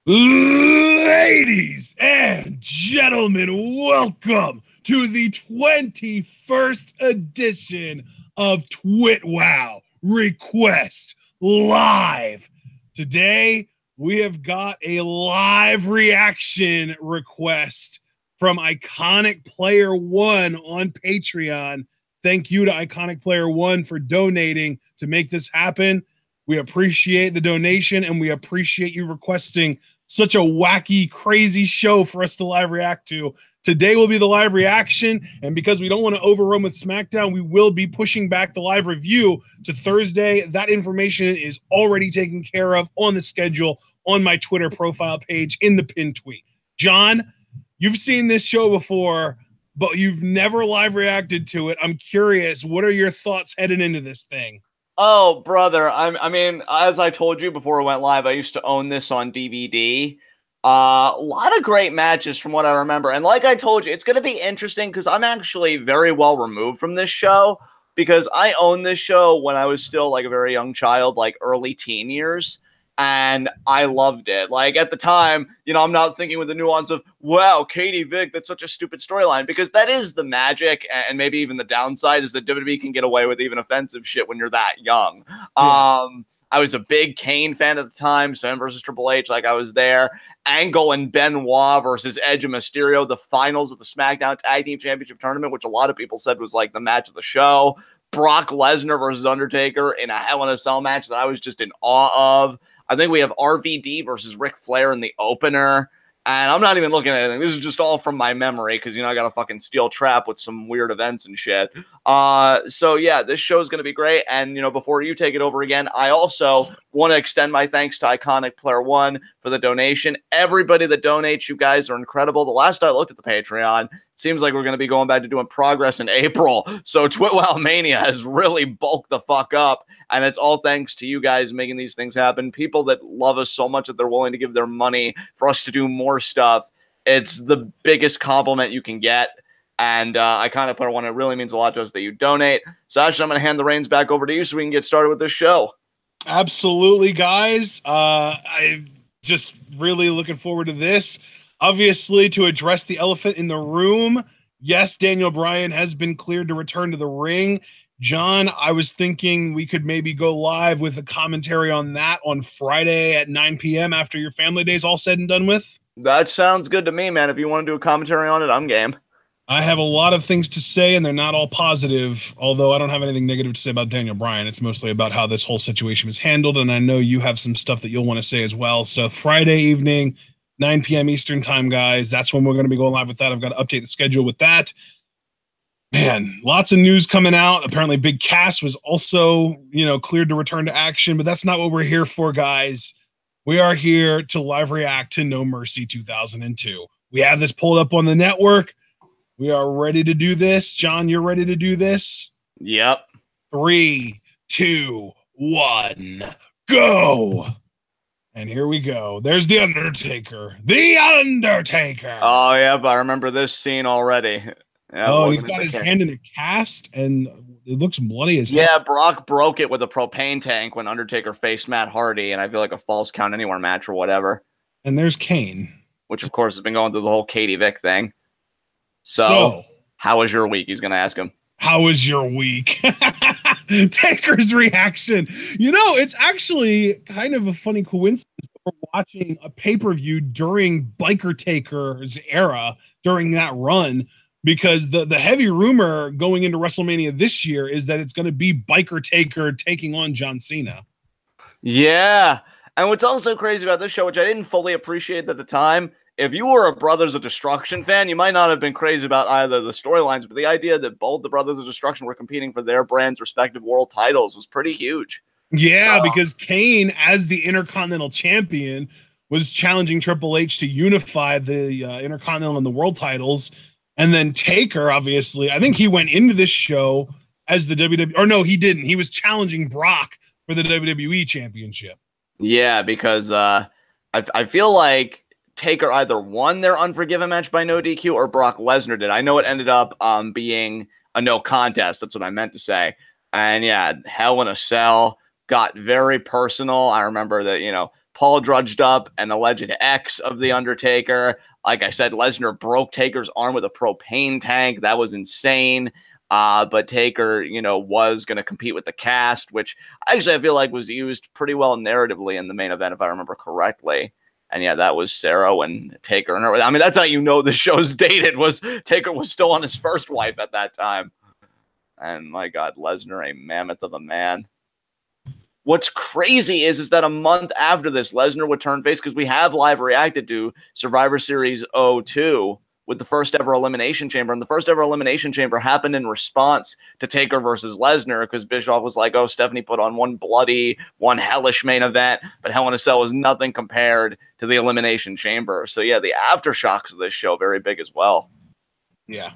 Ladies and gentlemen, welcome to the 21st edition of TWitWoW Request Live. Today, we have got a live reaction request from Iconic Player One on Patreon. Thank you to Iconic Player One for donating to make this happen. We appreciate the donation and we appreciate you requesting such a wacky, crazy show for us to live react to. Today will be the live reaction, and because we don't want to overrun with SmackDown, we will be pushing back the live review to Thursday. That information is already taken care of on the schedule on my Twitter profile page in the pinned tweet. John, you've seen this show before, but you've never live reacted to it. I'm curious, what are your thoughts heading into this thing? Oh, brother. I mean, as I told you before it went live, I used to own this on DVD. A lot of great matches from what I remember. And like I told you, it's going to be interesting because I'm actually very well removed from this show because I owned this show when I was still like a very young child, like early teen years. And I loved it. Like at the time, you know, I'm not thinking with the nuance of, wow, Katie Vick, that's such a stupid storyline, because that is the magic and maybe even the downside is that WWE can get away with even offensive shit when you're that young. Yeah. I was a big Kane fan at the time, so him versus Triple H, like I was there. Angle and Benoit versus Edge and Mysterio, the finals of the SmackDown Tag Team Championship Tournament, which a lot of people said was like the match of the show. Brock Lesnar versus Undertaker in a Hell in a Cell match that I was just in awe of. I think we have RVD versus Ric Flair in the opener. And I'm not even looking at anything. This is just all from my memory because, you know, I got a fucking steel trap with some weird events and shit. So, yeah, this show is going to be great. And, you know, before you take it over again, I also want to extend my thanks to Iconic Player One for the donation. Everybody that donates, you guys are incredible. The last I looked at the Patreon, seems like we're going to be going back to doing progress in April. So TWitWoW Mania has really bulked the fuck up. And it's all thanks to you guys making these things happen. People that love us so much that they're willing to give their money for us to do more stuff. It's the biggest compliment you can get. And I kind of put one. It really means a lot to us that you donate. So Ashley, I'm going to hand the reins back over to you so we can get started with this show. Absolutely, guys. I'm just really looking forward to this. Obviously, to address the elephant in the room, yes, Daniel Bryan has been cleared to return to the ring. John, I was thinking we could maybe go live with a commentary on that on Friday at 9 p.m. after your family day's all said and done with. That sounds good to me, man. If you want to do a commentary on it, I'm game. I have a lot of things to say, and they're not all positive, although I don't have anything negative to say about Daniel Bryan. It's mostly about how this whole situation was handled, and I know you have some stuff that you'll want to say as well. So Friday evening, 9 p.m. Eastern time, guys. That's when we're going to be going live with that. I've got to update the schedule with that. Man, lots of news coming out. Apparently Big Cass was also, you know, cleared to return to action, but that's not what we're here for, guys. We are here to live react to No Mercy 2002. We have this pulled up on the network. We are ready to do this. John, you're ready to do this? Yep. 3, 2, 1, go. And here we go. There's the Undertaker. The Undertaker. Oh, yeah, but I remember this scene already. Yeah, oh, he's got his hand in a cast, and it looks bloody as hell. Yeah, Brock broke it with a propane tank when Undertaker faced Matt Hardy, and I feel like a false count anywhere match or whatever. And there's Kane. Which, of course, has been going through the whole Katie Vick thing. So how was your week? He's going to ask him. How was your week? Taker's reaction. You know, it's actually kind of a funny coincidence that we're watching a pay-per-view during Biker Taker's era, during that run, because the heavy rumor going into WrestleMania this year is that it's going to be Biker Taker taking on John Cena. Yeah. And what's also crazy about this show, which I didn't fully appreciate at the time, if you were a Brothers of Destruction fan, you might not have been crazy about either the storylines, but the idea that both the Brothers of Destruction were competing for their brand's respective world titles was pretty huge. Yeah, because Kane, as the Intercontinental Champion, was challenging Triple H to unify the Intercontinental and the world titles. And then Taker, obviously, I think he went into this show as the WWE, or no, he didn't. He was challenging Brock for the WWE Championship. Yeah, because I feel like Taker either won their Unforgiven match by no DQ or Brock Lesnar did. I know it ended up being a no contest. That's what I meant to say. And yeah, Hell in a Cell got very personal. I remember that, you know, Paul drudged up an alleged ex of The Undertaker. Like I said, Lesnar broke Taker's arm with a propane tank. That was insane. But Taker, you know, was going to compete with the cast, which actually I feel like was used pretty well narratively in the main event, if I remember correctly. And yeah, that was Sarah and Taker. And I mean, that's how you know the show's dated, was Taker was still on his first wife at that time. And my God, Lesnar, a mammoth of a man. What's crazy is that a month after this, Lesnar would turn face, because we have live reacted to Survivor Series 02 with the first ever Elimination Chamber. And the first ever Elimination Chamber happened in response to Taker versus Lesnar, because Bischoff was like, oh, Stephanie put on one hellish main event, but Hell in a Cell was nothing compared to the Elimination Chamber. So yeah, the aftershocks of this show, very big as well. Yeah.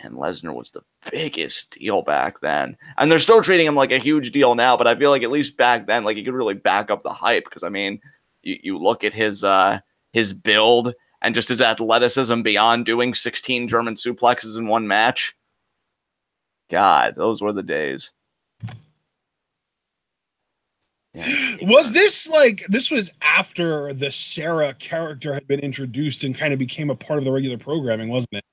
And Lesnar was the biggest deal back then. And they're still treating him like a huge deal now, but I feel like at least back then, like, he could really back up the hype. Because, I mean, you look at his build and just his athleticism beyond doing 16 German suplexes in one match. God, those were the days. Yeah. Was this like, this was after the Sarah character had been introduced and kind of became a part of the regular programming, wasn't it?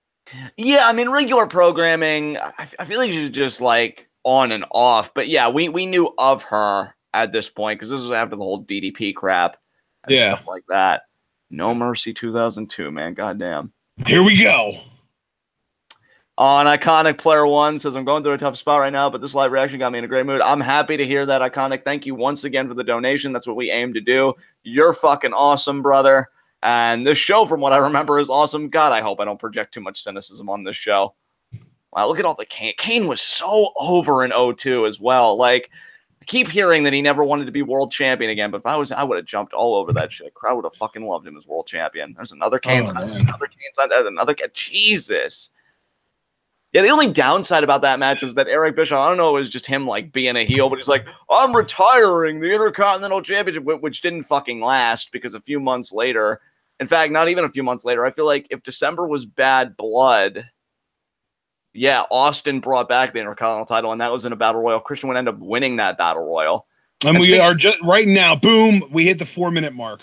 Yeah, I mean, regular programming, I feel like she's just like on and off. But yeah, we knew of her at this point, because this was after the whole DDP crap and stuff like that. No Mercy 2002, man. Goddamn. Here we go. On Iconic Player One says, I'm going through a tough spot right now, but this live reaction got me in a great mood. I'm happy to hear that, Iconic. Thank you once again for the donation. That's what we aim to do. You're fucking awesome, brother. And this show, from what I remember, is awesome. God, I hope I don't project too much cynicism on this show. Wow, look at all the Kane. Kane was so over in 02 as well. Like, I keep hearing that he never wanted to be world champion again, but if I would have jumped all over that shit. Crowd would have fucking loved him as world champion. There's another Kane side, another Kane side, another Kane. Jesus. Yeah, the only downside about that match is that Eric Bischoff, I don't know, it was just him like being a heel, but he's like, I'm retiring the Intercontinental Championship, which didn't fucking last, because a few months later, in fact, not even a few months later, I feel like if December was Bad Blood, yeah, Austin brought back the Intercontinental title, and that was in a Battle Royal. Christian would end up winning that Battle Royal. And we are just right now, boom, we hit the 4-minute mark.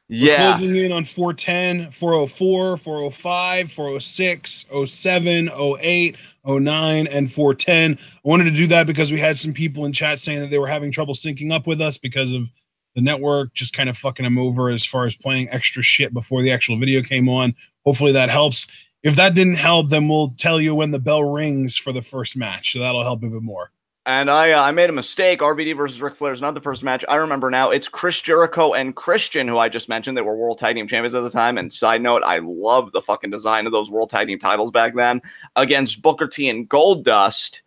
Yeah. We're closing in on 410, 404, 405, 406, 07, 08, 09, and 410. I wanted to do that because we had some people in chat saying that they were having trouble syncing up with us because of the network just kind of fucking them over as far as playing extra shit before the actual video came on. Hopefully that helps. If that didn't help, then we'll tell you when the bell rings for the first match, so that'll help even more. And I made a mistake. RVD versus Ric Flair is not the first match. I remember now. It's Chris Jericho and Christian, who I just mentioned. They were World Tag Team Champions at the time. And side note, I love the fucking design of those World Tag Team titles back then. Against Booker T and Goldust.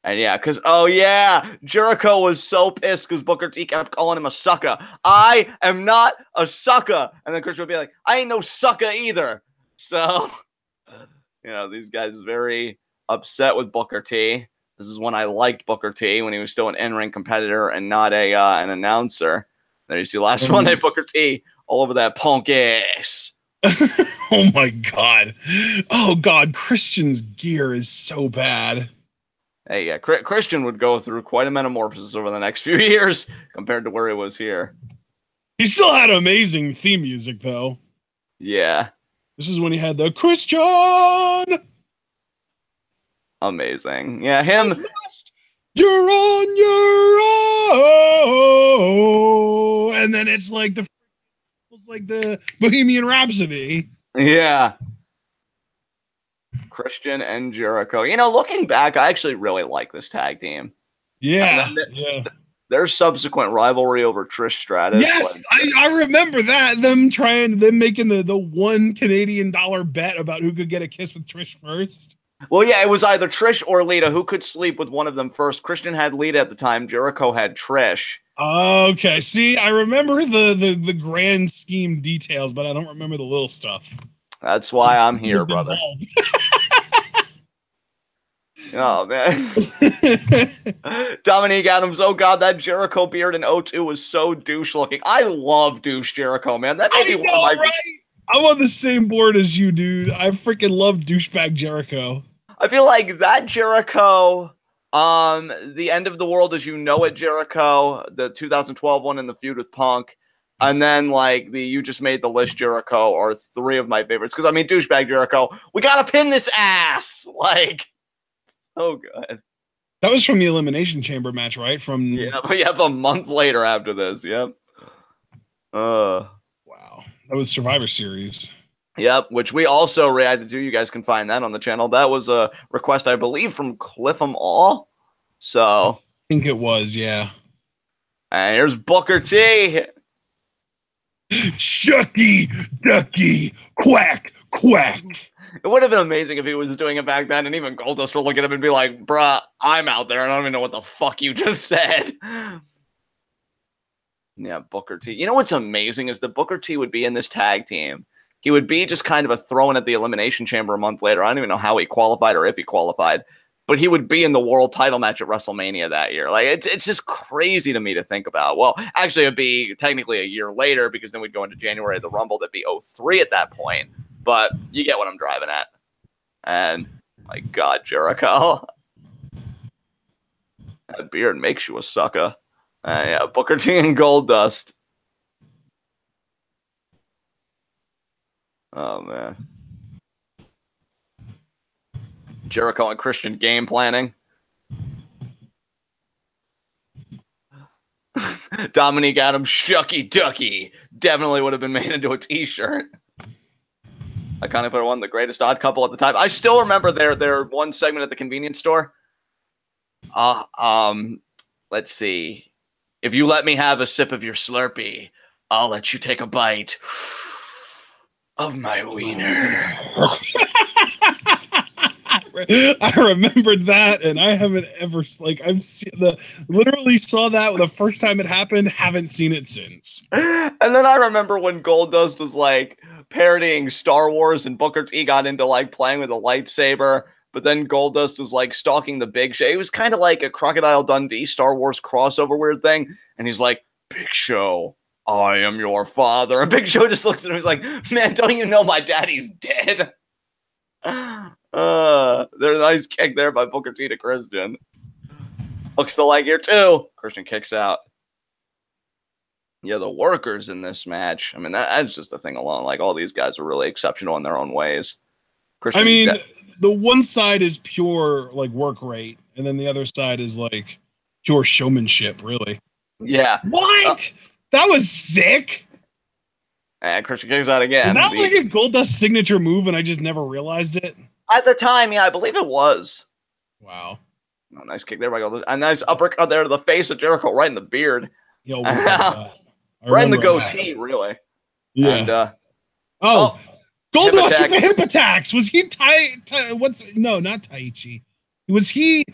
And yeah, because, oh yeah, Jericho was so pissed because Booker T kept calling him a sucker. I am not a sucker. And then Christian would be like, I ain't no sucker either. So, you know, these guys very upset with Booker T. This is when I liked Booker T, when he was still an in-ring competitor and not a an announcer. There you see last one, Booker T all over that punk ass. Oh my God. Oh God, Christian's gear is so bad. Hey, yeah, Christian would go through quite a metamorphosis over the next few years compared to where he was here. He still had amazing theme music, though. Yeah. This is when he had the Christian. Amazing. Yeah, him. You're on your own. And then it's like the Bohemian Rhapsody. Yeah. Christian and Jericho. You know, looking back, I actually really like this tag team. Yeah. Their subsequent rivalry over Trish Stratus. Yes, I remember that. Them making the $1 Canadian bet about who could get a kiss with Trish first. Well, yeah, it was either Trish or Lita. Who could sleep with one of them first? Christian had Lita at the time. Jericho had Trish. Okay, see, I remember the grand scheme details, but I don't remember the little stuff. That's why I'm here, brother. Oh, man. Dominique Adams, oh, God, that Jericho beard in 02 was so douche-looking. I love douche Jericho, man. That may be one of my... Right? I'm on the same board as you, dude. I freaking love douchebag Jericho. I feel like that Jericho The End of the World as You Know It Jericho, the 2012 one, and the feud with Punk. And then, like, the You Just Made the List Jericho are three of my favorites. Because, I mean, douchebag Jericho, we gotta pin this ass! Like, so good. That was from the Elimination Chamber match, right? Yeah, a month later after this, yep. Wow. That was Survivor Series. Yep, which we also reacted to. You guys can find that on the channel. That was a request, I believe, from Cliff'em All. So I think it was, yeah. And here's Booker T. Shucky, ducky, quack, quack. It would have been amazing if he was doing it back then, and even Goldust would look at him and be like, bruh, I'm out there, and I don't even know what the fuck you just said. Yeah, Booker T. You know what's amazing is that Booker T would be in this tag team. He would be just kind of a throw-in at the Elimination Chamber a month later. I don't even know how he qualified or if he qualified. But he would be in the world title match at WrestleMania that year. Like, it's just crazy to me to think about. Well, actually, it'd be technically a year later because then we'd go into January of the Rumble. That'd be 03 at that point. But you get what I'm driving at. And, my God, Jericho. That beard makes you a sucker. Yeah, Booker T and Goldust. Oh, man. Jericho and Christian game planning. Dominique Adams, Shucky Ducky. Definitely would have been made into a t-shirt. I kind of put one, the greatest odd couple at the time. I still remember their one segment at the convenience store. Let's see. If you let me have a sip of your Slurpee, I'll let you take a bite of my wiener. I remembered that, and I haven't ever, like, I've seen literally saw that the first time it happened, haven't seen it since. And then I remember when Goldust was like parodying Star Wars and Booker T got into like playing with a lightsaber, but then Goldust was like stalking the Big Show. It was kind of like a Crocodile Dundee Star Wars crossover weird thing, and he's like, Big Show, I am your father. And Big Show just looks at him, he's like, man, don't you know my daddy's dead? There's a nice kick there by Booker T to Christian. Hooks the leg here too. Christian kicks out. Yeah, the workers in this match. I mean, that's just a thing alone. Like, all these guys are really exceptional in their own ways. Christian, I mean, the one side is pure, like, work rate, and then the other side is, like, pure showmanship, really. Yeah. What? That was sick. And Christian kicks out again. Is that like a Goldust signature move and I just never realized it? At the time, yeah, I believe it was. Wow. Oh, nice kick there by Goldust. A nice uppercut there to the face of Jericho, right in the beard. Yo, right in the goatee, really. Yeah. And, Goldust with the hip attacks. Was he no, not Taichi. Was he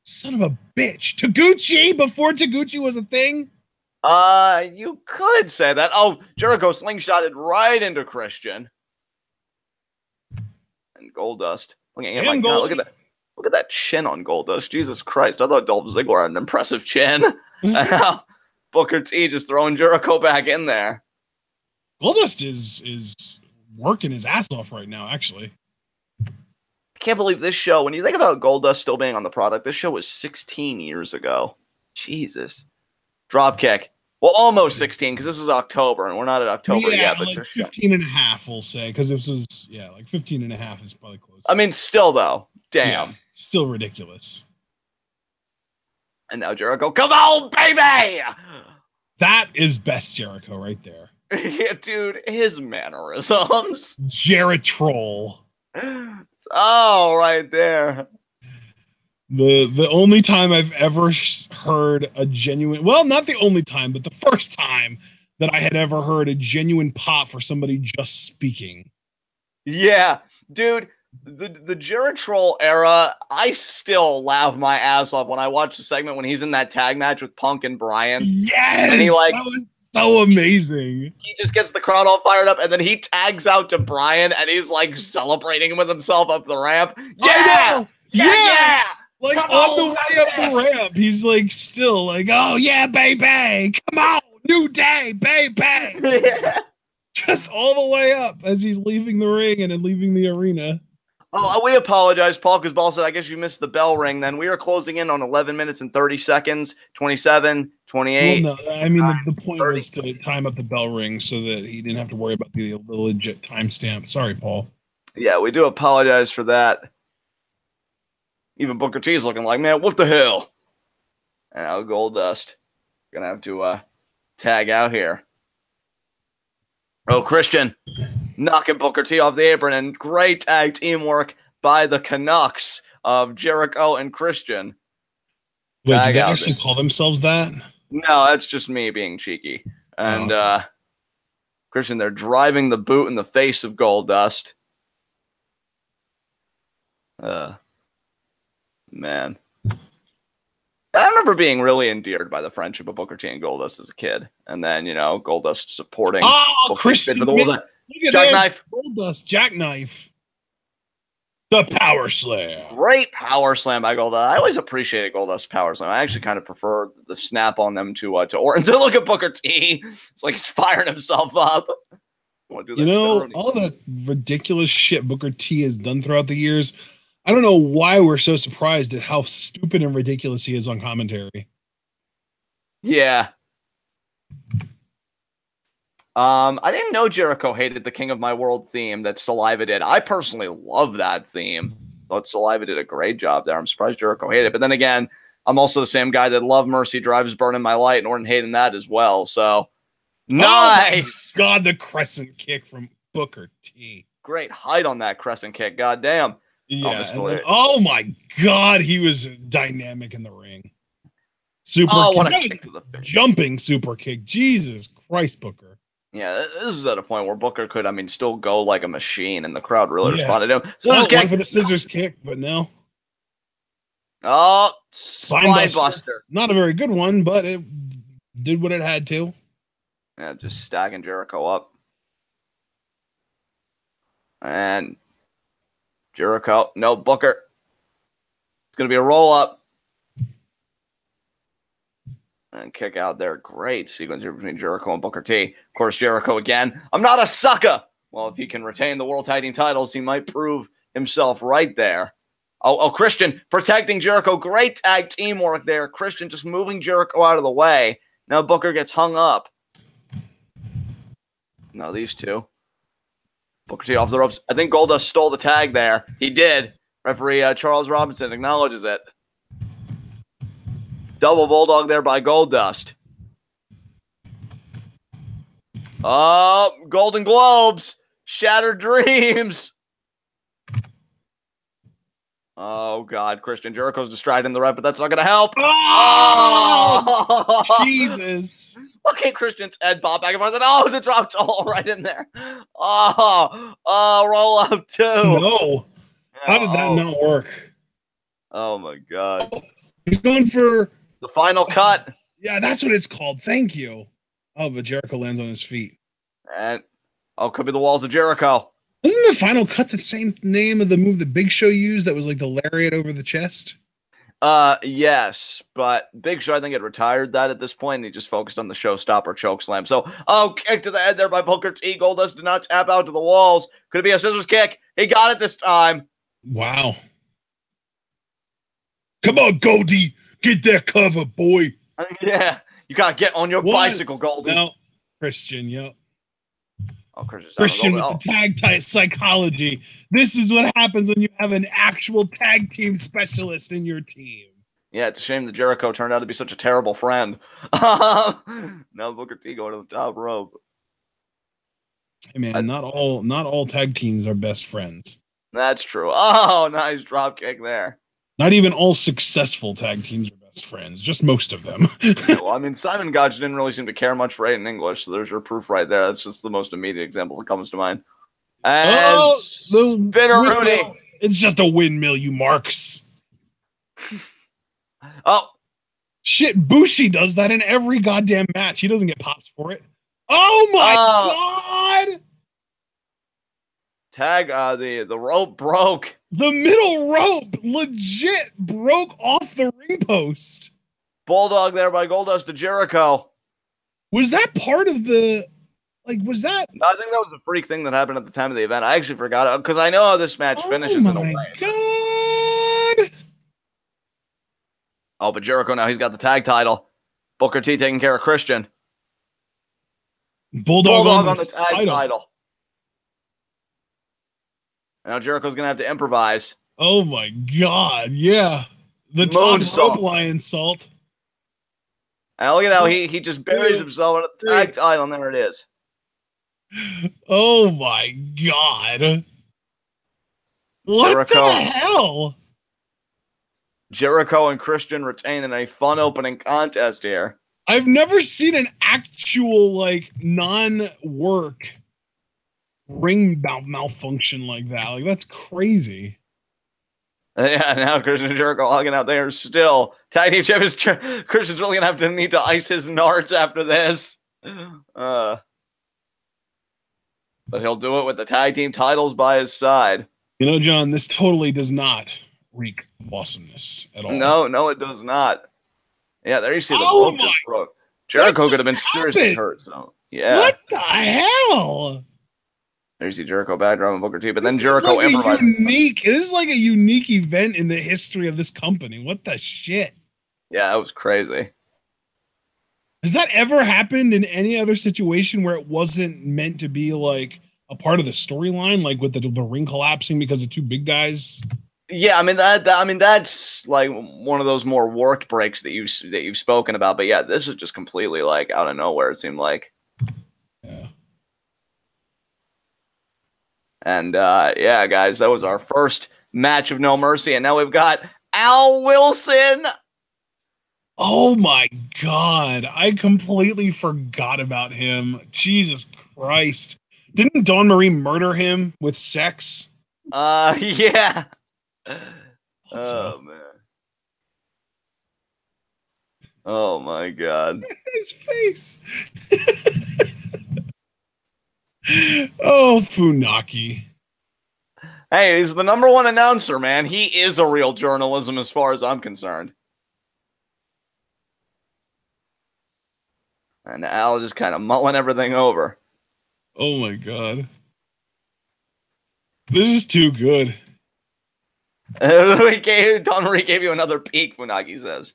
son of a bitch? Taguchi before Taguchi was a thing? You could say that. Oh, Jericho slingshotted right into Christian. And Goldust. Looking at him like, no, look at that chin on Goldust. Jesus Christ. I thought Dolph Ziggler had an impressive chin. Booker T just throwing Jericho back in there. Goldust is working his ass off right now, actually. I can't believe this show, when you think about Goldust still being on the product, this show was 16 years ago. Jesus. Drop kick. Well, almost 16, because this is October, and we're not at October yet. But like 15 and a half, we'll say, because this was, like 15 and a half is probably close. I mean, still, though. Damn. Yeah, still ridiculous. And now Jericho, come on, baby! That is best Jericho right there. Yeah, dude, his mannerisms. Jeritroll. Oh, right there. The only time I've ever heard a genuine, well, not the only time, but the first time that I had ever heard a genuine pop for somebody just speaking. Yeah, dude, the Jeritroll era, I still laugh my ass off when I watch the segment when he's in that tag match with Punk and Bryan. Yes, and he like that was so amazing. He just gets the crowd all fired up, and then he tags out to Bryan, and he's like celebrating with himself up the ramp. Yeah, yeah. Like on the way up the ramp, he's like still like, oh yeah, baby, come on, new day, baby. Yeah. Just all the way up as he's leaving the ring and then leaving the arena. Oh, we apologize, Paul, because Paul said, I guess you missed the bell ring. Then we are closing in on 11 minutes and 30 seconds, 27, 28. Well, no, I mean, the point 30. Was to time up the bell ring so that he didn't have to worry about the legit timestamp. Sorry, Paul. Yeah, we do apologize for that. Even Booker T is looking like, man, what the hell? And now Goldust gonna have to tag out here. Oh, Christian knocking Booker T off the apron, and great tag teamwork by the Canucks of Jericho and Christian. Wait, did they actually call themselves that? No, that's just me being cheeky. And Christian, they're driving the boot in the face of Goldust. Man. I remember being really endeared by the friendship of Booker T and Goldust as a kid. And then, you know, Goldust supporting Booker Christian. Look at Jackknife. Goldust, Jackknife. The Power Slam. Great Power Slam by Goldust. I always appreciated Goldust's Power Slam. I actually kind of prefer the snap on them to Orton. So look at Booker T. It's like he's firing himself up. You know, all the ridiculous shit Booker T has done throughout the years, I don't know why we're so surprised at how stupid and ridiculous he is on commentary. Yeah. I didn't know Jericho hated the King of My World theme that Saliva did. I personally love that theme. Thought Saliva did a great job there. I'm surprised Jericho hated it. But then again, I'm also the same guy that loved Mercy Drives Burning My Light and Orton hating that as well. So, nice! Oh God, the crescent kick from Booker T. Great height on that crescent kick. God damn. Yeah. Then, oh my God, he was dynamic in the ring. Super kick. Jumping super kick. Jesus Christ, Booker. Yeah, this is at a point where Booker could, still go like a machine, and the crowd really responded to him. So one for the scissors kick, but no. Oh, spine buster. Not a very good one, but it did what it had to. Yeah, just stacking Jericho up. And Jericho, no, Booker. It's going to be a roll-up. And kick out there. Great sequence here between Jericho and Booker T. Of course, Jericho again. I'm not a sucker. Well, if he can retain the World Tag Team titles, he might prove himself right there. Oh, Christian protecting Jericho. Great tag teamwork there. Christian just moving Jericho out of the way. Now Booker gets hung up. No, these two. Booker T off the ropes. I think Goldust stole the tag there. He did. Referee Charles Robinson acknowledges it. Double bulldog there by Goldust. Oh, Golden Globes. Shattered Dreams. Oh, God. Christian Jericho's distracting the ref, but that's not going to help. Oh, Jesus. Look at Christian's head pop back and forth. And the drop toe right in there. Roll up two. No. How did that not work? Oh, my God. Oh, he's going for the final cut. Yeah, that's what it's called. Thank you. Oh, but Jericho lands on his feet. And could be the walls of Jericho. Wasn't the final cut the same name of the move that Big Show used that was like the lariat over the chest? Yes, but Big Show, I think, had retired that at this point, and he just focused on the showstopper choke slam. So, kick to the head there by Booker T. Goldust did not tap out to the walls. Could it be a scissors kick? He got it this time. Wow. Come on, Goldie. Get that cover, boy. Yeah. You got to get on your bicycle, Goldie. No. Christian, yep. Oh, Christian with the tag tight psychology. This is what happens when you have an actual tag team specialist in your team. Yeah, it's a shame that Jericho turned out to be such a terrible friend. Now Booker T going to the top rope. Hey man, not all tag teams are best friends. That's true. Oh, nice drop kick there. Not even all successful tag teams are best friends, just most of them. Well, Simon Gotch didn't really seem to care much for Aiden English, so there's your proof right there. That's just the most immediate example that comes to mind. And Spinner Rudy. It's just a windmill, you marks. Oh. Shit, Bushi does that in every goddamn match. He doesn't get pops for it. Oh my God! Tag, the rope broke. The middle rope legit broke off the ring post. Bulldog there by Goldust to Jericho. Was that part of the Like, was that? No, I think that was a freak thing that happened at the time of the event. I actually forgot because I know how this match finishes in a way. God! Oh, but Jericho now he's got the tag title. Booker T taking care of Christian. Bulldog on the tag title. And now Jericho's gonna have to improvise. Oh my God! Yeah, the top rope lion salt. And look at how he just buries himself in a tag title, and there it is. Oh my God! What Jericho, the hell? Jericho and Christian retain in a fun opening contest here. I've never seen an actual like non-work ring malfunction like that. Like that's crazy. Yeah, now Christian and Jericho hugging out there still. Tag team champions. Christian's really gonna need to ice his nards after this. But he'll do it with the tag team titles by his side. You know, John, this totally does not reek of awesomeness at all. No, it does not. Yeah, there you see the rope just broke. Jericho could have been seriously hurt. So yeah. What the hell? There you see Jericho backdrop Booker T, but then Jericho improvised. This is like a unique event in the history of this company. What the shit? Yeah, that was crazy. Has that ever happened in any other situation where it wasn't meant to be like a part of the storyline, like with the ring collapsing because of two big guys? Yeah, I mean that's like one of those more worked breaks that you've spoken about. But yeah, this is just completely like out of nowhere. It seemed like. Yeah. And yeah, guys, that was our first match of No Mercy, and now we've got Al Wilson. Oh my God, I completely forgot about him. Jesus Christ. Didn't Dawn Marie murder him with sex? Yeah. Oh man. Oh my God. His face. Oh, Funaki. Hey, he's the #1 announcer, man. He is a real journalism as far as I'm concerned. And Al just kind of mulling everything over. Oh my God. This is too good. Don Marie gave you another peek, Funaki says.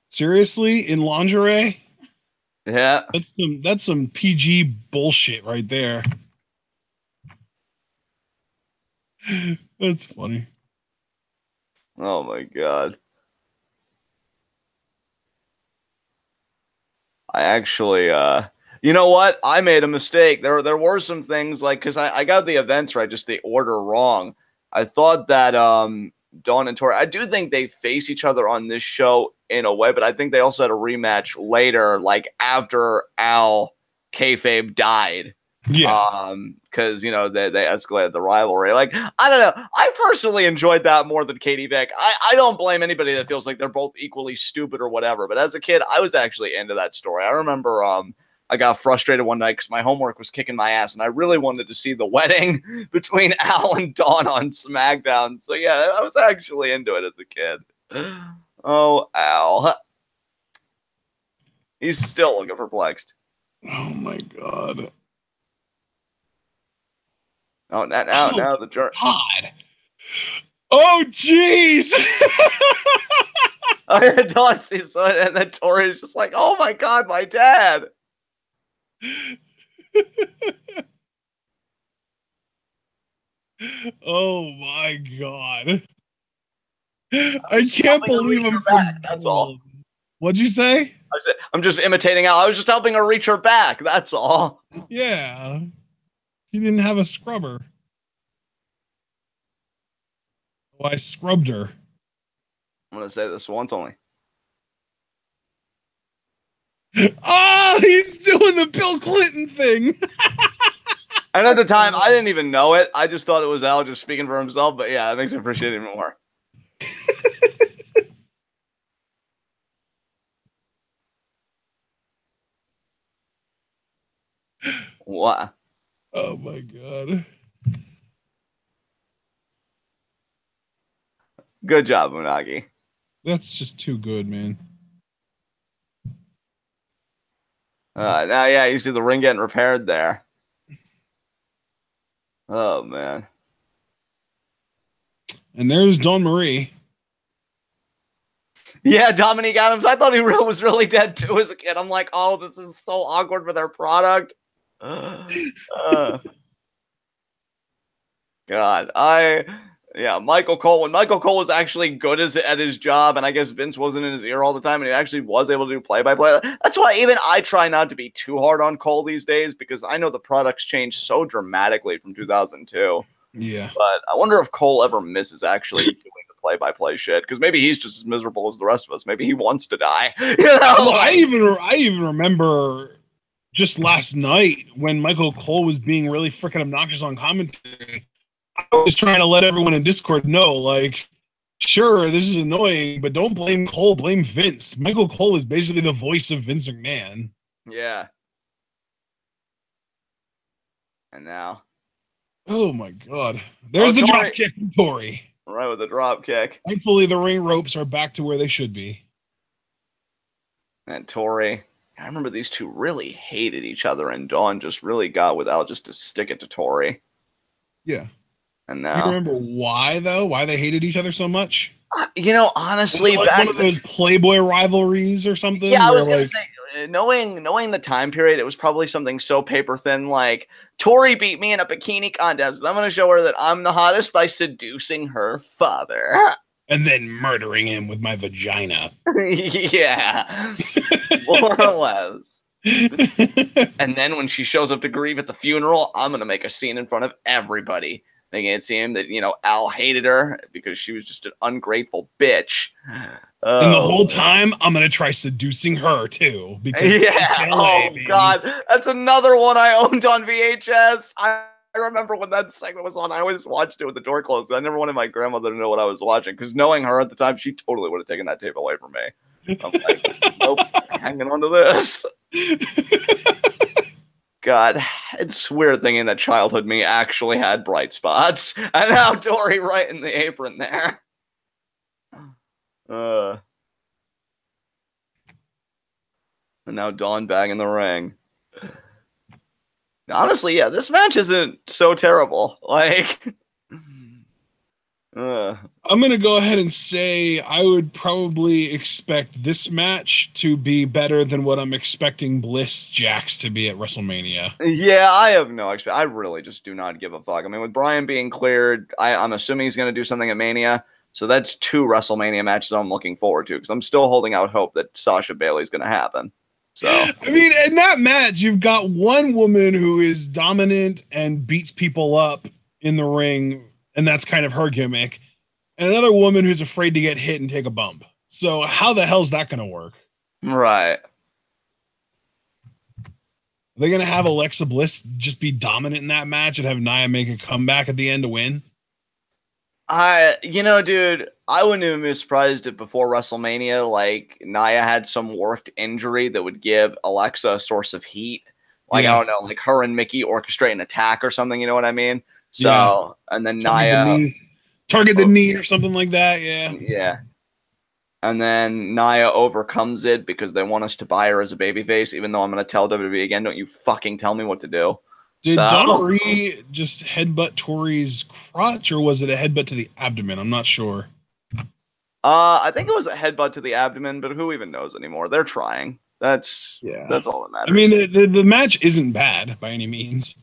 Seriously? In lingerie? Yeah. That's some PG bullshit right there. That's funny. Oh my God. I actually you know what? I made a mistake. There were some things like because I got the events right, just the order wrong. I thought that Dawn and Torrie, I do think they face each other on this show in a way, but I think they also had a rematch later, like after Al kayfabe died. Yeah. Because you know they escalated the rivalry. Like I don't know, I personally enjoyed that more than Katie Vick. I don't blame anybody that feels like they're both equally stupid or whatever. But as a kid, I was actually into that story. I remember I got frustrated one night because my homework was kicking my ass, and I really wanted to see the wedding between Al and Dawn on SmackDown. So yeah, I was actually into it as a kid. Oh, Al. He's still looking perplexed. Oh my God. Oh, now the jerk. God. Oh, jeez. Oh, yeah, Dawn sees so, and then Torrie's just like, oh my God, my dad. Oh my God. I can't believe I'm back. That's all. What'd you say? I said, I'm just imitating Al. I was just helping her reach her back. That's all. Yeah. He didn't have a scrubber. Oh, I scrubbed her. I'm going to say this once only. Oh, he's doing the Bill Clinton thing. And at the time, I didn't even know it. I just thought it was Al just speaking for himself. But yeah, it makes me appreciate it even more. What? Oh my God. Good job, Unagi. That's just too good, man. Now, yeah, you see the ring getting repaired there. Oh, man. And there's Dawn Marie. Yeah, Dominique Adams. I thought he was really dead too as a kid. I'm like, oh, this is so awkward for their product. God, Michael Cole. When Michael Cole was actually good at his job, and I guess Vince wasn't in his ear all the time, and he actually was able to do play-by-play. That's why even I try not to be too hard on Cole these days, because I know the product's changed so dramatically from 2002. Yeah. But I wonder if Cole ever misses actually doing the play-by-play shit, because maybe he's just as miserable as the rest of us. Maybe he wants to die. You know? Well, I even remember just last night when Michael Cole was being really freaking obnoxious on commentary. I was trying to let everyone in Discord know, like, sure, this is annoying, but don't blame Cole, blame Vince. Michael Cole is basically the voice of Vince McMahon. Yeah. And now. Oh my God. There's the drop kick from Torrie. Right with the drop kick. Thankfully, the ring ropes are back to where they should be. And Torrie. I remember these two really hated each other, and Dawn just really got with Al just to stick it to Torrie. Yeah. And now, do you remember why, though? Why they hated each other so much? Honestly, like one of those Playboy rivalries or something. Yeah, I was gonna say, knowing the time period, it was probably something so paper thin, like Torrie beat me in a bikini contest, and I'm gonna show her that I'm the hottest by seducing her father, and then murdering him with my vagina. Yeah, more or less. And then when she shows up to grieve at the funeral, I'm gonna make a scene in front of everybody, making it seem that Al hated her because she was just an ungrateful bitch. And the whole time, I'm gonna try seducing her too. Because HLA, baby. God, that's another one I owned on VHS. I remember when that segment was on, I always watched it with the door closed. I never wanted my grandmother to know what I was watching, because knowing her at the time, she totally would have taken that tape away from me. I'm like, nope, hanging on to this. God, it's weird thinking that childhood me actually had bright spots. And now Torrie right in the apron there. And now Dawn back in the ring. Honestly, yeah, this match isn't so terrible. Like, I'm going to go ahead and say I would probably expect this match to be better than what I'm expecting Bliss Jax to be at WrestleMania. Yeah, I have no expect. I really just do not give a fuck. I mean, with Bryan being cleared, I'm assuming he's going to do something at Mania. So that's 2 WrestleMania matches I'm looking forward to, because I'm still holding out hope that Sasha Bailey's going to happen. So I mean, in that match, you've got one woman who is dominant and beats people up in the ring, and that's kind of her gimmick, and another woman who's afraid to get hit and take a bump. So how the hell's that going to work? Right. Are they going to have Alexa Bliss just be dominant in that match and have Nia make a comeback at the end to win? Dude, I wouldn't even be surprised if before WrestleMania, like, Nia had some worked injury that would give Alexa a source of heat. Like, yeah. I don't know, like her and Mickey orchestrate an attack or something, you know what I mean? So, yeah. And then Target the knee or something like that, yeah. Yeah. And then Nia overcomes it because they want us to buy her as a babyface, even though I'm going to tell WWE again, don't you fucking tell me what to do. Did Dawn Marie just headbutt Torrie's crotch, or was it a headbutt to the abdomen? I'm not sure. I think it was a headbutt to the abdomen, but who even knows anymore? They're trying. That's all that matters. I mean, the match isn't bad by any means.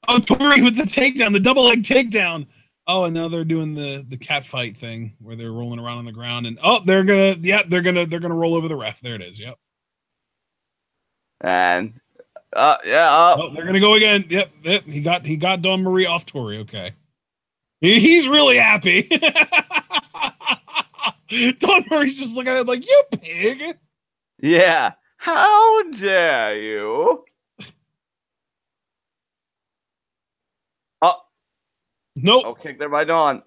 Oh, Torrie with the takedown, the double leg takedown. Oh, and now they're doing the cat fight thing where they're rolling around on the ground, and they're gonna roll over the ref. There it is. Yep. And they're gonna go again. Yep. He got Dawn Marie off Torrie. Okay. He's really happy. Dawn Marie's just looking at him like, you pig. Yeah. How dare you? Nope. Oh, kicked there by Dawn.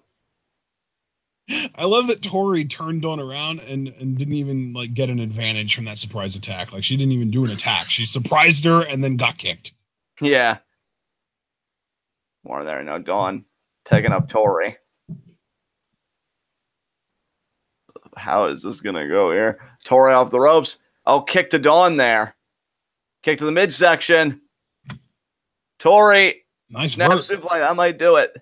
I love that Torrie turned Dawn around and didn't even like get an advantage from that surprise attack. Like, she didn't even do an attack. She surprised her and then got kicked. Yeah. More there now. Dawn taking up Torrie. How is this gonna go here? Torrie off the ropes. Oh, kick to Dawn there. Kick to the midsection. Torrie. Nice Snap vert. suplex. I might do it.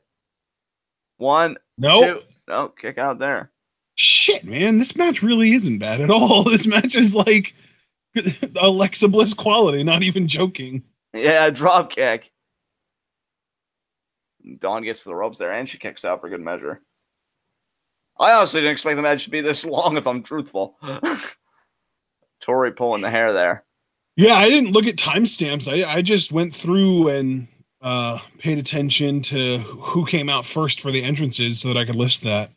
1, Nope. 2. No, kick out there. Shit, man. This match really isn't bad at all. This match is like Alexa Bliss quality, not even joking. Yeah, drop kick. Dawn gets to the ropes there, and she kicks out for good measure. I honestly didn't expect the match to be this long, if I'm truthful. Torrie pulling the hair there. Yeah, I didn't look at timestamps. I just went through and paid attention to who came out first for the entrances so that I could list that.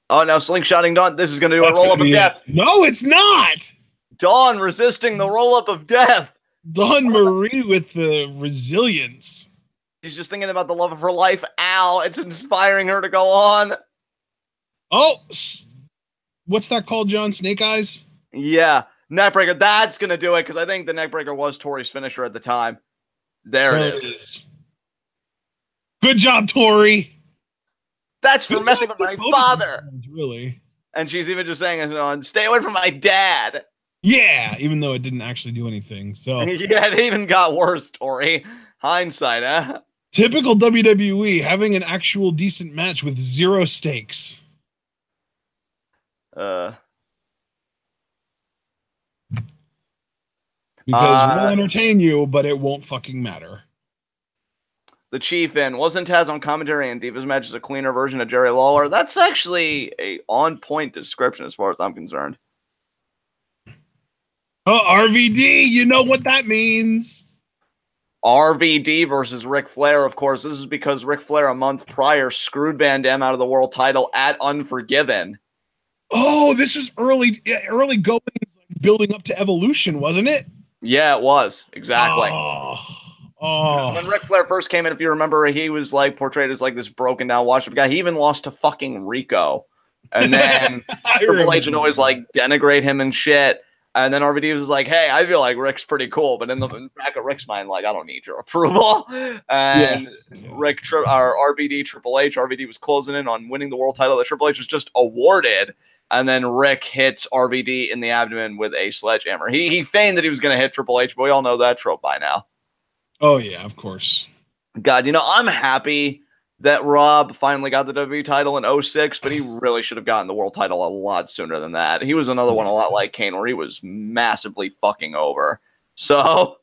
Oh, now slingshotting Dawn. This is going to do a roll-up of death. No, it's not! Dawn resisting the roll-up of death. Dawn Marie with the resilience. She's just thinking about the love of her life. Ow, it's inspiring her to go on. Oh, what's that called, John? Snake Eyes? Yeah, neckbreaker. That's going to do it, because I think the neckbreaker was Torrie's finisher at the time. There it is. Good job, Torrie. That's for messing with my father. Really. And she's even just saying, stay away from my dad. Yeah, even though it didn't actually do anything. So yeah, it even got worse, Torrie. Hindsight, huh? Typical WWE, having an actual decent match with zero stakes. Because we'll entertain you, but it won't fucking matter. The Chief in. Wasn't Taz on commentary and Divas match is a cleaner version of Jerry Lawler? That's actually a on-point description as far as I'm concerned. Oh, RVD, you know what that means. RVD versus Ric Flair, of course. This is because Ric Flair a month prior screwed Van Dam out of the world title at Unforgiven. Oh, this was early going, building up to Evolution, wasn't it? Yeah, it was. Exactly. Oh. When Ric Flair first came in, if you remember, he was like portrayed as like this broken down washed up guy. He even lost to fucking Rico. And then Triple H would always like denigrate him and shit. And then RVD was like, hey, I feel like Rick's pretty cool. But in the back of Rick's mind, like, I don't need your approval. And RVD, Triple H, RVD was closing in on winning the world title that Triple H was just awarded. And then Rick hits RVD in the abdomen with a sledgehammer. He feigned that he was going to hit Triple H, but we all know that trope by now. Oh, yeah, of course. God, I'm happy that Rob finally got the WWE title in 2006, but he really should have gotten the world title a lot sooner than that. He was another one a lot like Kane, where he was massively fucking over. So,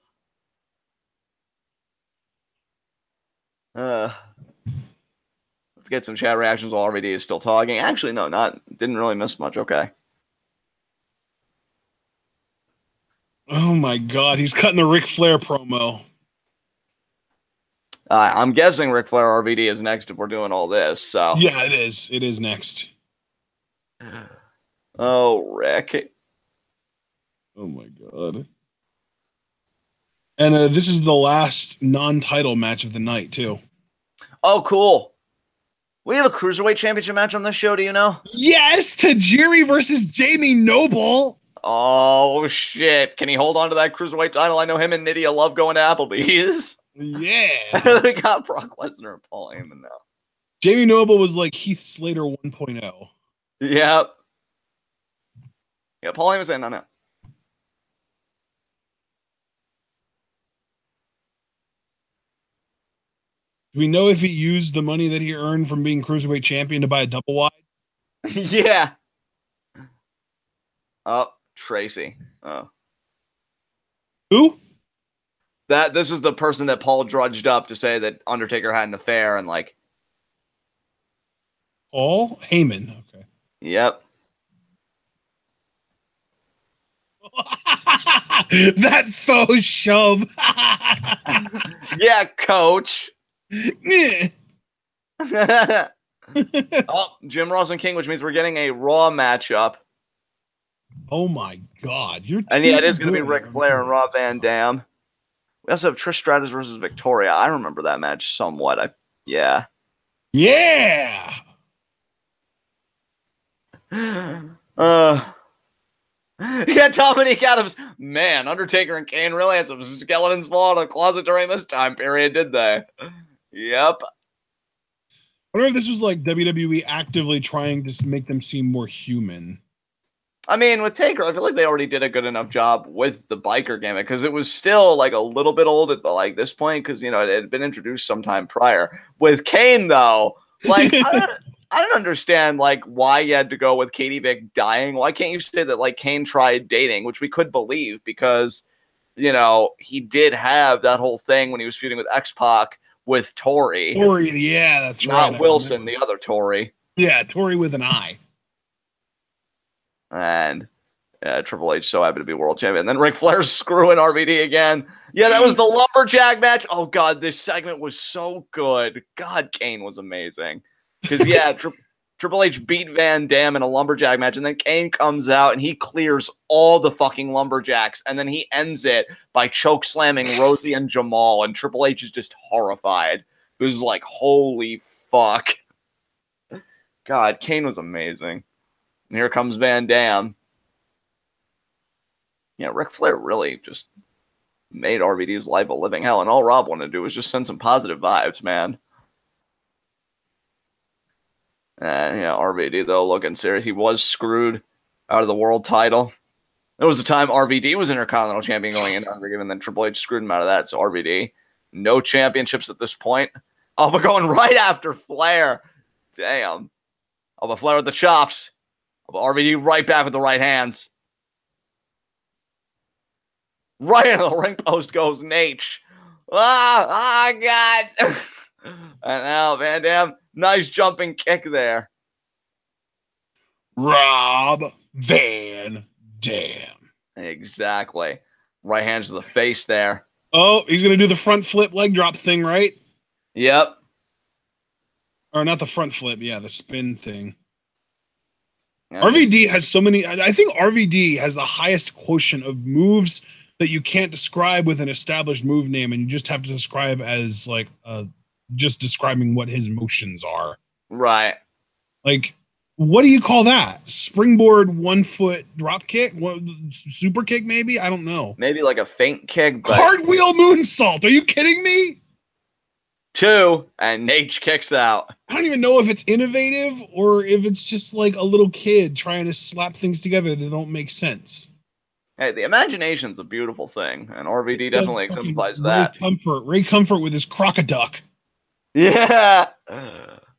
let's get some chat reactions while RVD is still talking. Actually, no, didn't really miss much. Okay. Oh my God, he's cutting the Ric Flair promo. I'm guessing Ric Flair RVD is next if we're doing all this. So yeah, it is. It is next. Oh, Rick. Oh my God. And this is the last non-title match of the night too. Oh, cool. We have a Cruiserweight Championship match on this show, do you know? Yes, Tajiri versus Jamie Noble. Oh, shit. Can he hold on to that Cruiserweight title? I know him and Nydia love going to Applebee's. Yeah. We got Brock Lesnar and Paul Heyman now. Jamie Noble was like Heath Slater 1.0. Yep. Yeah, Paul Heyman saying no. Do we know if he used the money that he earned from being Cruiserweight champion to buy a double wide? Yeah. Oh, Tracy. Oh. Who? This is the person that Paul drudged up to say that Undertaker had an affair and like. Paul Heyman. Okay. Yep. That faux shove. Yeah, coach. Oh, Jim Ross and King, which means we're getting a Raw matchup. Oh my God. And yeah, it is going to be Ric Flair and Rob Van Dam. We also have Trish Stratus versus Victoria. I remember that match somewhat. Yeah. Yeah. Yeah, Dominique Adams. Man, Undertaker and Kane really had some skeletons fall in a closet during this time period, did they? Yep. I wonder if this was like WWE actively trying to make them seem more human. I mean, with Taker, I feel like they already did a good enough job with the biker gimmick because it was still like a little bit old at like this point because it had been introduced sometime prior. With Kane, though, like I don't understand like why you had to go with Katie Vick dying. Why can't you say that like Kane tried dating, which we could believe because he did have that whole thing when he was feuding with X-Pac with Torrie. Torrie, yeah, that's right. Not Wilson, the other Torrie. Yeah, Torrie with an I. And Triple H so happy to be world champion. Then Ric Flair's screwing RVD again. Yeah, that was the lumberjack match. Oh, God, this segment was so good. God, Kane was amazing. Because, yeah, Triple H beat Van Dam in a lumberjack match, and then Kane comes out, and he clears all the fucking lumberjacks, and then he ends it by choke slamming Rosie and Jamal, and Triple H is just horrified. It was like, holy fuck. God, Kane was amazing. And here comes Van Dam. Yeah, Ric Flair really just made RVD's life a living hell, and all Rob wanted to do was just send some positive vibes, man. And RVD, though, looking serious. He was screwed out of the world title. There was a time RVD was Intercontinental Champion going into Unforgiven, and then Triple H screwed him out of that. So RVD, no championships at this point. Oh, but going right after Flair. Damn. Oh, but Flair with the chops. RVD right back with the right hands. Right into the ring post goes Nate. God. And now Van Dam, nice jumping kick there. Rob Van Dam. Exactly. Right hands to the face there. Oh, he's going to do the front flip leg drop thing, right? Yep. Or not the front flip. Yeah, the spin thing. RVD has so many. I think RVD has the highest quotient of moves that you can't describe with an established move name, and you just have to describe as like just describing what his motions are. Right. Like, what do you call that? Springboard 1 foot drop kick? Super kick, maybe? I don't know. Maybe like a feint kick. But... Cartwheel moonsault. Are you kidding me? 2, and Nate kicks out. I don't even know if it's innovative or if it's just like a little kid trying to slap things together that don't make sense. Hey, the imagination's a beautiful thing, and RVD definitely exemplifies that. Ray Comfort with his crocoduck. Yeah.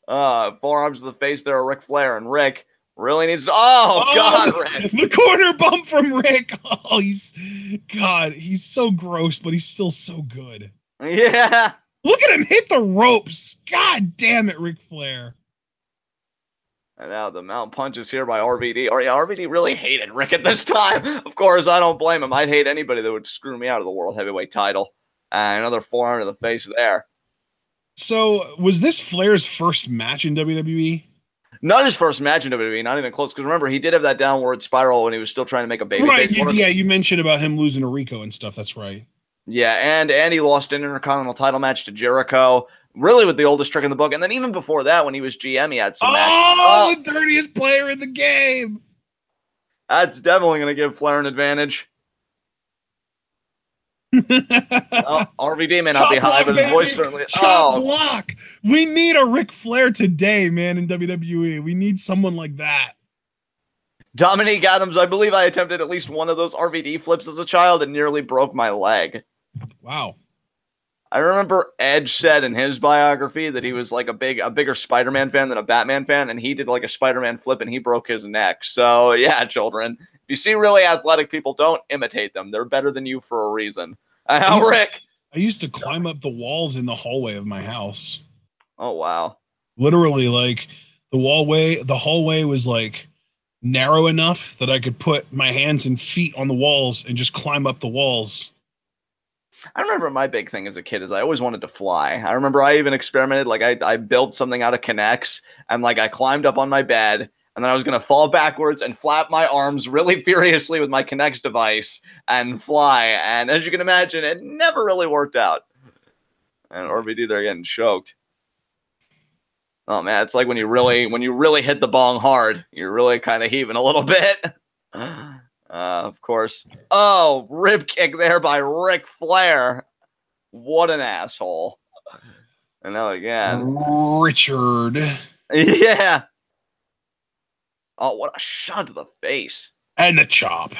Forearms to the face there of Ric Flair, and Rick really needs to. Oh God, Rick. The corner bump from Rick. Oh, he's so gross, but he's still so good. Yeah. Look at him hit the ropes. God damn it, Ric Flair. And now the mount punches here by RVD. Oh, yeah, RVD really hated Rick at this time. Of course, I don't blame him. I'd hate anybody that would screw me out of the World Heavyweight title. Another forearm to the face there. So, was this Flair's first match in WWE? Not his first match in WWE, not even close. Because remember, he did have that downward spiral when he was still trying to make a baby. Right, yeah, you mentioned about him losing to Rico and stuff. That's right. Yeah, and he lost an Intercontinental title match to Jericho, really with the oldest trick in the book. And then even before that, when he was GM, he had some matches. Oh, the dirtiest player in the game. That's definitely going to give Flair an advantage. RVD may not be high, but his voice certainly is. Block. We need a Ric Flair today, man, in WWE. We need someone like that. Dominique Adams, I believe I attempted at least one of those RVD flips as a child and nearly broke my leg. Wow. I remember Edge said in his biography that he was like a bigger Spider-Man fan than a Batman fan, and he did like a Spider-Man flip and he broke his neck. So yeah, children, if you see really athletic people, don't imitate them. They're better than you for a reason. Rick. I used to climb up the walls in the hallway of my house. Oh wow. Literally, like the hallway was like narrow enough that I could put my hands and feet on the walls and just climb up the walls. I remember my big thing as a kid is I always wanted to fly. I remember I even experimented, like I built something out of Kinects and like I climbed up on my bed and then I was going to fall backwards and flap my arms really furiously with my Kinects device and fly. And as you can imagine, it never really worked out. And RVD, they're getting choked. Oh man, it's like when you really hit the bong hard, you're really kind of heaving a little bit. Of course. Oh, rib kick there by Ric Flair. What an asshole. And now again. Richard. Yeah. Oh, what a shot to the face. And the chop.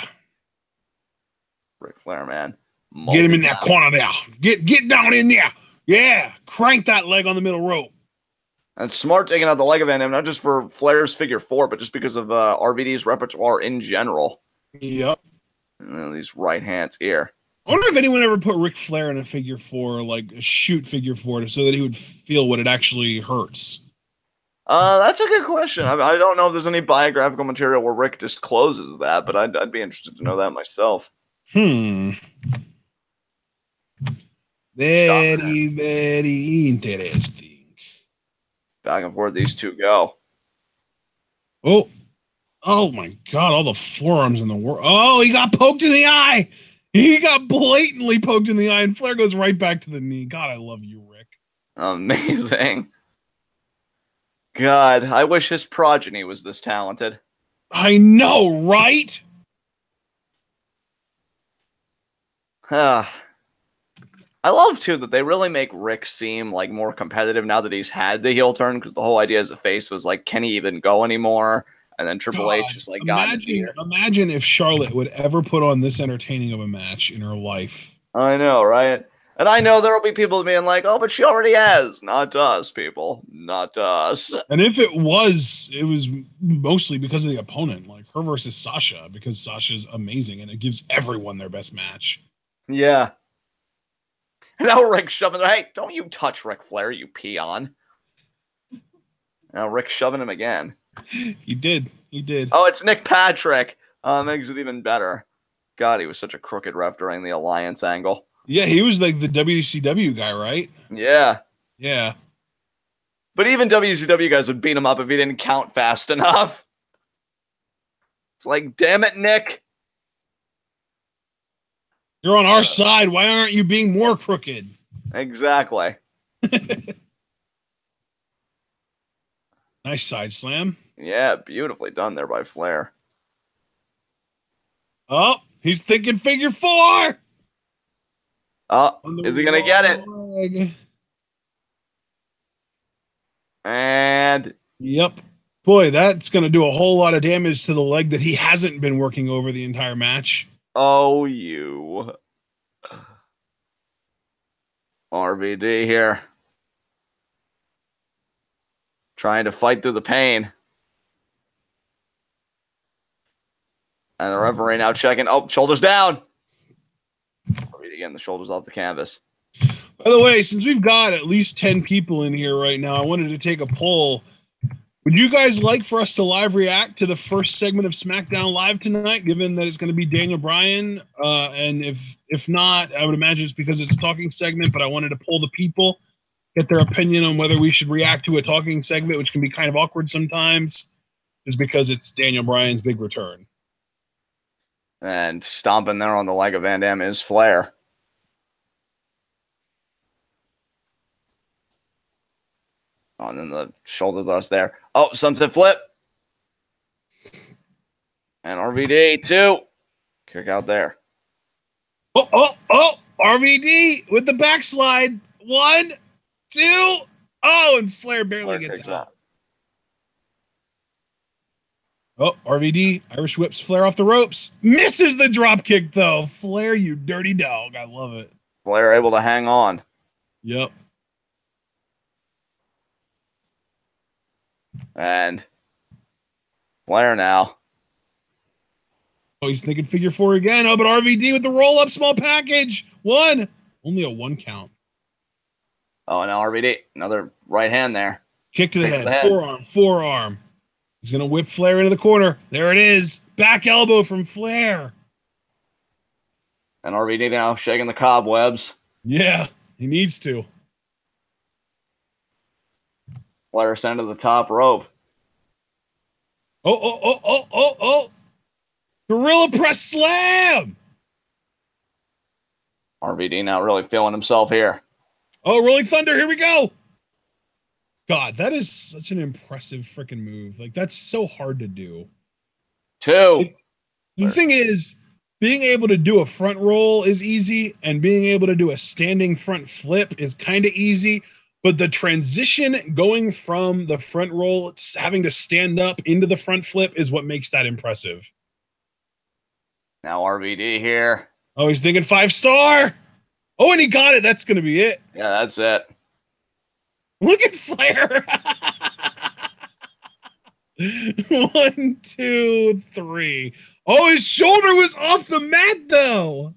Ric Flair, man. Get him in that corner there. Get down in there. Yeah. Crank that leg on the middle rope. And smart taking out the leg of Van Dam, not just for Flair's figure 4, but just because of RVD's repertoire in general. Yep. And these right hands here. I wonder if anyone ever put Ric Flair in a figure 4, like a shoot figure 4, so that he would feel what it actually hurts. That's a good question. I don't know if there's any biographical material where Rick discloses that, but I'd be interested to know that myself. Very, very interesting. Back and forth these two go. Oh my God, all the forearms in the world. Oh, he got poked in the eye. He got blatantly poked in the eye, and Flair goes right back to the knee. God, I love you, Rick. Amazing. God, I wish his progeny was this talented. I know, right? I love, too, that they really make Rick seem like more competitive now that he's had the heel turn, because the whole idea as a face was like, can he even go anymore? And then Triple H is like, imagine if Charlotte would ever put on this entertaining of a match in her life. I know, right? And I know there will be people being like, oh, but she already has. Not to us, people. Not to us. And if it was mostly because of the opponent, like her versus Sasha, because Sasha's amazing and it gives everyone their best match. Yeah. Now Rick's shoving, hey, don't you touch Ric Flair, you peon. Now Rick's shoving him again. He did. Oh, it's Nick Patrick. Makes it even better. God, he was such a crooked ref during the Alliance angle. Yeah, he was like the WCW guy, right? Yeah. Yeah. But even WCW guys would beat him up if he didn't count fast enough. It's like, damn it, Nick. You're on our side. Why aren't you being more crooked? Exactly. Nice side slam. Yeah, beautifully done there by Flair. Oh, he's thinking figure 4. Oh, is he going to get it? Leg. And... Yep. Boy, that's going to do a whole lot of damage to the leg that he hasn't been working over the entire match. Oh, you. RVD here. Trying to fight through the pain. And the referee now checking. Oh, shoulders down. Again, the shoulders off the canvas. By the way, since we've got at least 10 people in here right now, I wanted to take a poll. Would you guys like for us to live react to the first segment of SmackDown Live tonight, given that it's going to be Daniel Bryan? And if not, I would imagine it's because it's a talking segment, but I wanted to poll the people, get their opinion on whether we should react to a talking segment, which can be kind of awkward sometimes, just because it's Daniel Bryan's big return. And stomping there on the leg of Van Dam is Flair. Oh, and then the shoulder thrust there. Oh, sunset flip. And RVD, too. Kick out there. Oh, RVD with the backslide. 1, 2. Oh, and Flair barely gets out. Oh, RVD, Irish whips Flair off the ropes. Misses the drop kick, though. Flair, you dirty dog. I love it. Flair able to hang on. Yep. And Flair now. Oh, he's thinking figure 4 again. Oh, but RVD with the roll-up small package. 1. Only a 1 count. Oh, now RVD. Another right hand there. Kick to the head. Forearm. He's going to whip Flair into the corner. There it is. Back elbow from Flair. And RVD now shaking the cobwebs. Yeah, he needs to. Flair sent to the top rope. Oh. Gorilla press slam. RVD now really feeling himself here. Oh, Rolling Thunder. Here we go. God, that is such an impressive freaking move. Like, that's so hard to do. 2. The thing is, being able to do a front roll is easy, and being able to do a standing front flip is kind of easy. But the transition going from the front roll, having to stand up into the front flip is what makes that impressive. Now RVD here. Oh, he's thinking 5-star. Oh, and he got it. That's going to be it. Yeah, that's it. Look at Flair. 1, 2, 3. Oh, his shoulder was off the mat, though.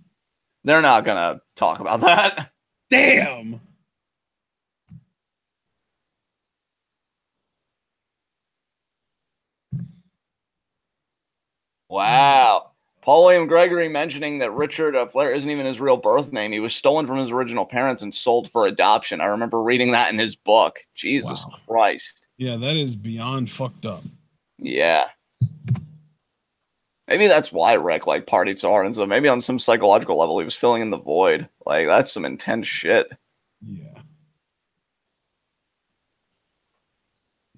They're not going to talk about that. Damn. Wow. Paul William Gregory mentioning that Richard Flair isn't even his real birth name. He was stolen from his original parents and sold for adoption. I remember reading that in his book. Jesus Christ. Yeah, that is beyond fucked up. Yeah. Maybe that's why Rick like partied so hard, and so maybe on some psychological level he was filling in the void. Like that's some intense shit. Yeah.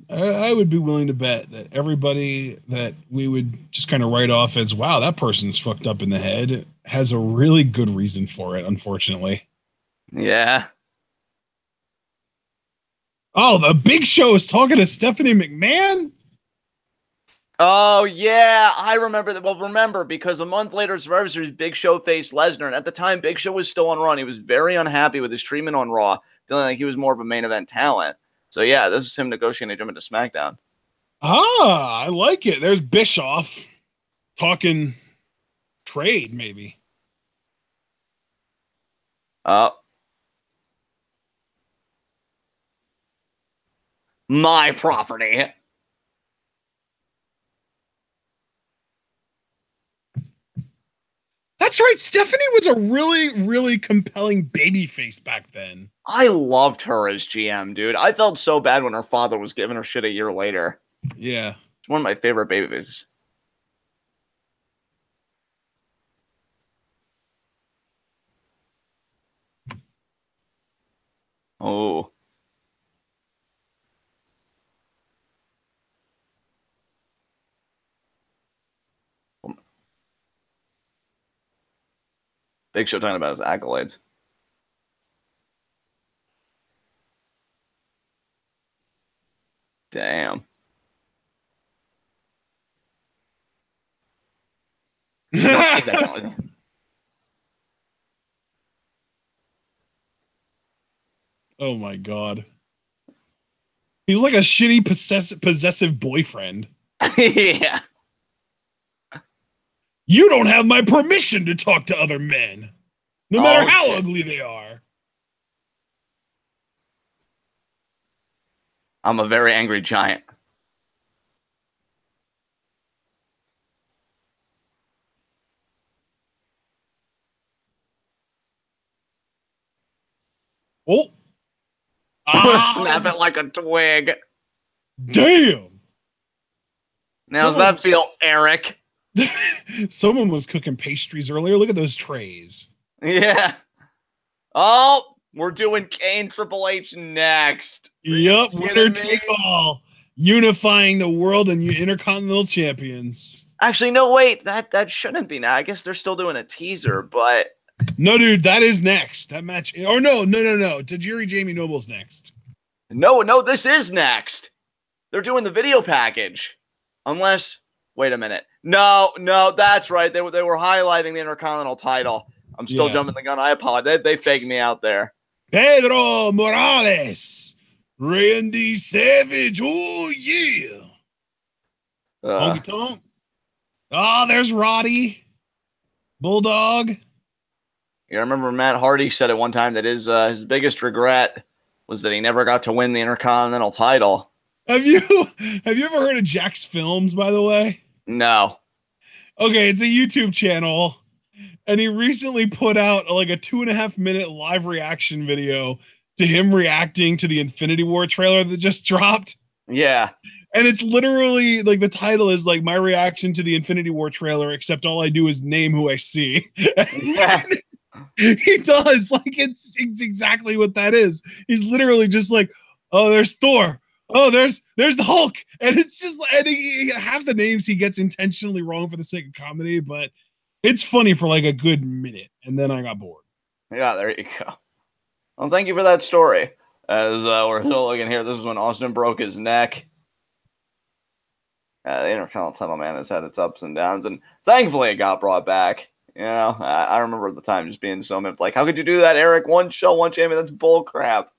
I would be willing to bet that everybody that we would just kind of write off as, wow, that person's fucked up in the head, has a really good reason for it, unfortunately. Yeah. Oh, the Big Show is talking to Stephanie McMahon? Oh, yeah. I remember that. Well, remember, because a month later, Survivor Series, Big Show faced Lesnar. And at the time, Big Show was still on Raw. And he was very unhappy with his treatment on Raw, feeling like he was more of a main event talent. So, yeah, this is him negotiating to jump into SmackDown. Ah, I like it. There's Bischoff talking trade, maybe. My property. That's right. Stephanie was a really, really compelling babyface back then. I loved her as GM, dude. I felt so bad when her father was giving her shit a year later. Yeah. It's one of my favorite babyfaces. Oh. Big Show talking about his accolades. Damn. Oh my god. He's like a shitty possessive boyfriend. Yeah. You don't have my permission to talk to other men, no matter how ugly they are. I'm a very angry giant. Oh. Snap it like a twig. Damn. Now, does that feel Eric? Someone was cooking pastries earlier. Look at those trays. Yeah. Oh, we're doing Kane Triple H next. Yep, winner take all. Unifying the world and Intercontinental Champions. Actually, no, wait. That shouldn't be now. I guess they're still doing a teaser, but... No, dude, that is next. That match... Or no. Tajiri Jamie Noble's next. No, this is next. They're doing the video package. Unless... Wait a minute. No, that's right. They were highlighting the Intercontinental title. I'm still jumping the gun. I apologize. They faked me out there. Pedro Morales. Randy Savage. Oh, yeah. Honky Tonk. Oh, there's Roddy. Bulldog. You remember Matt Hardy said at one time that his biggest regret was that he never got to win the Intercontinental title. Have you ever heard of Jack's Films, by the way? No. Okay, it's a YouTube channel, and he recently put out like a 2.5-minute live reaction video to him reacting to the Infinity War trailer that just dropped. Yeah. And it's literally like the title is like my reaction to the Infinity War trailer, except all I do is name who I see. Yeah. He does. Like it's exactly what that is. He's literally just like, oh, there's Thor. Oh, there's the Hulk. And it's just, and half the names he gets intentionally wrong for the sake of comedy, but it's funny for like a good minute. And then I got bored. Yeah, there you go. Well, thank you for that story. As we're still looking here, this is when Austin broke his neck. The Intercontinental title, man, has had its ups and downs, and thankfully it got brought back. You know, I remember at the time just being so miffed. Like, how could you do that, Eric? One show, one champion. That's bull crap.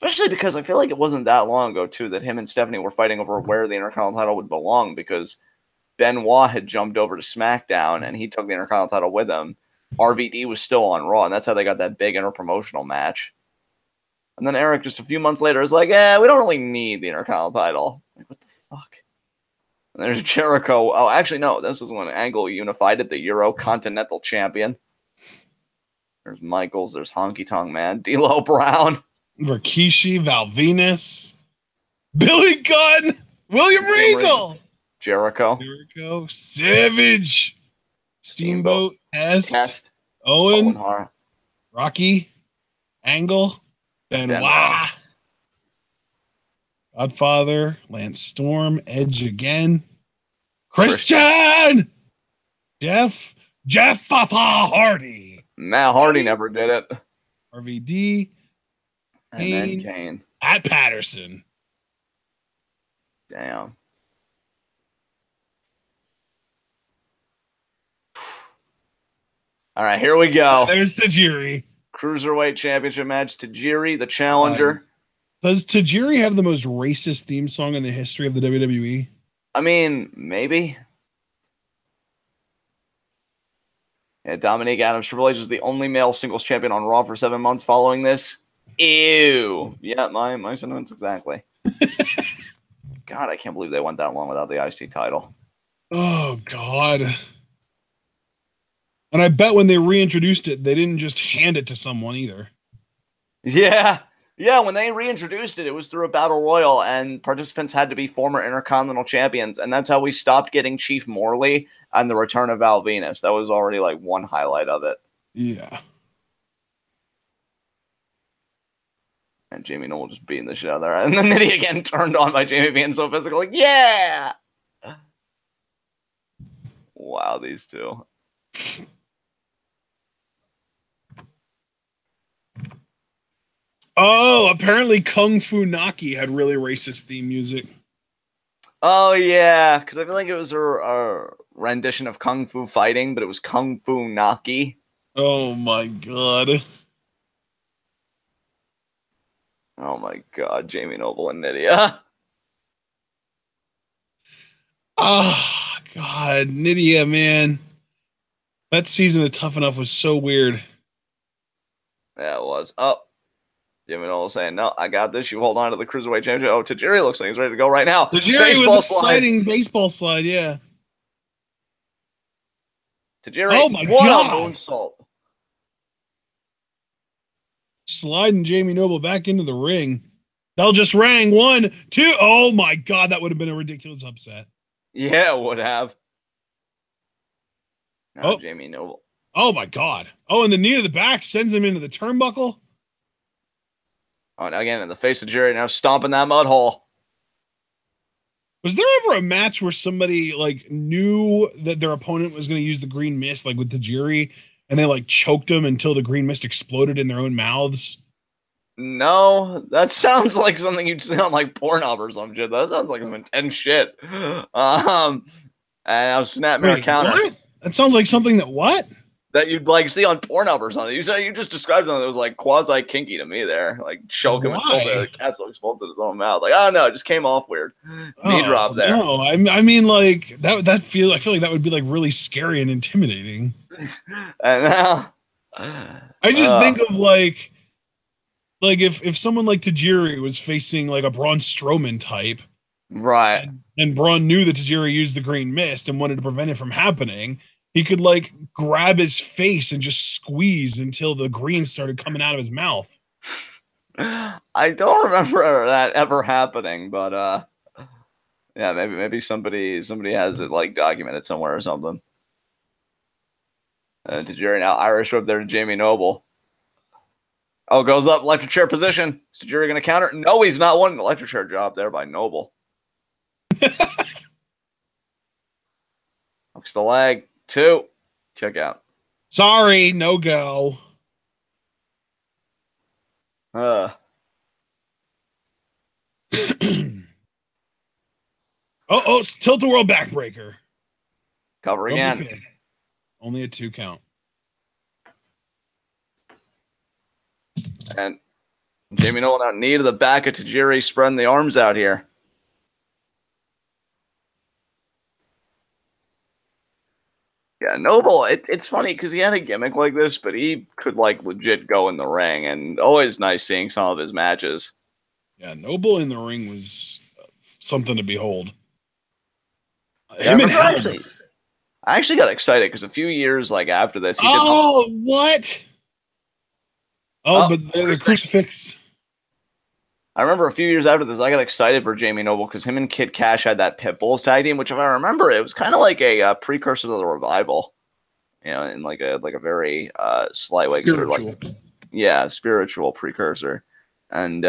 Especially because I feel like it wasn't that long ago, too, that him and Stephanie were fighting over where the Intercontinental title would belong, because Benoit had jumped over to SmackDown, and he took the Intercontinental title with him. RVD was still on Raw, and that's how they got that big interpromotional match. And then Eric, just a few months later, is like, we don't really need the Intercontinental title. Like, what the fuck? And there's Jericho. Oh, actually, no. This was when Angle unified it, the Euro Continental Champion. There's Michaels. There's Honky Tonk Man. D'Lo Brown. Rikishi, Val Venus. Billy Gunn. William Regal. Jericho. Savage. Steamboat. Est. Owen Hart. Rocky. Angle. Benoit. Godfather. Lance Storm. Edge again. Christian. Jeff Hardy. Matt Hardy never did it. RVD. And then Kane. At Patterson. Damn. All right, here we go. There's Tajiri. Cruiserweight Championship match. Tajiri, the challenger. Does Tajiri have the most racist theme song in the history of the WWE? I mean, maybe. Yeah, Dominique Adams. Triple H is the only male singles champion on Raw for 7 months following this. Ew. Yeah, my sentiments exactly. God, I can't believe they went that long without the IC title. Oh, God. And I bet when they reintroduced it, they didn't just hand it to someone either. Yeah. Yeah, when they reintroduced it, it was through a battle royal, and participants had to be former Intercontinental champions, and that's how we stopped getting Chief Morley and the return of Val Venus. That was already like one highlight of it. Yeah. And Jamie Noble just beating the shit out of there. And then Nitty again turned on by Jamie being so physical. Like, yeah! Wow, these two. Oh, apparently Kung Fu Naki had really racist theme music. Oh, yeah. Because I feel like it was a rendition of Kung Fu Fighting, but it was Kung Fu Naki. Oh, my God. Oh, my God. Jamie Noble and Nydia. Oh, God. Nydia, man. That season of Tough Enough was so weird. Yeah, it was. Oh. Jamie Noble saying, no, I got this. You hold on to the Cruiserweight Championship. Oh, Tajiri looks like he's ready to go right now. Tajiri with the sliding baseball slide, yeah. Tajiri, oh my what God. a moonsault. Sliding Jamie Noble back into the ring. Bell just rang. 1, 2. Oh my God, that would have been a ridiculous upset. Yeah, it would have. Oh, Jamie Noble. Oh my God. Oh, and the knee to the back sends him into the turnbuckle. Oh, now again in the face of Jerry, now stomping that mud hole. Was there ever a match where somebody like knew that their opponent was going to use the green mist, like with Tajiri, and they like choked them until the green mist exploded in their own mouths? No, that sounds like something you'd see on like Pornhub or some shit. That sounds like some intense shit. And I was snap mirror counter. What? That sounds like something that what? That you'd like see on Pornhub or something. You said you just described something that was like quasi kinky to me there, like choke him until the capsule explodes in his own mouth. Like, I don't know, it just came off weird. Knee drop there. No, I mean like that feel. I feel like that would be like really scary and intimidating. And now, I just think of like if someone like Tajiri was facing like a Braun Strowman type, right? And Braun knew that Tajiri used the green mist and wanted to prevent it from happening. He could like grab his face and just squeeze until the green started coming out of his mouth. I don't remember that ever happening, but yeah, maybe somebody has it like documented somewhere or something. Tajiri now Irish whip there to Jamie Noble. Oh, goes up electric chair position. Is Tajiri gonna counter? No, he's not winning the electric chair job there by Noble. Hooks the leg. 2. Kick out. Sorry, no go. Oh, tilt-a-whirl backbreaker. Cover again. Pin. Only a 2 count. And Jamie Noble out knee to the back of Tajiri, spreading the arms out here. Yeah, Noble, it's funny because he had a gimmick like this, but he could, like, legit go in the ring, and always nice seeing some of his matches. Yeah, Noble in the ring was something to behold. Yeah, Him and Helms. I actually got excited because a few years, like, after this, he did... What? But the crucifix. I remember a few years after this, I got excited for Jamie Noble because him and Kid Cash had that Pitbulls tag team, which, if I remember, it was kind of like a precursor to the Revival, you know, in like a very slight way. Spiritual. Sort of like, spiritual precursor, and you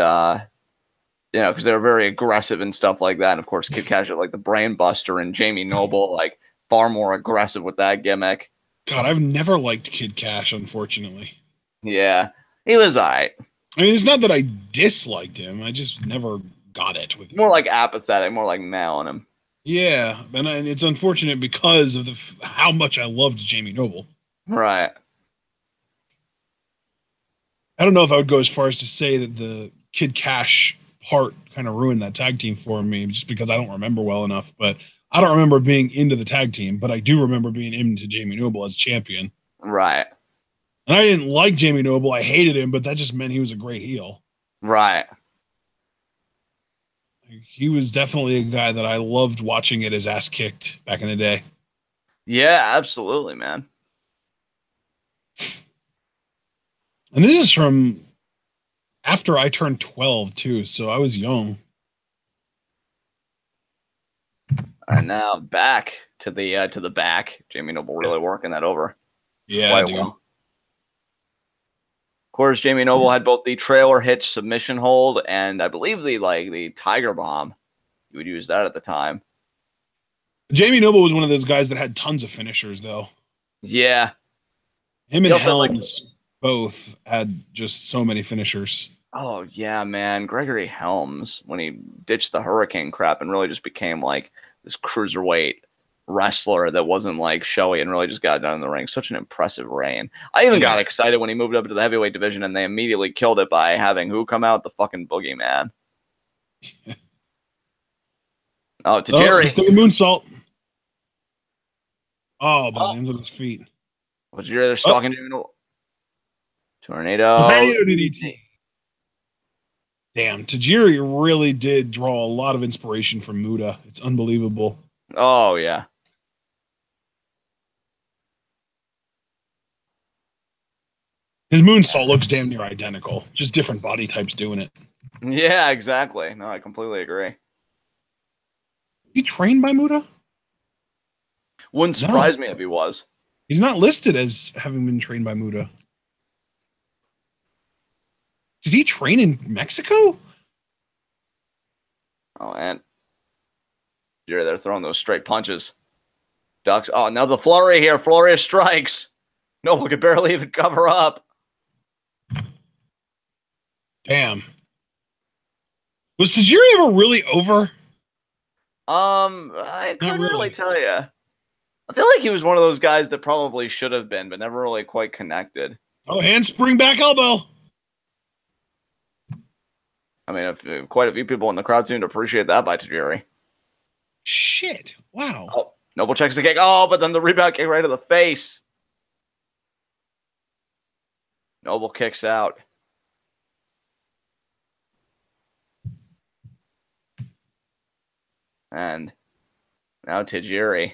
know, because they were very aggressive and stuff like that. And of course, Kid Cash had like the Brain Buster, and Jamie Noble like far more aggressive with that gimmick. God, I've never liked Kid Cash, unfortunately. Yeah, he was alright. I mean, it's not that I disliked him. I just never got it with him. More like apathetic, more like male on him. Yeah, and it's unfortunate because of how much I loved Jamie Noble. Right. I don't know if I would go as far as to say that the Kid Cash part kind of ruined that tag team for me, just because I don't remember well enough. But I don't remember being into the tag team, but I do remember being into Jamie Noble as champion. Right. And I didn't like Jamie Noble. I hated him, but that just meant he was a great heel. Right. He was definitely a guy that I loved watching get his ass kicked back in the day. Yeah, absolutely, man. And this is from after I turned 12, too, so I was young. And now back to the back. Jamie Noble really working that over. Yeah, dude. Well. Of course, Jamie Noble had both the trailer hitch submission hold and I believe the Tiger Bomb. You would use that at the time. Jamie Noble was one of those guys that had tons of finishers, though. Yeah. Him and Helms both had just so many finishers. Oh, yeah, man. Gregory Helms, when he ditched the Hurricane crap and really just became like this cruiserweight wrestler that wasn't like showy and really just got done in the ring. Such an impressive reign. I even got excited when he moved up to the heavyweight division and they immediately killed it by having who come out? The fucking Boogeyman. Oh, Tajiri. He's doing moonsault. Oh, but it ends on his feet. Tajiri, they're stalking him. Tornado DDT. Damn, Tajiri really did draw a lot of inspiration from Muta. It's unbelievable. Oh, yeah. His moonsault looks damn near identical. Just different body types doing it. Yeah, exactly. No, I completely agree. He trained by Muta? Wouldn't surprise me if he was. He's not listed as having been trained by Muta. Did he train in Mexico? Oh, and they're throwing those straight punches. Ducks. Oh, now the flurry here. Flurry of strikes. Noble could barely even cover up. Damn. Was Tajiri ever really over? I couldn't really tell you. I feel like he was one of those guys that probably should have been, but never really quite connected. Oh, handspring back elbow. I mean, quite a few people in the crowd seemed to appreciate that by Tajiri. Shit. Wow. Oh, Noble checks the kick. Oh, but then the rebound kick right to the face. Noble kicks out. And now Tajiri.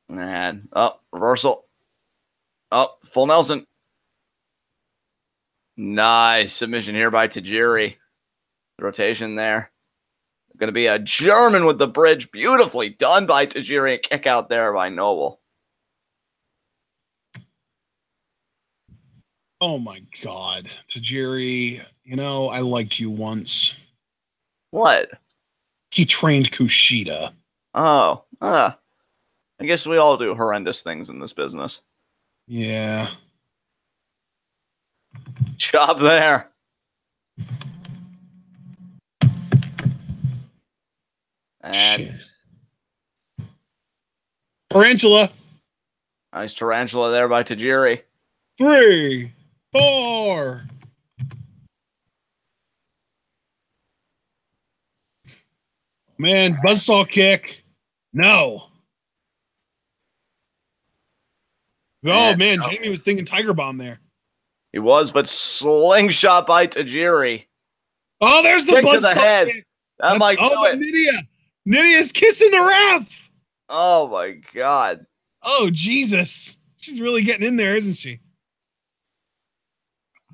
And reversal. Oh, full Nelson. Nice submission here by Tajiri. Rotation there. Going to be a German with the bridge. Beautifully done by Tajiri. Kick out there by Noble. Oh my God. Tajiri, you know, I liked you once. What? He trained Kushida. Oh. I guess we all do horrendous things in this business. Yeah. Chop there. And shit. Tarantula. Nice tarantula there by Tajiri. 3, 4. Man, buzzsaw kick. No. Oh, man, Jamie was thinking Tiger Bomb there. He was, but slingshot by Tajiri. Oh, there's the buzzsaw kick. That might do it. Nydia. Nydia's kissing the ref. Oh, my God. Oh, Jesus. She's really getting in there, isn't she?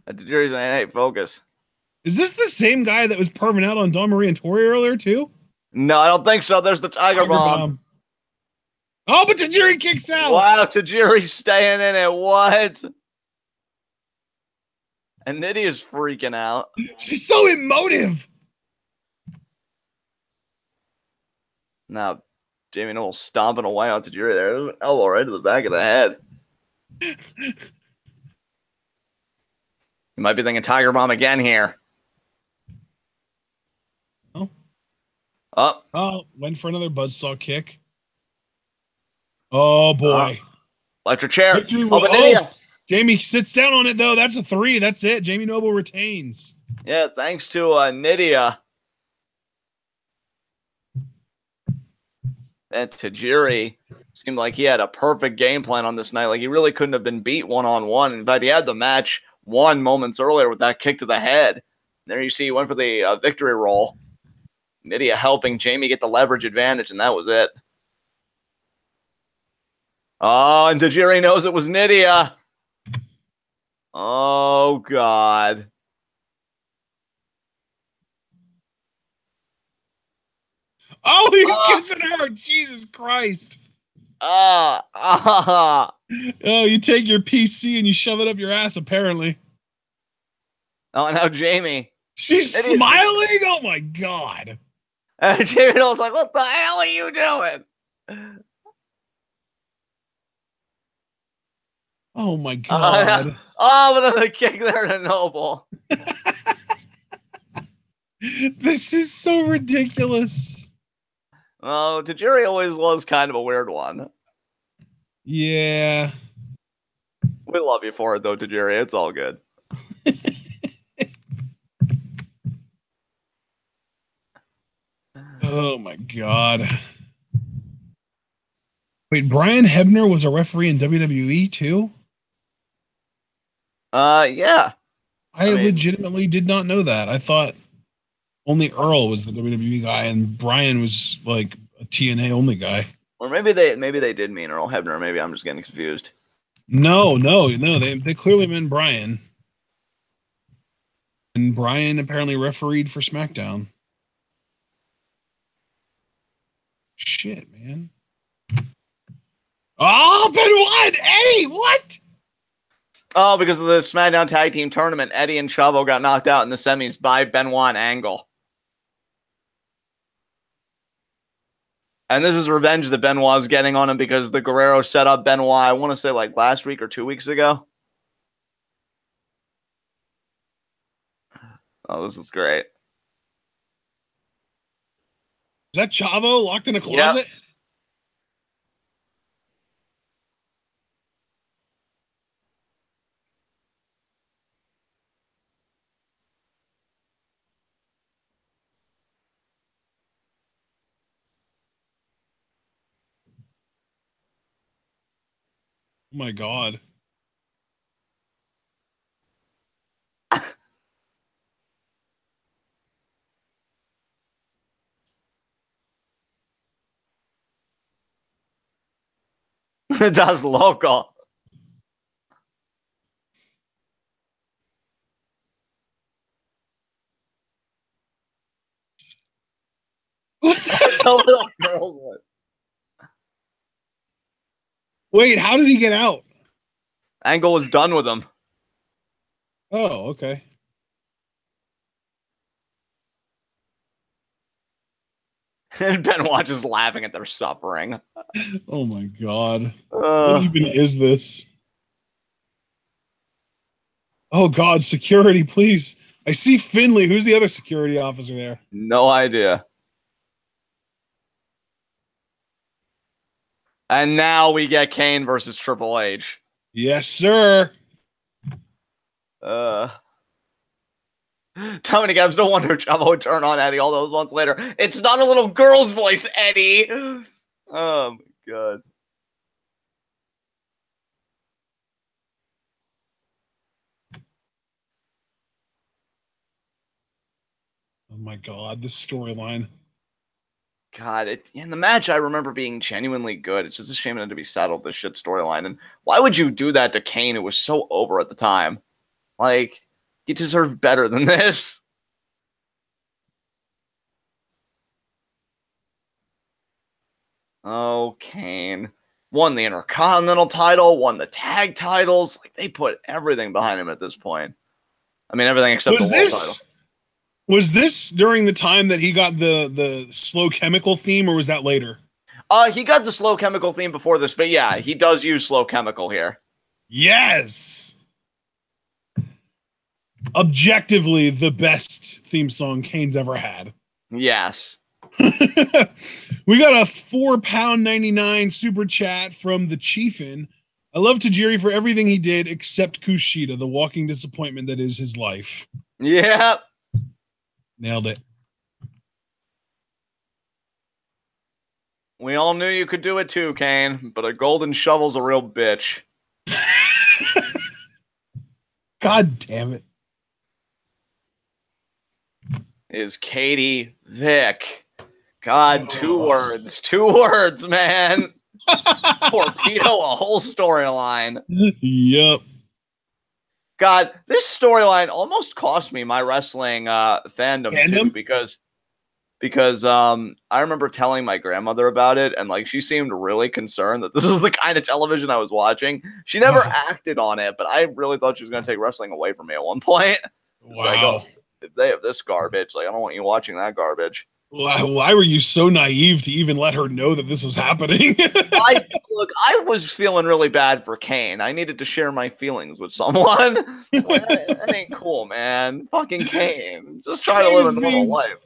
Tajiri's an 8 focus. Is this the same guy that was perving out on Dawn Marie and Torrie earlier, too? No, I don't think so. There's the Tiger Bomb. Oh, but Tajiri kicks out. Wow, Tajiri's staying in it. What? And Nydia's freaking out. She's so emotive. Now, Jamie Noble stomping away on Tajiri there. There's an elbow right to the back of the head. You might be thinking Tiger Bomb again here. Oh, went for another buzzsaw kick. Oh, boy. Electric chair. Jamie sits down on it, though. That's a 3. That's it. Jamie Noble retains. Yeah, thanks to Nydia. And Tajiri seemed like he had a perfect game plan on this night. Like, he really couldn't have been beat one-on-one. In fact, he had the match won moments earlier with that kick to the head. There you see he went for the victory roll. Nydia helping Jamie get the leverage advantage, and that was it. Oh, and Tajiri knows it was Nydia. Oh, God. Oh, he's kissing her. Jesus Christ. Oh, you take your PC and you shove it up your ass, apparently. Oh, now Jamie. She's smiling? Oh, my God. And Jamie was like, what the hell are you doing? Oh, my God. But then the kick there to Noble. This is so ridiculous. Oh, Tajiri always was kind of a weird one. Yeah. We love you for it, though, Tajiri. It's all good. Oh, my God. Wait, Brian Hebner was a referee in WWE, too? Yeah. I legitimately did not know that. I thought only Earl was the WWE guy, and Brian was like a TNA only guy. Or maybe they did mean Earl Hebner. Maybe I'm just getting confused. No. They clearly meant Brian. And Brian apparently refereed for SmackDown. Shit, man. Oh, Benoit! Eddie, what? Oh, because of the SmackDown Tag Team Tournament, Eddie and Chavo got knocked out in the semis by Benoit and Angle. And this is revenge that Benoit's getting on him because the Guerrero set up Benoit, I want to say like last week or 2 weeks ago. Oh, this is great. Is that Chavo locked in a closet? Yep. Oh my God. That's local. That's a little girl's lip. Wait, how did he get out? Angle was done with him. Oh, okay. And Benoit just laughing at their suffering. Oh my God. What even is this? Oh God, security, please. I see Finley. Who's the other security officer there? No idea. And now we get Kane versus Triple H. Yes, sir. Dominic Adams, no wonder Chavo would turn on Eddie all those months later. It's not a little girl's voice, Eddie. Oh, my God. Oh, my God. This storyline. God, in the match, I remember being genuinely good. It's just a shame it had to be settled, this shit storyline. And why would you do that to Kane, who was so over at the time? Like, he deserved better than this. Oh, Kane. Won the Intercontinental title, won the tag titles. Like, they put everything behind him at this point. I mean, everything except the world title. Was this during the time that he got the slow chemical theme, or was that later? He got the slow chemical theme before this, but yeah, he does use slow chemical here. Yes. Objectively, the best theme song Kane's ever had. Yes. We got a £4.99 super chat from the Chiefin. I love Tajiri for everything he did except Kushida, the walking disappointment that is his life. Yeah. Nailed it. We all knew you could do it too, Kane, but a golden shovel's a real bitch. God damn it. Is Katie Vick. God, two words, man. Torpedo a whole storyline. Yep. God, this storyline almost cost me my wrestling fandom too, because I remember telling my grandmother about it, and like she seemed really concerned that this was the kind of television I was watching. She never acted on it, but I really thought she was going to take wrestling away from me at one point. Wow. Like, oh, if they have this garbage, like I don't want you watching that garbage. Why were you so naive to even let her know that this was happening? I was feeling really bad for Kane. I needed to share my feelings with someone. Like, that ain't cool, man. Fucking Kane. Just try to live a normal life.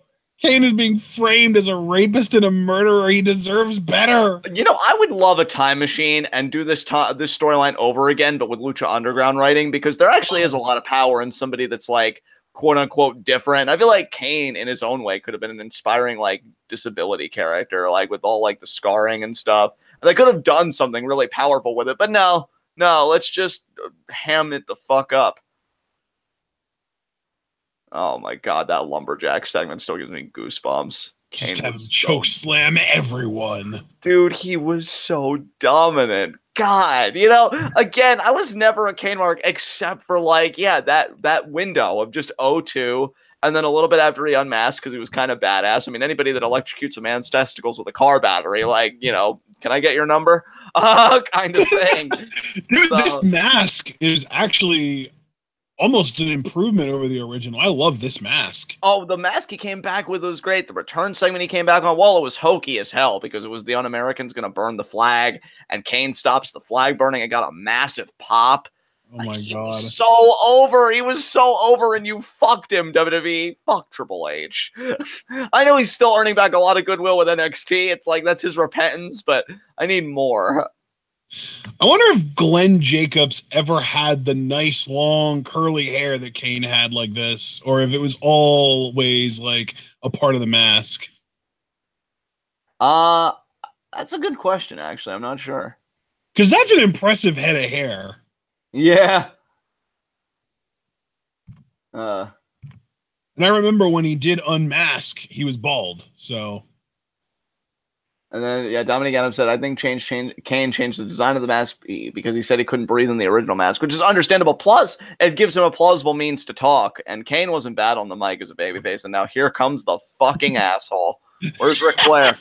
Kane is being framed as a rapist and a murderer. He deserves better. You know, I would love a time machine and do this storyline over again, but with Lucha Underground writing, because there actually is a lot of power in somebody that's like, quote unquote different. I feel like Kane in his own way could have been an inspiring like disability character, like with all like the scarring and stuff. They could have done something really powerful with it, but no, let's just ham it the fuck up. Oh my God, that lumberjack segment still gives me goosebumps. Just have him choke slam everyone. Dude, he was so dominant. God, you know, again, I was never a Kane mark except for like, yeah, that window of just 02 and then a little bit after he unmasked because he was kind of badass. I mean, anybody that electrocutes a man's testicles with a car battery, like, you know, can I get your number? Kind of thing. Dude, this mask is actually almost an improvement over the original. I love this mask. Oh, the mask he came back with was great. The return segment he came back on, well, it was hokey as hell because it was the Un-Americans going to burn the flag, and Kane stops the flag burning and got a massive pop. Oh my God. He was so over. He was so over, and you fucked him, WWE. Fuck Triple H. I know he's still earning back a lot of goodwill with NXT. It's like that's his repentance, but I need more. I wonder if Glenn Jacobs ever had the nice long curly hair that Kane had like this, or if it was always like a part of the mask. That's a good question, actually. I'm not sure. Because that's an impressive head of hair. Yeah. And I remember when he did unmask, he was bald, so... And then, yeah, Dominic Adams said, I think Kane changed the design of the mask because he said he couldn't breathe in the original mask, which is understandable. Plus, it gives him a plausible means to talk. And Kane wasn't bad on the mic as a babyface. And now here comes the fucking asshole. Where's Ric Flair?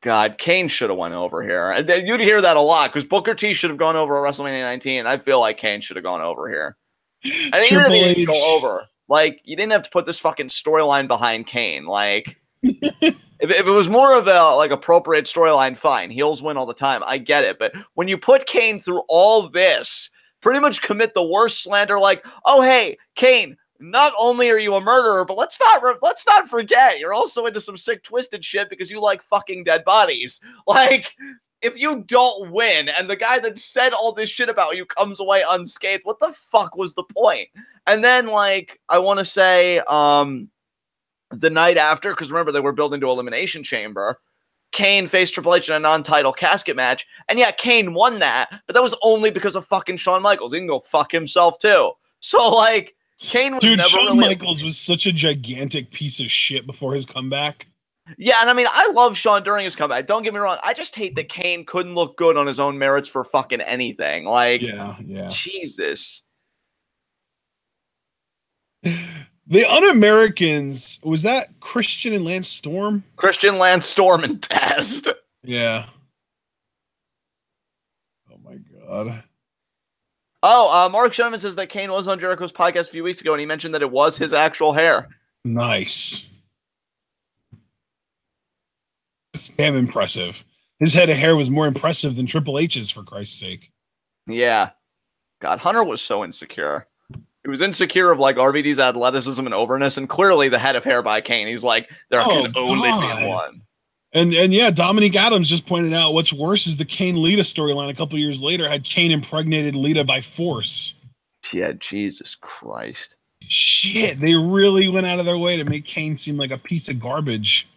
God, Kane should have went over here. You'd hear that a lot because Booker T should have gone over at WrestleMania 19. I feel like Kane should have gone over here. And even if he didn't go over, like, you didn't have to put this fucking storyline behind Kane. Like... If it was more of a like appropriate storyline, fine. Heels win all the time. I get it. But when you put Kane through all this, pretty much commit the worst slander like, oh, hey, Kane, not only are you a murderer, but let's not forget you're also into some sick twisted shit because you like fucking dead bodies. Like, if you don't win and the guy that said all this shit about you comes away unscathed, what the fuck was the point? And then, like, I want to say the night after, because remember, they were building to Elimination Chamber, Kane faced Triple H in a non-title casket match. And yeah, Kane won that, but that was only because of fucking Shawn Michaels. He can go fuck himself, too. So, like, Kane was never Shawn really... Michaels was such a gigantic piece of shit before his comeback. Yeah, and I mean, I love Shawn during his comeback. Don't get me wrong. I just hate that Kane couldn't look good on his own merits for fucking anything. Like, yeah. Jesus. The Un-Americans, was that Christian and Lance Storm? Christian, Lance Storm, and Test. Yeah. Oh my god. Oh, Mark Sherman says that Kane was on Jericho's podcast a few weeks ago, and he mentioned that it was his actual hair. Nice. It's damn impressive. His head of hair was more impressive than Triple H's, for Christ's sake. Yeah. God, Hunter was so insecure. He was insecure of, like, RVD's athleticism and overness, and clearly the head of hair by Kane. He's like, there can only be one. And yeah, Dominique Adams just pointed out what's worse is the Kane Lita storyline a couple years later had Kane impregnated Lita by force. Yeah, Jesus Christ. Shit, they really went out of their way to make Kane seem like a piece of garbage.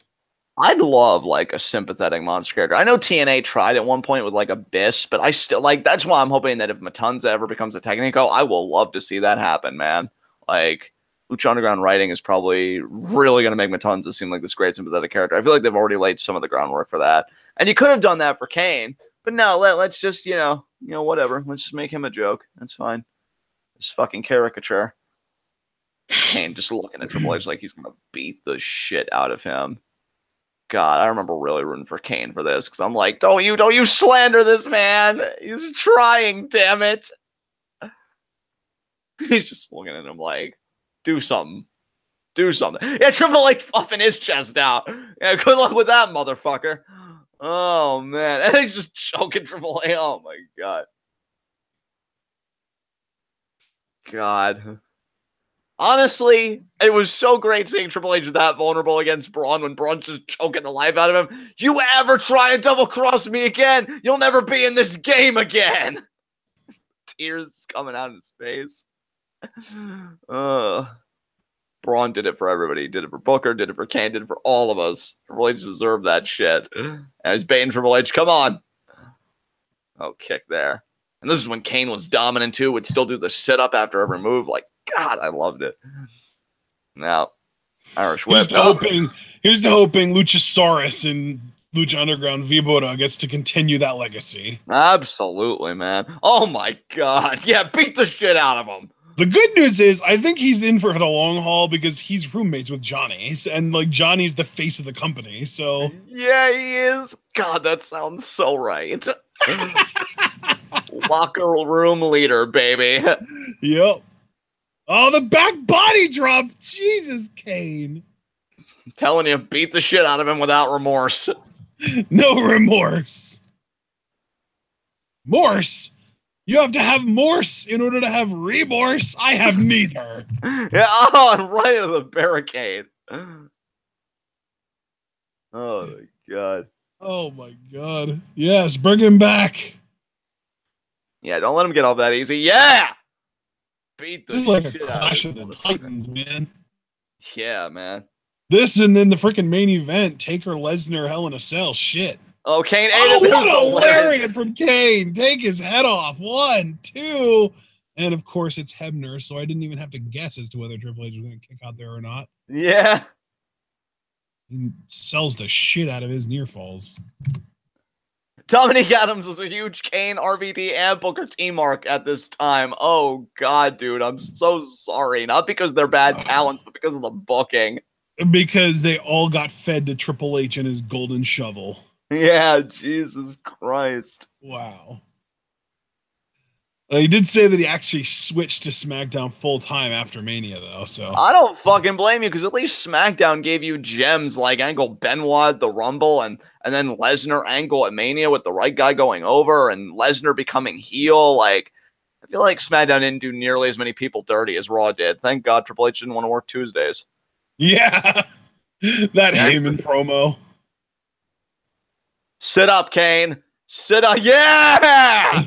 I'd love, like, a sympathetic monster character. I know TNA tried at one point with, like, Abyss, but I still, like, that's why I'm hoping that if Matanza ever becomes a Technico, I will love to see that happen, man. Like, Lucha Underground writing is probably really going to make Matanza seem like this great sympathetic character. I feel like they've already laid some of the groundwork for that. And you could have done that for Kane, but no, let's just, you know, whatever. Let's just make him a joke. That's fine. This fucking caricature. Kane just looking at Triple H like he's going to beat the shit out of him. God, I remember really rooting for Kane for this because I'm like, don't you slander this man. He's trying, damn it. He's just looking at him like, do something. Do something. Yeah, Triple H puffing his chest out. Yeah, good luck with that, motherfucker. Oh, man. And he's just choking Triple H. Oh, my God. God. Honestly, it was so great seeing Triple H that vulnerable against Braun when Braun's just choking the life out of him. You ever try and double-cross me again, you'll never be in this game again. Tears coming out of his face. Braun did it for everybody. Did it for Booker, did it for Kane, did it for all of us. Triple H deserved that shit. And he's baiting Triple H. Come on. Oh, kick there. And this is when Kane was dominant too, would still do the sit-up after every move. Like, God, I loved it. Now, Irish Whip. Here's to hoping Luchasaurus and Lucha Underground Vibora gets to continue that legacy. Absolutely, man. Oh my God. Yeah, beat the shit out of him. The good news is I think he's in for the long haul because he's roommates with Johnny. And like Johnny's the face of the company. So yeah, he is. God, that sounds so right. Locker room leader, baby. Yep. Oh, the back body drop. Jesus, Kane. I'm telling you, beat the shit out of him without remorse. No remorse. Morse? You have to have morse in order to have remorse? I have neither. Yeah, oh, and right into the barricade. Oh, my God. Oh, my God. Yes, bring him back. Yeah, don't let him get off that easy. Yeah! Beat the this is like shit a Clash of the Titans, man. Yeah, man. This and then the freaking main event, Taker, Lesnar, Hell in a Cell. Shit. Oh, Kane. Oh, what a lariat from Kane. Take his head off. 1, 2. And, of course, it's Hebner, so I didn't even have to guess as to whether Triple H was going to kick out there or not. Yeah. He sells the shit out of his near falls. Dominic Adams was a huge Kane, RVD, and Booker T mark at this time. Oh, God, dude. I'm so sorry. Not because they're bad talents, but because of the booking. Because they all got fed to Triple H and his golden shovel. Yeah, Jesus Christ. Wow. He did say that he actually switched to SmackDown full-time after Mania, though, so... I don't fucking blame you, because at least SmackDown gave you gems like Angle Benoit at the Rumble, and then Lesnar angle at Mania with the right guy going over, and Lesnar becoming heel. Like, I feel like SmackDown didn't do nearly as many people dirty as Raw did. Thank God Triple H didn't want to work Tuesdays. Yeah. That Heyman promo. Sit up, Kane. Sit up. Yeah!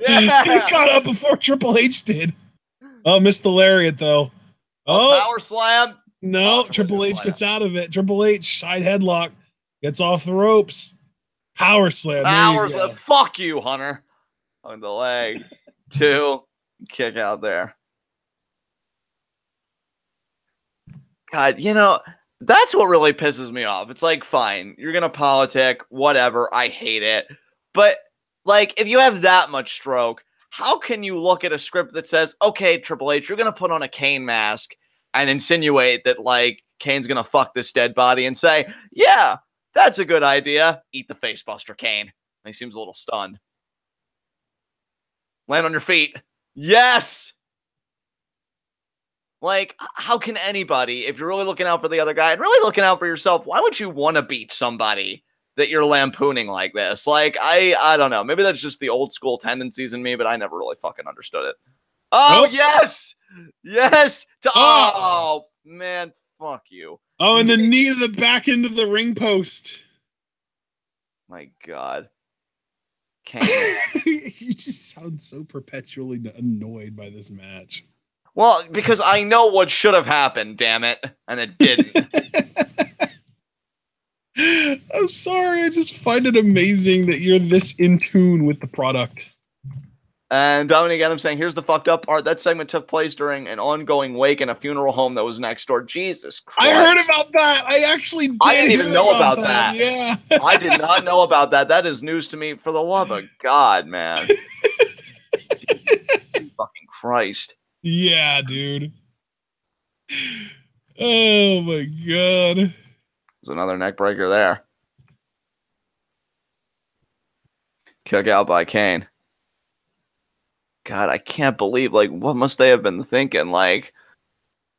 Yeah! He caught up before Triple H did. Oh, missed the lariat, though. Oh, power slam. No, Triple H gets out of it. Triple H, side headlock, gets off the ropes. Power slam. Power slam. Fuck you, Hunter. On the leg. 2. Kick out there. God, you know, that's what really pisses me off. It's like, fine, you're going to politic, whatever. I hate it. But, like, if you have that much stroke, how can you look at a script that says, okay, Triple H, you're going to put on a Kane mask and insinuate that, like, Kane's going to fuck this dead body and say, yeah, that's a good idea. Eat the face buster, Kane. And he seems a little stunned. Land on your feet. Yes! Like, how can anybody, if you're really looking out for the other guy and really looking out for yourself, why would you want to beat somebody that you're lampooning like this? Like, I don't know. Maybe that's just the old school tendencies in me, but I never really fucking understood it. Oh, yes! Yes! Oh, man, fuck you. Oh, and the knee to the back end of the ring post. My God. Kane. You just sound so perpetually annoyed by this match. Well, because I know what should have happened, damn it, and it didn't. I'm sorry, I just find it amazing that you're this in tune with the product. And Dominic Adams saying, here's the fucked up part. That segment took place during an ongoing wake in a funeral home that was next door. Jesus Christ. I heard about that. I actually did. I didn't even know about that. Yeah. I did not know about that. That is news to me, for the love of God, man. Fucking Christ. Yeah, dude. Oh, my God. There's another neck breaker there. Kick out by Kane. God, I can't believe, like, what must they have been thinking? Like,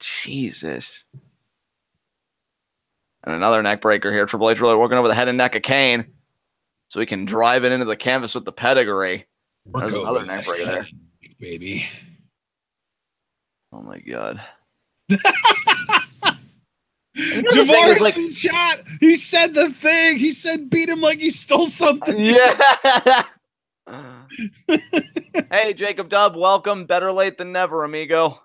Jesus. And another neck breaker here. Triple H really working over the head and neck of Kane so he can drive it into the canvas with the pedigree. There's another neck breaker there. Baby. Oh, my God. Javor's like, in chat. He said the thing. He said beat him like he stole something. Yeah. Hey, Jacob Dubb, welcome. Better late than never, amigo.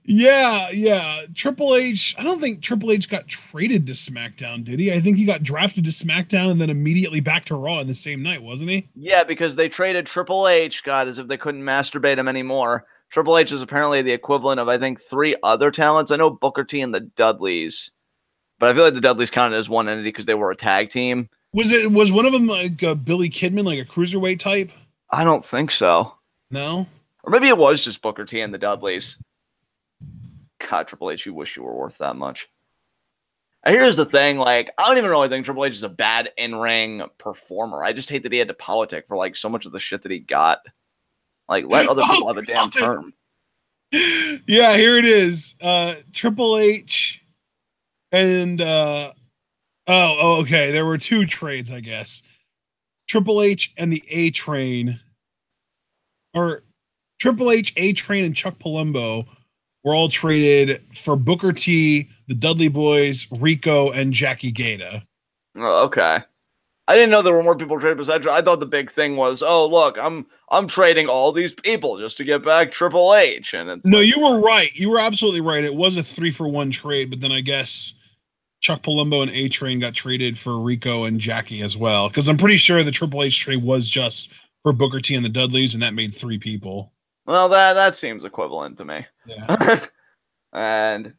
Yeah. Triple H, I don't think Triple H got traded to SmackDown, did he? I think he got drafted to SmackDown and then immediately back to Raw in the same night, wasn't he? Yeah, because they traded Triple H, God, as if they couldn't masturbate him anymore. Triple H is apparently the equivalent of, I think, 3 other talents. I know Booker T and the Dudleys, but I feel like the Dudleys counted as one entity because they were a tag team. Was one of them like Billy Kidman, like a cruiserweight type? I don't think so. No? Or maybe it was just Booker T and the Dudleys. God, Triple H, you wish you were worth that much. And here's the thing, like, I don't even really think Triple H is a bad in-ring performer. I just hate that he had to politic for, like, so much of the shit that he got. Like, let other people have a damn turn. Yeah, here it is. Triple H and okay. There were 2 trades, I guess. Triple H and the A Train, or Triple H, A Train, and Chuck Palumbo were all traded for Booker T, the Dudley Boys, Rico, and Jackie Gaeta. Oh, okay. I didn't know there were more people traded besides. I thought the big thing was, oh look, I'm trading all these people just to get back Triple H, and it's no, like, you were right. You were absolutely right. It was a 3-for-1 trade, but then I guess Chuck Palumbo and A Train got traded for Rico and Jackie as well. Because I'm pretty sure the Triple H trade was just for Booker T and the Dudleys, and that made 3 people. Well, that seems equivalent to me. Yeah. And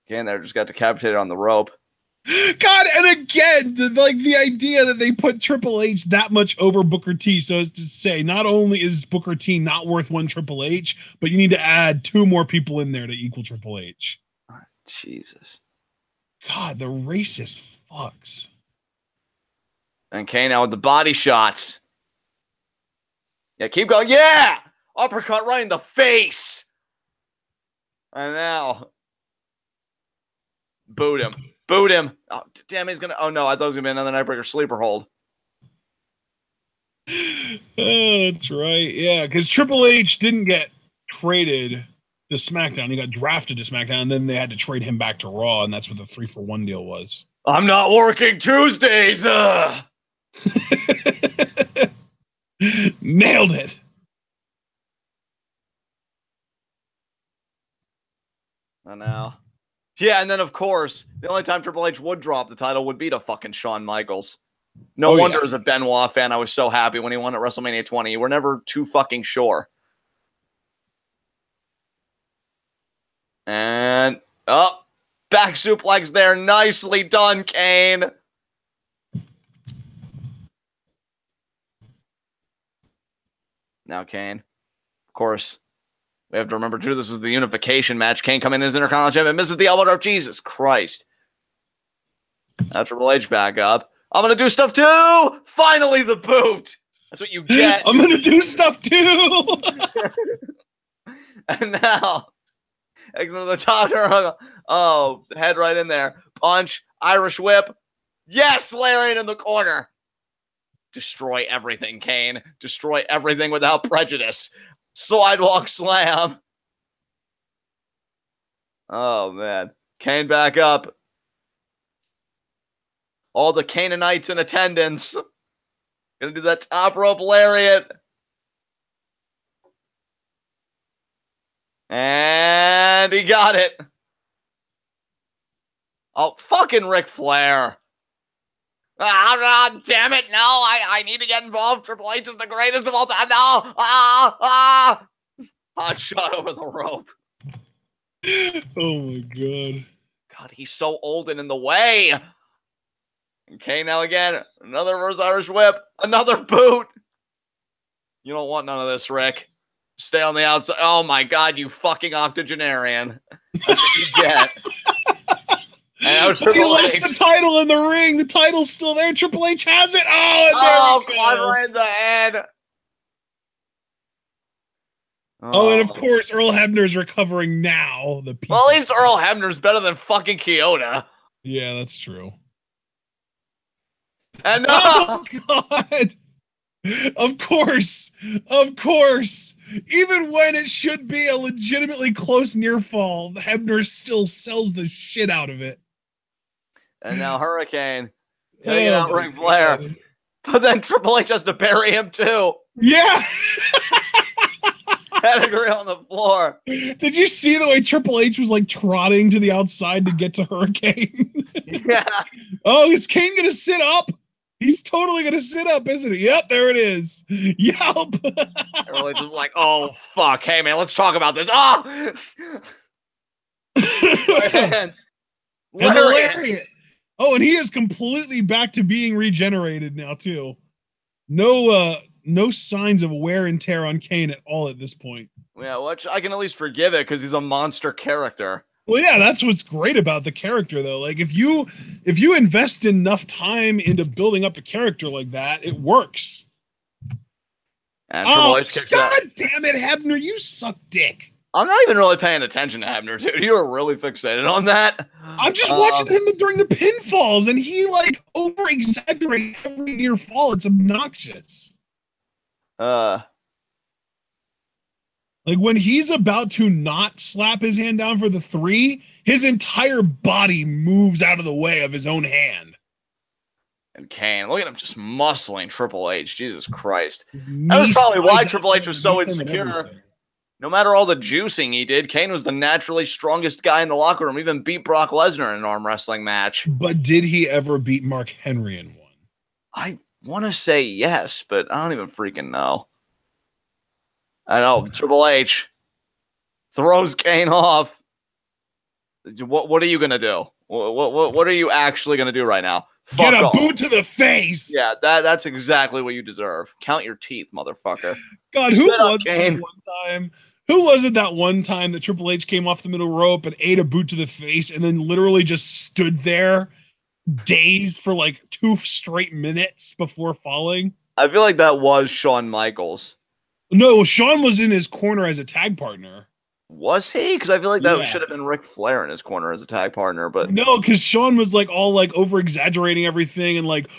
again, they just got decapitated on the rope. God, and again, the idea that they put Triple H that much over Booker T, so as to say, not only is Booker T not worth 1 Triple H, but you need to add 2 more people in there to equal Triple H. Oh, Jesus. God, the racist fucks. And Kane now with the body shots. Yeah, keep going. Yeah! Uppercut right in the face. And now. Boot him. Boot him. Oh, damn, he's going to. Oh, no. I thought it was going to be another Nightbreaker sleeper hold. Oh, that's right. Yeah, because Triple H didn't get traded to SmackDown. He got drafted to SmackDown, and then they had to trade him back to Raw, and that's what the 3-for-1 deal was. I'm not working Tuesdays. Nailed it. I know. Yeah, and then of course, the only time Triple H would drop the title would be to fucking Shawn Michaels. No wonder as a Benoit fan, I was so happy when he won at WrestleMania 20. We're never too fucking sure. And, back suplex there. Nicely done, Kane. Now, Kane. Of course, we have to remember, too, this is the unification match. Kane coming in as Intercontinental Champion, misses the elbow drop. Jesus Christ. Now Triple H back up. I'm going to do stuff, too. Finally, the boot. That's what you get. I'm going to do stuff, too. And now, the top, oh, head right in there. Punch, Irish whip. Yes, lariat in the corner. Destroy everything, Kane. Destroy everything without prejudice. Sidewalk slam. Oh, man. Kane back up. All the Canaanites in attendance. Gonna do that top rope lariat. And he got it. Oh, fucking Ric Flair. Damn it. No, I need to get involved. Triple H is the greatest of all time. No. Hot shot over the rope. Oh, my God. God, he's so old and in the way. Okay, now again, another reverse Irish whip. Another boot. You don't want none of this, Rick. Stay on the outside. Oh, my God, you fucking octogenarian. That's what you get. And he left the title in the ring. The title's still there. Triple H has it. Oh, clever in the head. Oh, and of course, Earl Hebner's recovering now. Well, at least Earl Hebner's better than fucking Kyoto. Yeah, that's true. And oh, God. Of course. Even when it should be a legitimately close near fall, Hebner still sells the shit out of it. And now Hurricane taking out Ric Flair. But then Triple H has to bury him too. Yeah. Pedigree on the floor. Did you see the way Triple H was like trotting to the outside to get to Hurricane? Yeah. Oh, is Kane gonna sit up? He's totally gonna sit up, isn't he? Yep, there it is. Yup. Really just like, oh fuck. Hey man, let's talk about this. Oh, Lariat. Oh, and he is completely back to being regenerated now too. No signs of wear and tear on Kane at all at this point. Yeah, which I can at least forgive it because he's a monster character. Well, yeah, that's what's great about the character, though. Like, if you invest enough time into building up a character like that, it works. And Triple H kicks out. God damn it, Hebner, you suck dick. I'm not even really paying attention to Hebner, dude. You were really fixated on that. I'm just watching him during the pinfalls, and he, like, over-exaggerates every near fall. It's obnoxious. Like, when he's about to not slap his hand down for the 3, his entire body moves out of the way of his own hand. And Kane, look at him just muscling Triple H. Jesus Christ. That was probably why Triple H was so insecure. No matter all the juicing he did, Kane was the naturally strongest guy in the locker room. Even beat Brock Lesnar in an arm wrestling match. But did he ever beat Mark Henry in one? I want to say yes, but I don't even freaking know. I know, Triple H throws Kane off. What are you going to do? What are you actually going to do right now? Get a boot to the face. Yeah, that's exactly what you deserve. Count your teeth, motherfucker. God, who was it one time? Who was it that one time that Triple H came off the middle rope and ate a boot to the face and then literally just stood there dazed for like 2 straight minutes before falling? I feel like that was Shawn Michaels. No, Shawn was in his corner as a tag partner. Was he? Because I feel like that should have been Ric Flair in his corner as a tag partner, but no, because Shawn was like all like over exaggerating everything and like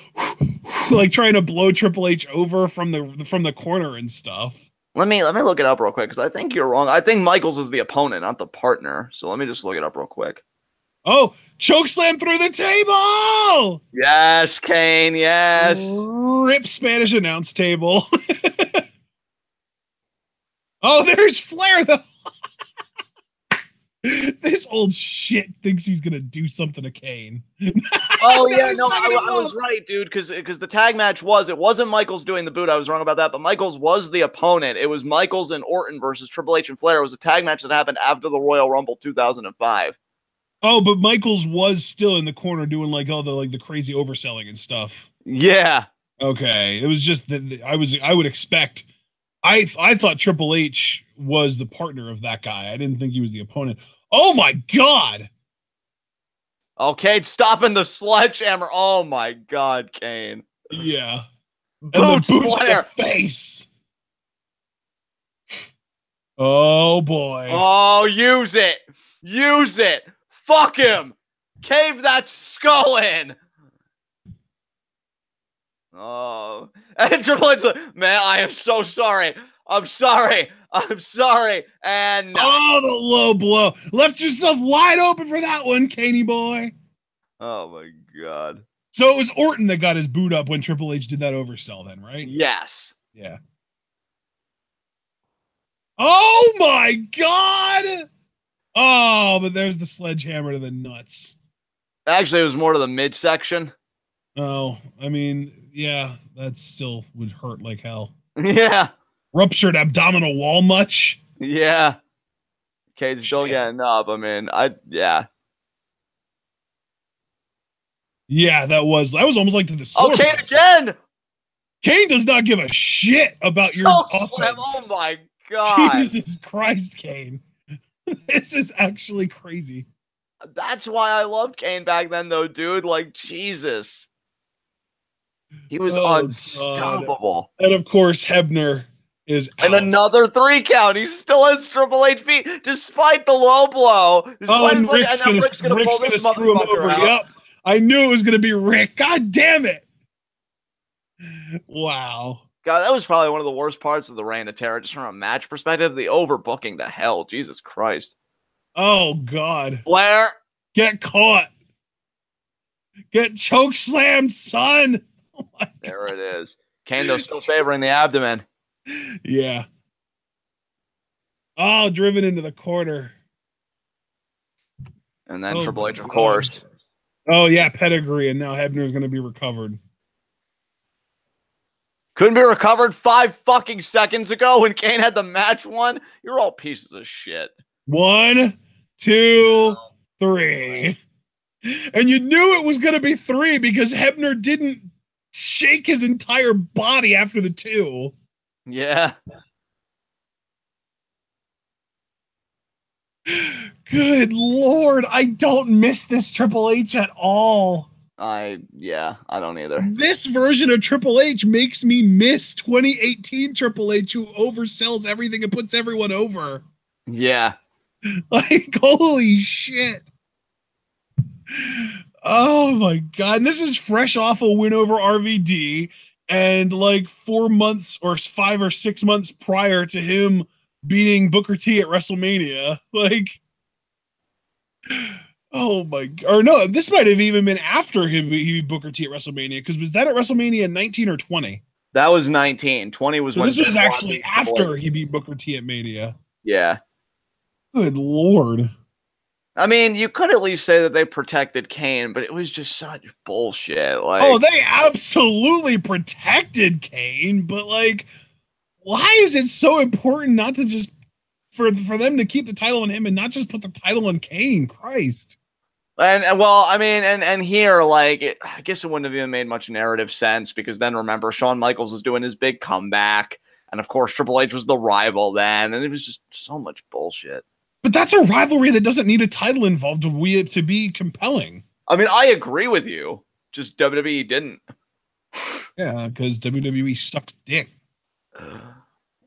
like trying to blow Triple H over from the corner and stuff. Let me look it up real quick because I think you're wrong. I think Michaels is the opponent, not the partner. So let me just look it up real quick. Oh, chokeslam through the table! Yes, Kane, yes. Rip Spanish announce table. Oh, there's Flair, though. This old shit thinks he's going to do something to Kane. Oh, yeah, no, I was right, dude, because the tag match it wasn't Michaels doing the boot. I was wrong about that, but Michaels was the opponent. It was Michaels and Orton versus Triple H and Flair. It was a tag match that happened after the Royal Rumble 2005. Oh, but Michaels was still in the corner doing like all the crazy overselling and stuff. Yeah. Okay. It was just that I would expect. I thought Triple H was the partner of that guy. I didn't think he was the opponent. Oh my God. Okay, stopping the sledgehammer. Oh my God, Kane. Yeah. Boots and the boot Flair. to the face. Oh boy. Oh, use it. Use it. Fuck him. Cave that skull in. Oh. And Triple H, man, I am so sorry. I'm sorry. I'm sorry. And no. Oh, the low blow. Left yourself wide open for that one, Caney boy. Oh my God. So it was Orton that got his boot up when Triple H did that oversell then, right? Yes. Yeah. Oh my God. Oh, but there's the sledgehammer to the nuts. Actually, it was more to the midsection. Oh, I mean, yeah, that still would hurt like hell. Yeah. Ruptured abdominal wall much? Yeah. Kane's still getting up. I mean, yeah. Yeah, that was almost like the store. Oh, Kane again! Kane does not give a shit about your offense. Oh my God. Jesus Christ, Kane. This is actually crazy. That's why I loved Kane back then, though, dude. Like, Jesus. He was unstoppable. God. And of course, Hebner is out. And another 3 count. He still has Triple H beat, despite the low blow. And Rick's gonna screw him over. Yep. I knew it was gonna be Rick. God damn it. Wow. God, that was probably one of the worst parts of the Reign of Terror, just from a match perspective. The overbooking to hell. Jesus Christ. Oh, God. Flair. Get caught. Get choke slammed, son. Oh my God. There it is. Kane, though, still favoring the abdomen. Yeah. Oh, driven into the corner. And then Triple H, of course. Oh, yeah, pedigree. And now Hebner's going to be recovered. Couldn't be recovered 5 fucking seconds ago when Kane had the match won. You're all pieces of shit. 1, 2, 3. And you knew it was going to be 3 because Hebner didn't shake his entire body after the 2. Yeah. Good Lord. I don't miss this Triple H at all. I don't either. This version of Triple H makes me miss 2018 Triple H, who oversells everything and puts everyone over. Yeah. Like, holy shit. Oh my God. And this is fresh off a win over RVD and like 4 months or 5 or 6 months prior to him beating Booker T at WrestleMania. Like, oh my God. Or no, this might have even been after he beat Booker T at WrestleMania, because was that at WrestleMania 19 or 20? That was 19. 20 was so when this was actually after he beat Booker T at Mania. Yeah. Good Lord. I mean, you could at least say that they protected Kane, but it was just such bullshit. Like, oh, they absolutely protected Kane, but like, why is it so important not to just for them to keep the title on him and not just put the title on Kane? Christ. And well, I mean, and here, like, I guess it wouldn't have even made much narrative sense, because then remember, Shawn Michaels was doing his big comeback, and of course Triple H was the rival then, and it was just so much bullshit. But that's a rivalry that doesn't need a title involved to be compelling. I mean, I agree with you. Just WWE didn't. Yeah, because WWE sucks dick.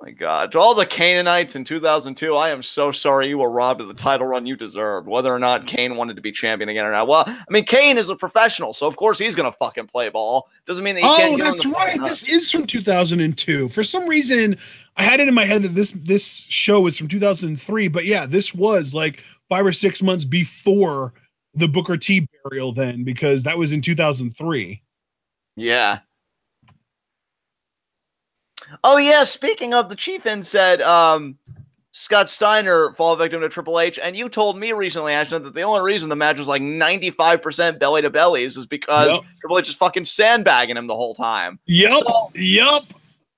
My God. To all the Canaanites in 2002, I am so sorry you were robbed of the title run you deserved, whether or not Kane wanted to be champion again or not. Well, I mean, Kane is a professional, so of course he's going to fucking play ball. Doesn't mean that he can't get on the right. This is from 2002. For some reason, I had it in my head that this show was from 2003, but yeah, this was like 5 or 6 months before the Booker T burial then, because that was in 2003. Yeah. Oh, yeah, speaking of, the Chieftain said Scott Steiner fall victim to Triple H, and you told me recently, Ashton, that the only reason the match was like 95% belly-to-bellies is because Triple H is fucking sandbagging him the whole time. Yep.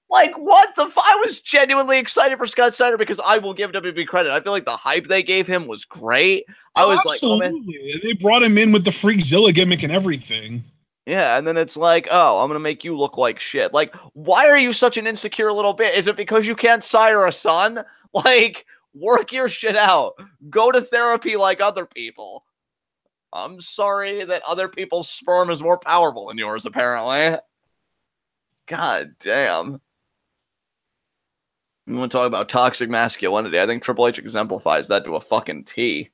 Like, what the I was genuinely excited for Scott Steiner because I will give WWE credit. I feel like the hype they gave him was great. I was absolutely. Like, oh, man. They brought him in with the Freakzilla gimmick and everything. Yeah, and then it's like, oh, I'm going to make you look like shit. Like, why are you such an insecure little bit? Is it because you can't sire a son? Like, work your shit out. Go to therapy like other people. I'm sorry that other people's sperm is more powerful than yours, apparently. God damn. You want to talk about toxic masculinity? I think Triple H exemplifies that to a fucking T.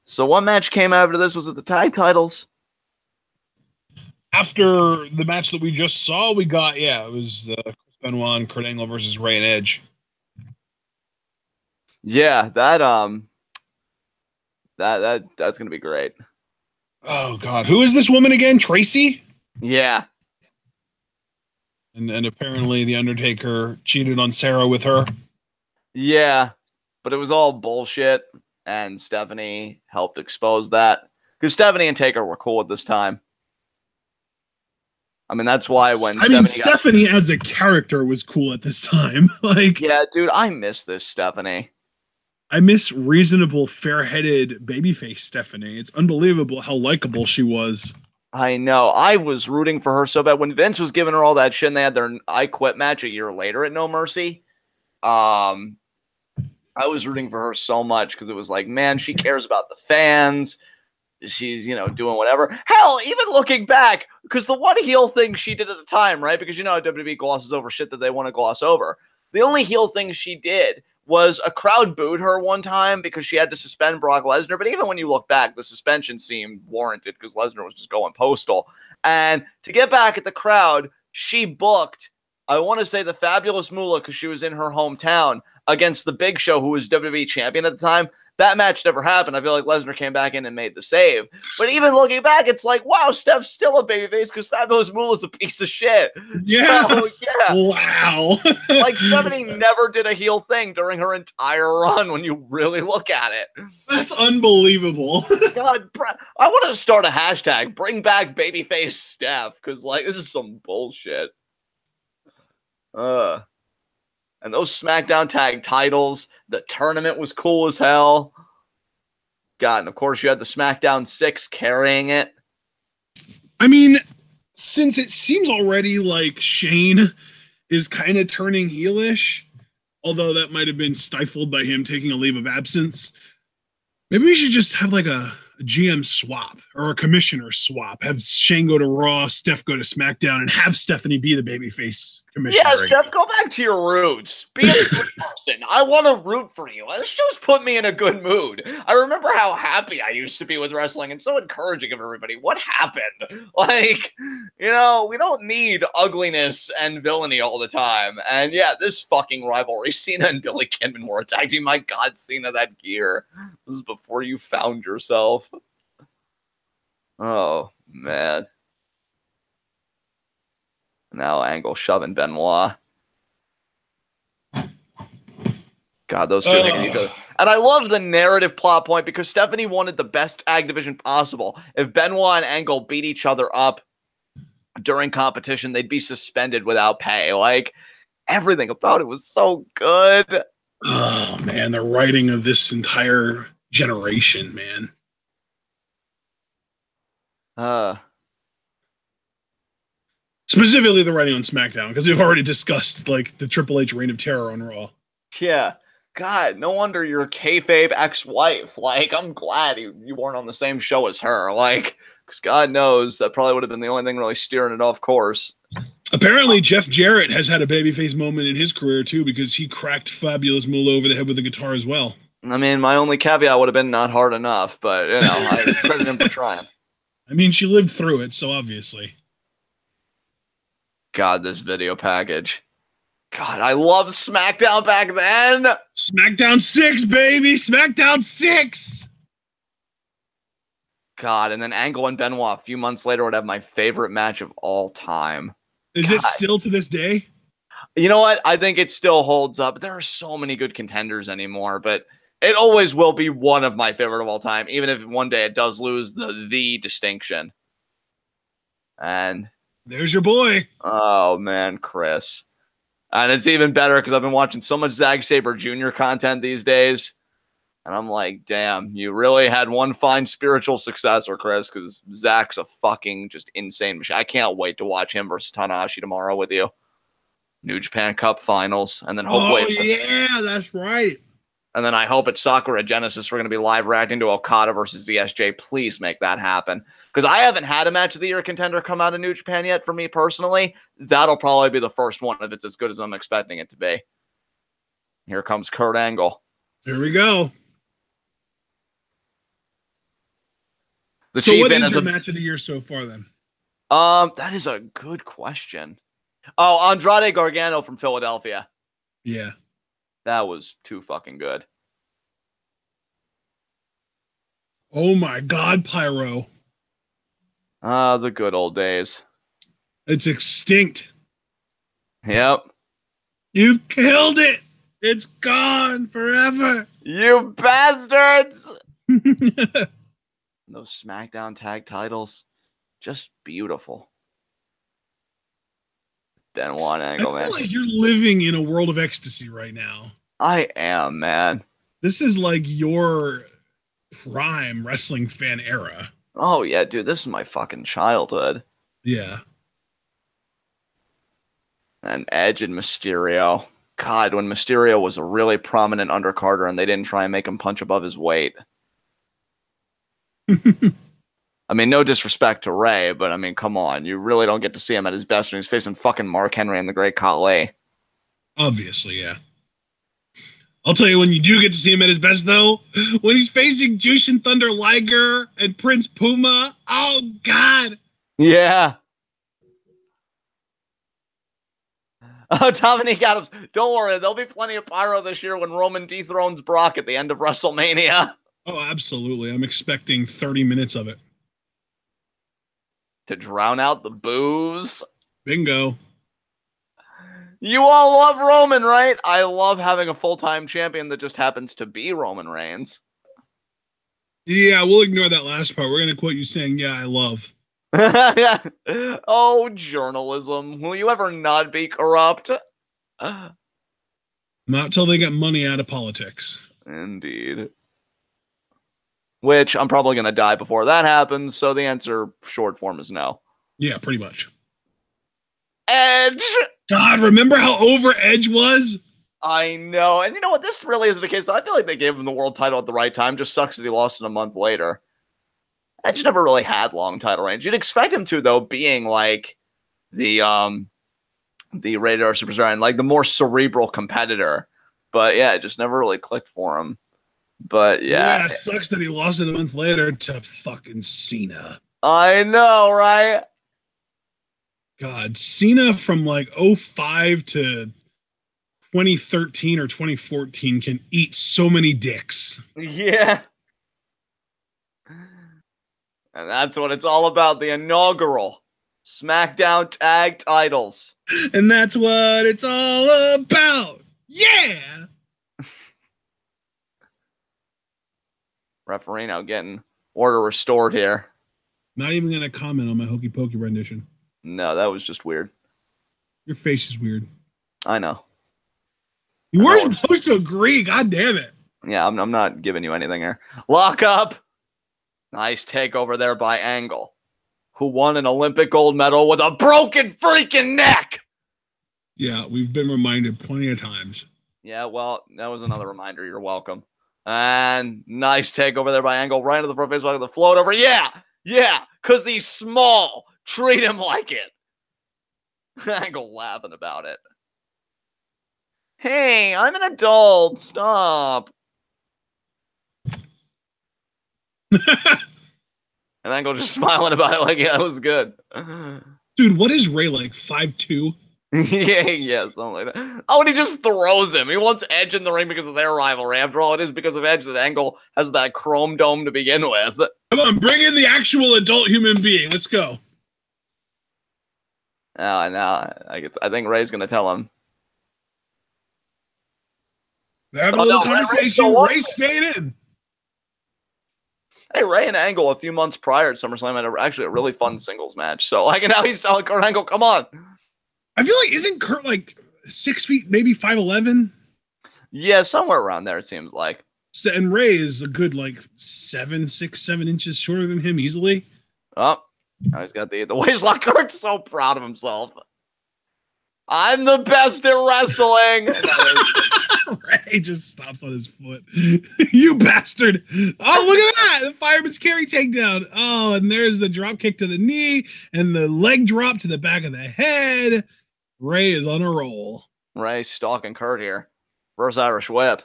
So what match came after this? Was it the tag titles? After the match that we just saw, we got, it was Chris Benoit and Kurt Angle versus Ray and Edge. Yeah, that's gonna be great. Oh God, who is this woman again? Tracy? Yeah. And apparently the Undertaker cheated on Sarah with her. Yeah, but it was all bullshit, and Stephanie helped expose that. Because Stephanie and Taker were cool at this time. I mean, that's why when Stephanie as a character was cool at this time. Like, yeah, dude, I miss this Stephanie. I miss reasonable, fair-headed babyface Stephanie. It's unbelievable how likable she was. I know. I was rooting for her so bad. When Vince was giving her all that shit and they had their I Quit match a year later at No Mercy, I was rooting for her so much because it was like, man, she cares about the fans. She's, doing whatever. Hell, even looking back, because the one heel thing she did at the time, right? Because WWE glosses over shit that they want to gloss over. The only heel thing she did was a crowd booed her one time because she had to suspend Brock Lesnar. But even when you look back, the suspension seemed warranted because Lesnar was just going postal. And to get back at the crowd, she booked, I want to say, the Fabulous Moolah because she was in her hometown against the Big Show, who was WWE champion at the time. That match never happened. I feel like Lesnar came back in and made the save. But even looking back, it's like, wow, Steph's still a babyface because Fabulous Moolah's a piece of shit. Yeah. So, yeah. Wow. Like, Stephanie never did a heel thing during her entire run when you really look at it. That's unbelievable. God, I want to start a hashtag, bring back babyface Steph, because, like, this is some bullshit. And those SmackDown tag titles, the tournament was cool as hell. God, and of course you had the SmackDown 6 carrying it. I mean, since it seems already like Shane is kind of turning heelish, although that might have been stifled by him taking a leave of absence, maybe we should just have like a GM swap or a commissioner swap. Have Shane go to Raw, Steph go to SmackDown, and have Stephanie be the babyface commissioner. Yeah, Steph, go back to your roots. Be a good person. I want to root for you. This show's put me in a good mood. I remember how happy I used to be with wrestling and so encouraging of everybody. What happened? Like, we don't need ugliness and villainy all the time. And yeah, this fucking rivalry, Cena and Billy Kidman were a tag team. My God, Cena, that gear. This is before you found yourself. Oh, man. Now Angle shoving Benoit. God, those two hating each other. And I love the narrative plot point because Stephanie wanted the best tag division possible. If Benoit and Angle beat each other up during competition, they'd be suspended without pay. Like, everything about it was so good. Oh, man, the writing of this entire generation, man. Specifically the writing on SmackDown, because we've already discussed like the Triple H reign of terror on Raw. Yeah. God, no wonder you're kayfabe ex-wife. Like, I'm glad you weren't on the same show as her. Like, Because God knows that probably would have been the only thing really steering it off course. Apparently, Jeff Jarrett has had a babyface moment in his career, too, because he cracked Fabulous Moolah over the head with a guitar as well. I mean, my only caveat would have been not hard enough, but, you know, I credit him for trying. I mean, she lived through it, so obviously. God, this video package. God, I love SmackDown back then. SmackDown 6, baby! SmackDown 6! God, and then Angle and Benoit a few months later would have my favorite match of all time. Is it still to this day? You know what? I think it still holds up. There are so many good contenders anymore, but it always will be one of my favorite of all time, even if one day it does lose the distinction. And there's your boy. Oh, man, Chris. And it's even better because I've been watching so much Zack Sabre Jr. content these days. And I'm like, damn, you really had one fine spiritual successor, Chris, because Zach's a fucking just insane machine. I can't wait to watch him versus Tanahashi tomorrow with you. New Japan Cup Finals. And then hopefully... Oh, yeah, that's right. And then I hope at Sakura Genesis we're going to be live reacting to Okada versus ZSJ. Please make that happen. Because I haven't had a match of the year contender come out of New Japan yet for me personally. That'll probably be the first one if it's as good as I'm expecting it to be. Here comes Kurt Angle. Here we go. So what is your match of the year so far then? That is a good question. Oh, Andrade Gargano from Philadelphia. Yeah. That was too fucking good. Oh my God, Pyro. Ah, the good old days. It's extinct. Yep. You've killed it. It's gone forever. You bastards. Those SmackDown tag titles, just beautiful. Benoit Angle, man. I feel like you're living in a world of ecstasy right now. I am, man. This is like your prime wrestling fan era. Oh, yeah, dude. This is my fucking childhood. Yeah. And Edge and Mysterio. God, when Mysterio was a really prominent undercarder and they didn't try and make him punch above his weight. I mean, no disrespect to Ray, but I mean, come on. You really don't get to see him at his best when he's facing fucking Mark Henry and the Great Khali. Obviously, yeah. I'll tell you when you do get to see him at his best, though, when he's facing Jushin Thunder Liger and Prince Puma. Oh, God. Yeah. Oh, Dominique Adams. Don't worry. There'll be plenty of pyro this year when Roman dethrones Brock at the end of WrestleMania. Oh, absolutely. I'm expecting 30 minutes of it. To drown out the booze. Bingo. You all love Roman, right? I love having a full-time champion that just happens to be Roman Reigns. Yeah, we'll ignore that last part. We're going to quote you saying, yeah, I love. Oh, journalism. Will you ever not be corrupt? Not till they get money out of politics. Indeed. Which I'm probably going to die before that happens, so the answer, short form, is no. Yeah, pretty much. Edge! God, remember how over Edge was? I know. And you know what? This really isn't the case. I feel like they gave him the world title at the right time. Just sucks that he lost it a month later. Edge never really had long title range. You'd expect him to, though, being like the Radar Superstar and like the more cerebral competitor. But yeah, it just never really clicked for him. But yeah. Yeah, it sucks that he lost it a month later to fucking Cena. I know, right? God, Cena from like 05 to 2013 or 2014 can eat so many dicks. Yeah. And that's what it's all about. The inaugural SmackDown Tag Titles. And that's what it's all about. Yeah. Referee now getting order restored here. Not even going to comment on my Hokey Pokey rendition. No, that was just weird. Your face is weird. I know. You weren't supposed to agree. God damn it. Yeah, I'm not giving you anything here. Lock up. Nice takeover there by Angle, who won an Olympic gold medal with a broken freaking neck. Yeah, we've been reminded plenty of times. Yeah, well, that was another reminder. You're welcome. And nice takeover there by Angle, right into the front face, like the float over. Yeah, Yeah, because he's small. Treat him like it. Angle laughing about it. Hey, I'm an adult. Stop. And Angle just smiling about it like, yeah, it was good. Dude, what is Ray like? 5'2"? yeah, something like that. Oh, and he just throws him. He wants Edge in the ring because of their rivalry. After all, it is because of Edge that Angle has that chrome dome to begin with. Come on, bring in the actual adult human being. Let's go. Now, I think Ray's going to tell him. They're having a little conversation. Ray stayed in. Hey, Ray and Angle a few months prior at SummerSlam had actually a really fun singles match. So, like, now he's telling Kurt Angle, come on. I feel like, isn't Kurt like 6 feet, maybe 5'11"? Yeah, somewhere around there, it seems like. So, and Ray is a good, like, 7 inches shorter than him easily. Oh, now he's got the waistlock. Kurt's so proud of himself. I'm the best at wrestling. Ray just stops on his foot. You bastard. Oh, look at that. The fireman's carry takedown. Oh, and there's the drop kick to the knee and the leg drop to the back of the head. Ray is on a roll. Ray stalking Kurt here. Reverse Irish whip.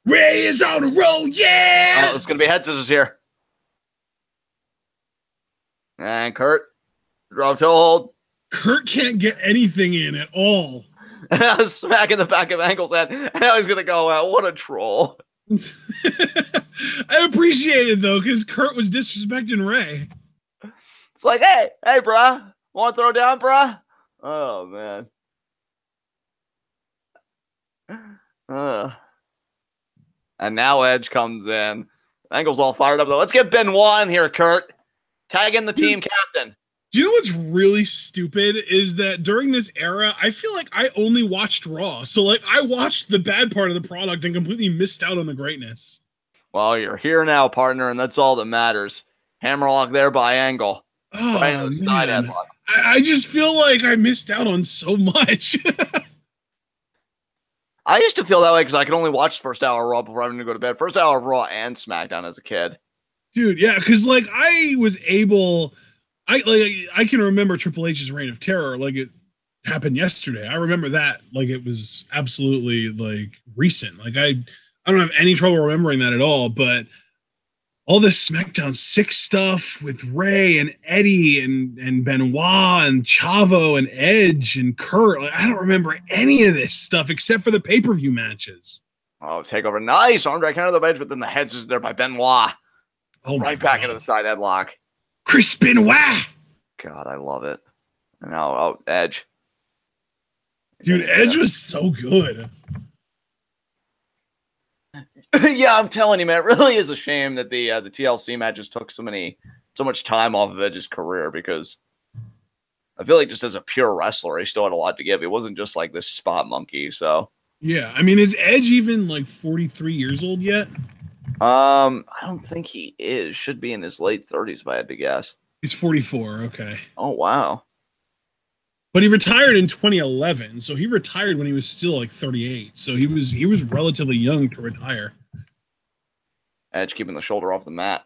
Ray is on a roll. Yeah. Oh, it's going to be head scissors here. And Kurt, drop toe hold. Kurt can't get anything in at all. Smack in the back of Angle's head. Now he's going to go out. What a troll. I appreciate it, though, because Kurt was disrespecting Ray. It's like, hey, bruh. Want to throw down, bruh? Oh, man. And now Edge comes in. Angle's all fired up, though. Let's get Benoit in here, Kurt. Tag in the team captain. Do you know what's really stupid is that during this era, I feel like I only watched Raw. So, like, I watched the bad part of the product and completely missed out on the greatness. Well, you're here now, partner, and that's all that matters. Hammerlock there by Angle. Oh, right on the side headlock. I just feel like I missed out on so much. I used to feel that way because I could only watch the first hour of Raw before having to go to bed. First hour of Raw and SmackDown as a kid. Dude, yeah, because, like, I was able... I can remember Triple H's Reign of Terror like it happened yesterday. I remember that like it was absolutely like recent. Like I don't have any trouble remembering that at all. But all this SmackDown 6 stuff with Ray and Eddie and Benoit and Chavo and Edge and Kurt, like, I don't remember any of this stuff except for the pay-per-view matches. Oh, takeover, nice arm drag counter the edge, but then the head's just there by Benoit. Oh, right back into the side headlock. Chris Benoit. God, I love it. And now, Edge. Dude, Edge was so good. Yeah, I'm telling you, man, it really is a shame that the TLC matches took so much time off of Edge's career because I feel like just as a pure wrestler, he still had a lot to give. He wasn't just like this spot monkey. So yeah, I mean, is Edge even like 43 years old yet? I don't think he is. Should be in his late 30s if I had to guess. He's 44. Okay. Oh wow. But he retired in 2011, so he retired when he was still like 38. So he was relatively young to retire. Edge keeping the shoulder off the mat.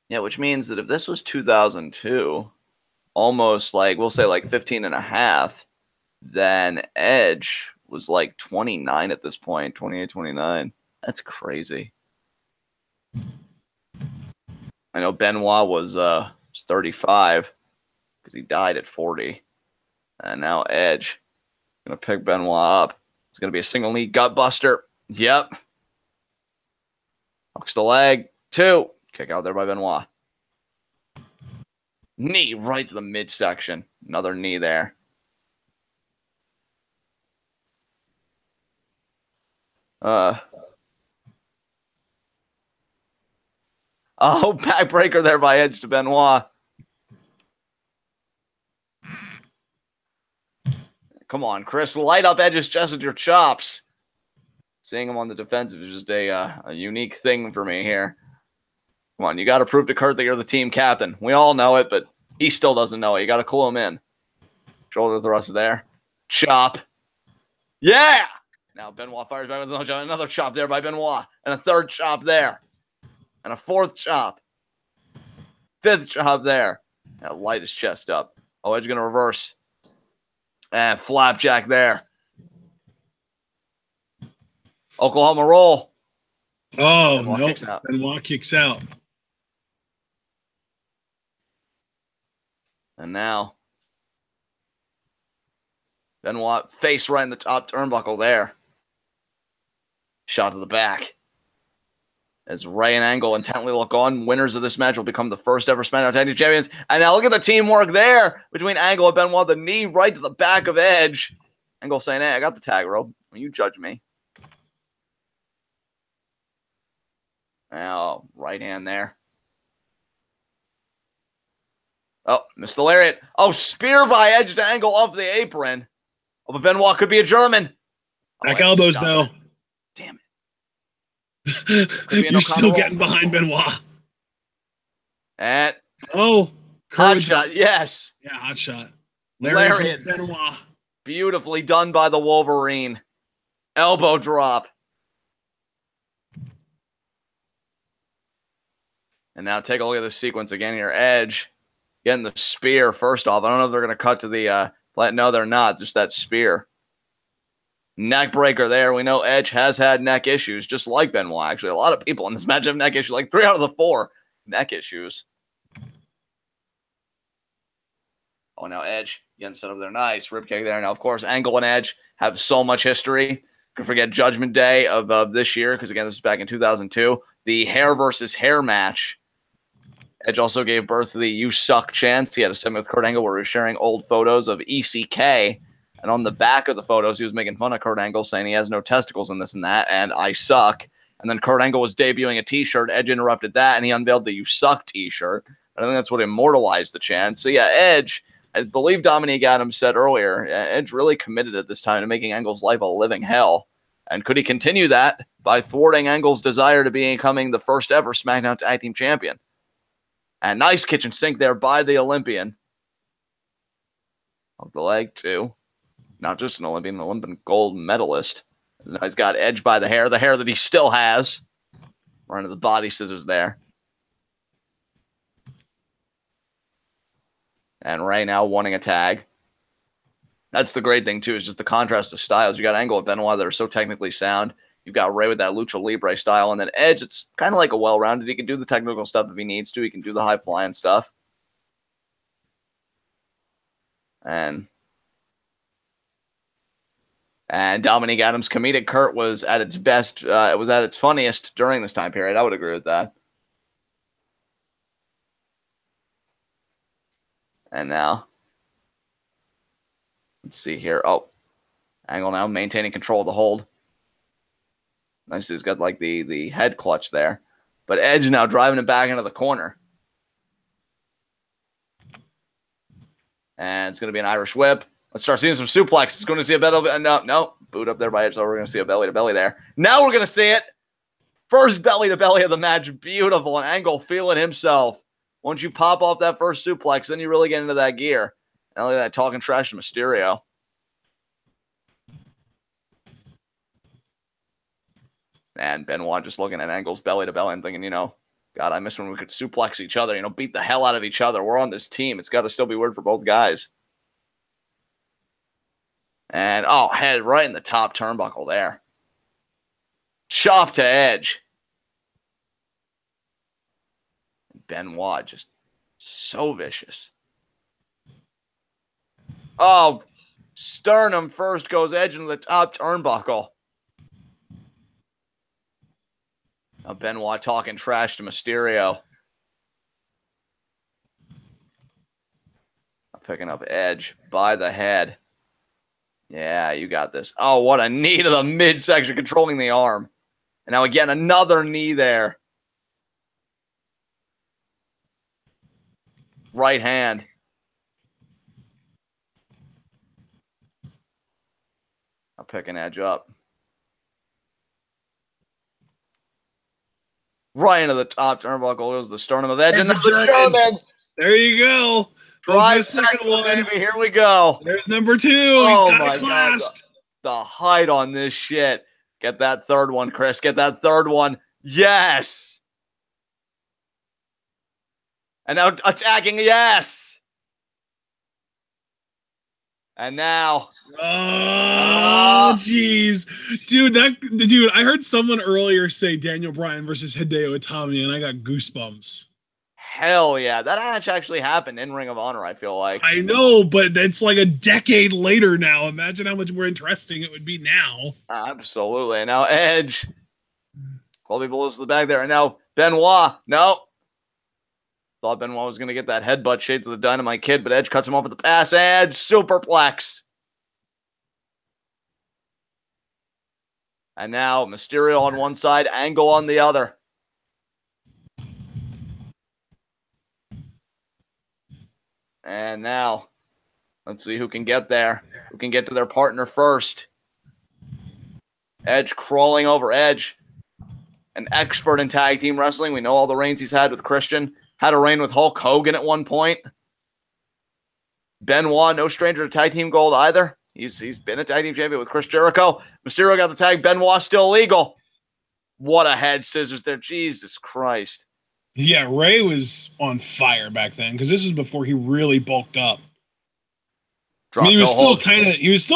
Yeah, which means that if this was 2002, almost like, we'll say like 15 and a half, then Edge was like 29 at this point, 28, 29. That's crazy. I know Benoit was 35 because he died at 40. And now Edge going to pick Benoit up. It's going to be a single knee gut buster. Yep. Hooks the leg. 2. Kick out there by Benoit. Knee right to the midsection. Another knee there. Oh, backbreaker there by Edge to Benoit. Come on, Chris. Light up Edge's chest with your chops. Seeing him on the defensive is just a unique thing for me here. Come on, you got to prove to Kurt that you're the team captain. We all know it, but he still doesn't know it. You got to clue him in. Shoulder thrust there. Chop. Yeah! Now Benoit fires back with another chop there by Benoit. And a third chop there. And a fourth chop. Fifth chop there. And light his chest up. Oh, Edge going to reverse. And flapjack there. Oklahoma roll. Oh, no. Benoit kicks out. And now, Benoit face right in the top turnbuckle there. Shot to the back. As Ray and Angle intently look on, winners of this match will become the first ever SmackDown Tag Team Champions. And now look at the teamwork there between Angle and Benoit. The knee right to the back of Edge. Angle saying, hey, I got the tag rope. You judge me. Now, right hand there. Oh, missed the lariat. Oh, spear by Edge to Angle off the apron. Oh, but Benoit could be a German. Back elbows, though. Damn it. You're still getting behind Benoit. And hot shot, yes. Yeah, hot shot. Lariat. Benoit. Beautifully done by the Wolverine. Elbow drop. And now take a look at this sequence again here. Edge getting the spear first off. I don't know if they're going to cut to the no, they're not. Just that spear. Neck breaker there. We know Edge has had neck issues, just like Benoit. Actually, a lot of people in this match have neck issues. Like 3 out of the 4 neck issues. Oh, now Edge getting set up there. Nice ribkick there. Now, of course, Angle and Edge have so much history. Don't forget Judgment Day of this year, because again, this is back in 2002. The hair versus hair match. Edge also gave birth to the "You Suck" chants. He had a segment with Kurt Angle where he was sharing old photos of ECK. And on the back of the photos, he was making fun of Kurt Angle, saying he has no testicles and this and that, and I suck. And then Kurt Angle was debuting a T-shirt. Edge interrupted that, and he unveiled the "You Suck" T-shirt. I think that's what immortalized the chant. So yeah, Edge, I believe Dominique Adams said earlier, Edge really committed at this time to making Angle's life a living hell. And could he continue that by thwarting Angle's desire to becoming the first ever SmackDown Tag Team Champion? And nice kitchen sink there by the Olympian. Of the leg, too. Not just an Olympian gold medalist. Now he's got Edge by the hair that he still has. Right into the body scissors there. And Ray now wanting a tag. That's the great thing, too, is just the contrast of styles. You got Angle and Benoit that are so technically sound. You've got Ray with that Lucha Libre style. And then Edge, it's kind of like a well-rounded. He can do the technical stuff if he needs to. He can do the high-flying stuff. And Dominique Adams' comedic Kurt was at its best. It was at its funniest during this time period. I would agree with that. And now, let's see here. Oh, Angle now maintaining control of the hold. Nice, he's got like the head clutch there. But Edge now driving it back into the corner. And it's going to be an Irish whip. Let's start seeing some suplexes. Going to see a belly. No. Boot up there by Edge. So we're going to see a belly-to-belly there. Now we're going to see it. First belly-to-belly of the match. Beautiful. And Angle feeling himself. Once you pop off that first suplex, then you really get into that gear. And look at that talking trash to Mysterio. And Benoit just looking at Angle's belly-to-belly and thinking, God, I miss when we could suplex each other, beat the hell out of each other. We're on this team. It's got to still be weird for both guys. And, head right in the top turnbuckle there. Chop to Edge. Benoit just so vicious. Oh, sternum first goes Edge into the top turnbuckle. Now Benoit talking trash to Mysterio. Picking up Edge by the head. Yeah, you got this. Oh, what a knee to the midsection, controlling the arm. And now again, another knee there. Right hand. I'm picking Edge up. Right into the top turnbuckle goes the sternum of Edge. And the German. There you go. Try second one, baby. Here we go. There's number 2. Oh, he's got my it clasped. God. The height on this shit. Get that third one, Chris. Get that third one. Yes. And now attacking, yes! And now... Oh, jeez. Dude, I heard someone earlier say Daniel Bryan versus Hideo Itami, and I got goosebumps. Hell yeah. That match actually happened in Ring of Honor, I feel like. I know, but it's like a decade later now. Imagine how much more interesting it would be now. Absolutely. And now Edge. Colby blows to the back there. And now Benoit. No. Thought Benoit was going to get that headbutt shades of the Dynamite Kid, but Edge cuts him off with the pass. Edge superplex. And now Mysterio on one side, Angle on the other. And now, let's see who can get there. Who can get to their partner first. Edge crawling over. Edge, an expert in tag team wrestling. We know all the reigns he's had with Christian. Had a reign with Hulk Hogan at one point. Benoit, no stranger to tag team gold either. He's been a tag team champion with Chris Jericho. Mysterio got the tag. Benoit still legal. What a head scissors there. Jesus Christ. Yeah, Ray was on fire back then because this is before he really bulked up. I mean, he was still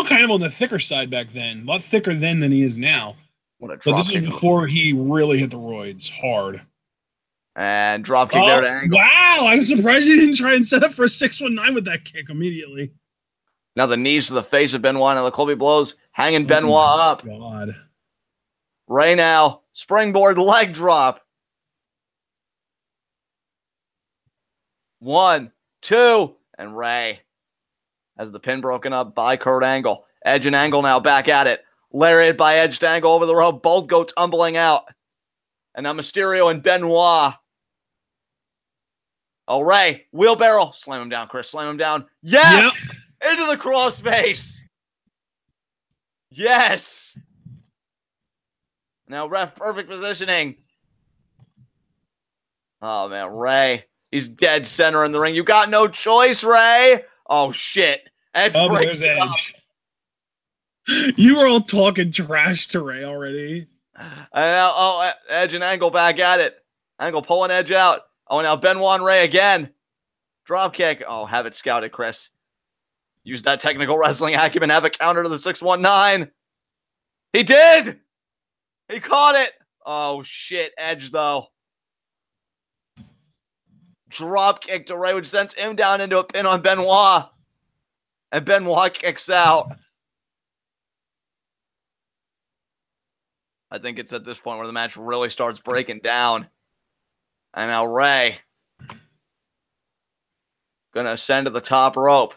kind of on the thicker side back then. A lot thicker then than he is now. What a drop but this kick. is before he really hit the roids hard. And drop kick there to Angle. Wow, I'm surprised he didn't try and set up for a 619 with that kick immediately. Now the knees to the face of Benoit and the Colby blows, hanging Benoit up. God. Ray now, springboard leg drop. 1, 2, and Ray has the pin broken up by Kurt Angle. Edge and Angle now back at it. Lariat by Edge to Angle over the rope. Both go tumbling out. And now Mysterio and Benoit. Oh, Ray, wheelbarrow. Slam him down, Chris. Slam him down. Yes! Yep. Into the crossface. Yes! Now ref perfect positioning. Oh, man, Ray. He's dead center in the ring. You got no choice, Ray. Oh, shit. Edge breaks it up. You were all talking trash to Ray already. Edge and Angle back at it. Angle pulling Edge out. Oh, now Benoit and Ray again. Drop kick. Oh, have it scouted, Chris. Use that technical wrestling acumen. Have a counter to the 619. He did. He caught it. Oh, shit. Edge, though. Drop kick to Ray, which sends him down into a pin on Benoit. And Benoit kicks out. I think it's at this point where the match really starts breaking down. And now Ray gonna ascend to the top rope.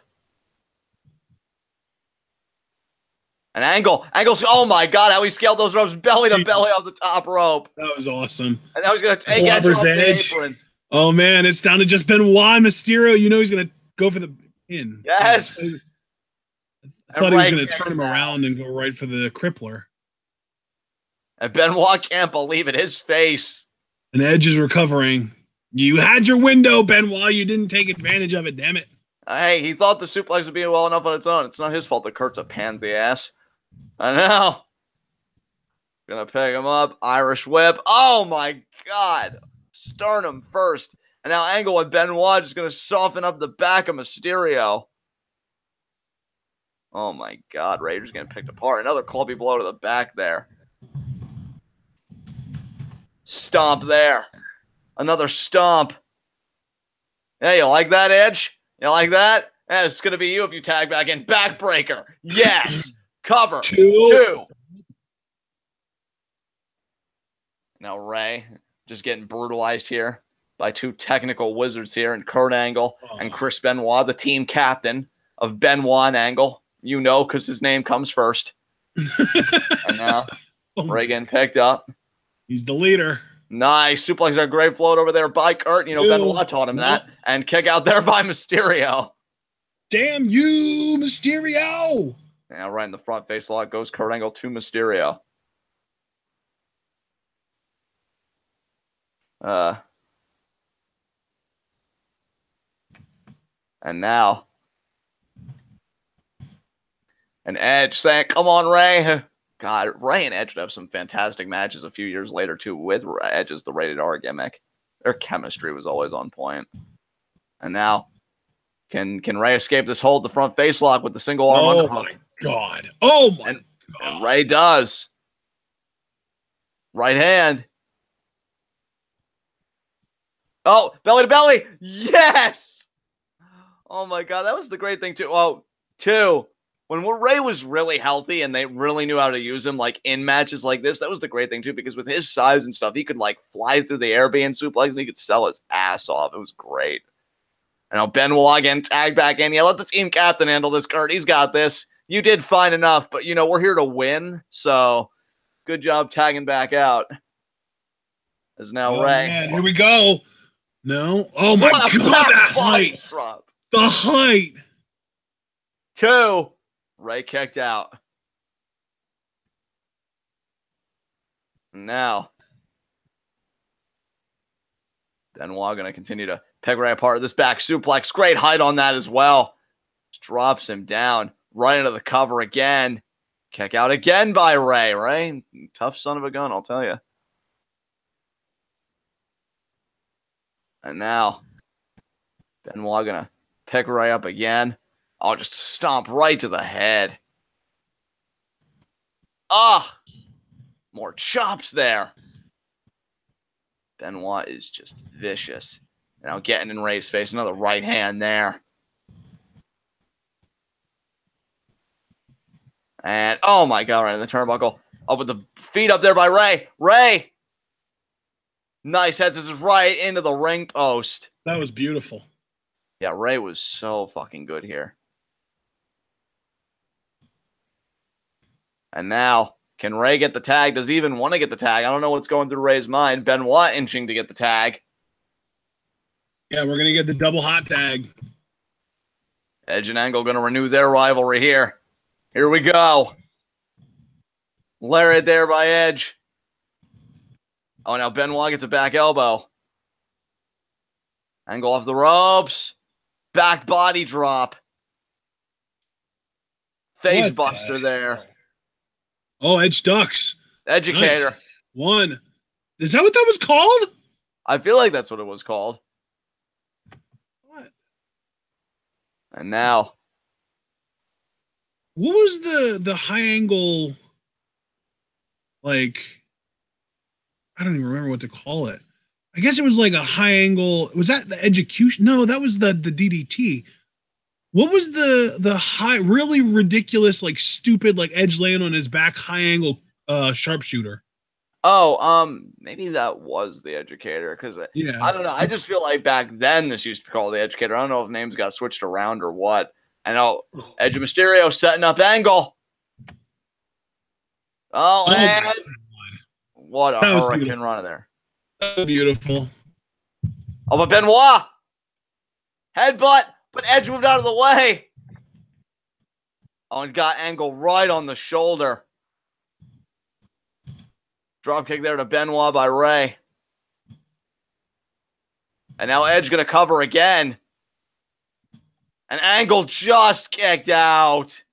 And Angle's, oh my God, how he scaled those ropes belly to belly off the top rope. That was awesome. And now he's gonna take Edge off the apron. Oh man, it's down to just Benoit. Mysterio, you know he's gonna go for the pin. Yes. I thought he was gonna turn him around and go right for the crippler. And Benoit can't believe it. His face. And Edge is recovering. You had your window, Benoit. You didn't take advantage of it, damn it. Hey, he thought the suplex would be well enough on its own. It's not his fault that Kurt's a pansy ass. I know. Gonna pick him up. Irish whip. Oh my God. Sternum first. And now Angle and Benoit just gonna soften up the back of Mysterio. Oh my God. Raiders getting picked apart. Another clubby blow to the back there. Stomp there. Another stomp. Yeah, you like that, Edge? You like that? Yeah, it's going to be you if you tag back in. Backbreaker. Yes. Cover. Two. Now Ray just getting brutalized here by two technical wizards here, and Kurt Angle and Chris Benoit, the team captain of Benoit and Angle. You know, because his name comes first. And now Ray getting picked up. He's the leader. Nice. Suplex a great float over there by Kurt. You know, Benoit taught him that. And kick out there by Mysterio. Damn you, Mysterio. Now right in the front face lock goes Kurt Angle to Mysterio. And now an Edge saying, come on, Ray. God, Ray and Edge would have some fantastic matches a few years later, too, with Edge as the rated R gimmick. Their chemistry was always on point. And now, can Ray escape this hold? The front face lock with the single arm underhook. Oh my God! Oh my God! And Ray does. Right hand. Oh, belly to belly. Yes. Oh my God, that was the great thing too. Oh, two. When Ray was really healthy and they really knew how to use him, like in matches like this, that was the great thing too, because with his size and stuff, he could like fly through the air being suplex and he could sell his ass off. It was great. And now Benoit again tagged back in. Yeah, let the team captain handle this, Kurt. He's got this. You did fine enough, but you know, we're here to win. So good job tagging back out. As now Ray. Man, here we go. No. Oh my God, that height. Drop. The height. Two. Ray kicked out. Now, Benoit going to continue to peg Ray apart. This back suplex. Great height on that as well. Just drops him down. Right into the cover again. Kick out again by Ray. Ray, tough son of a gun, I'll tell you. And now, Benoit going to pick Ray up again. Oh, just stomp right to the head. Ah! More chops there. Benoit is just vicious. Now getting in Ray's face. Another right hand there. And, oh my God, right in the turnbuckle. Oh, with the feet up there by Ray. Ray! Nice head scissors right into the ring post. That was beautiful. Yeah, Ray was so fucking good here. And now, can Ray get the tag? Does he even want to get the tag? I don't know what's going through Ray's mind. Benoit inching to get the tag. Yeah, we're going to get the double hot tag. Edge and Angle going to renew their rivalry here. Here we go. Lariat there by Edge. Oh, now Benoit gets a back elbow. Angle off the ropes. Back body drop. Face buster there. Oh, Edge ducks. Educator. Nice. One. Is that what that was called? I feel like that's what it was called. What? And now. What was the high angle, like, I don't even remember what to call it. I guess it was like a high angle. Was that the execution? No, that was the DDT. What was the high, really ridiculous, like stupid, like Edge laying on his back high angle sharpshooter? Oh, maybe that was the Educator, because yeah. I don't know. I just feel like back then this used to be called the Educator. I don't know if names got switched around or what. I know Edge and Mysterio setting up Angle. Oh, and what a hurricane run in there. That was beautiful. Oh, but Benoit. Headbutt, but Edge moved out of the way. Oh, and got Angle right on the shoulder. Dropkick there to Benoit by Ray. And now Edge going to cover again. And Angle just kicked out.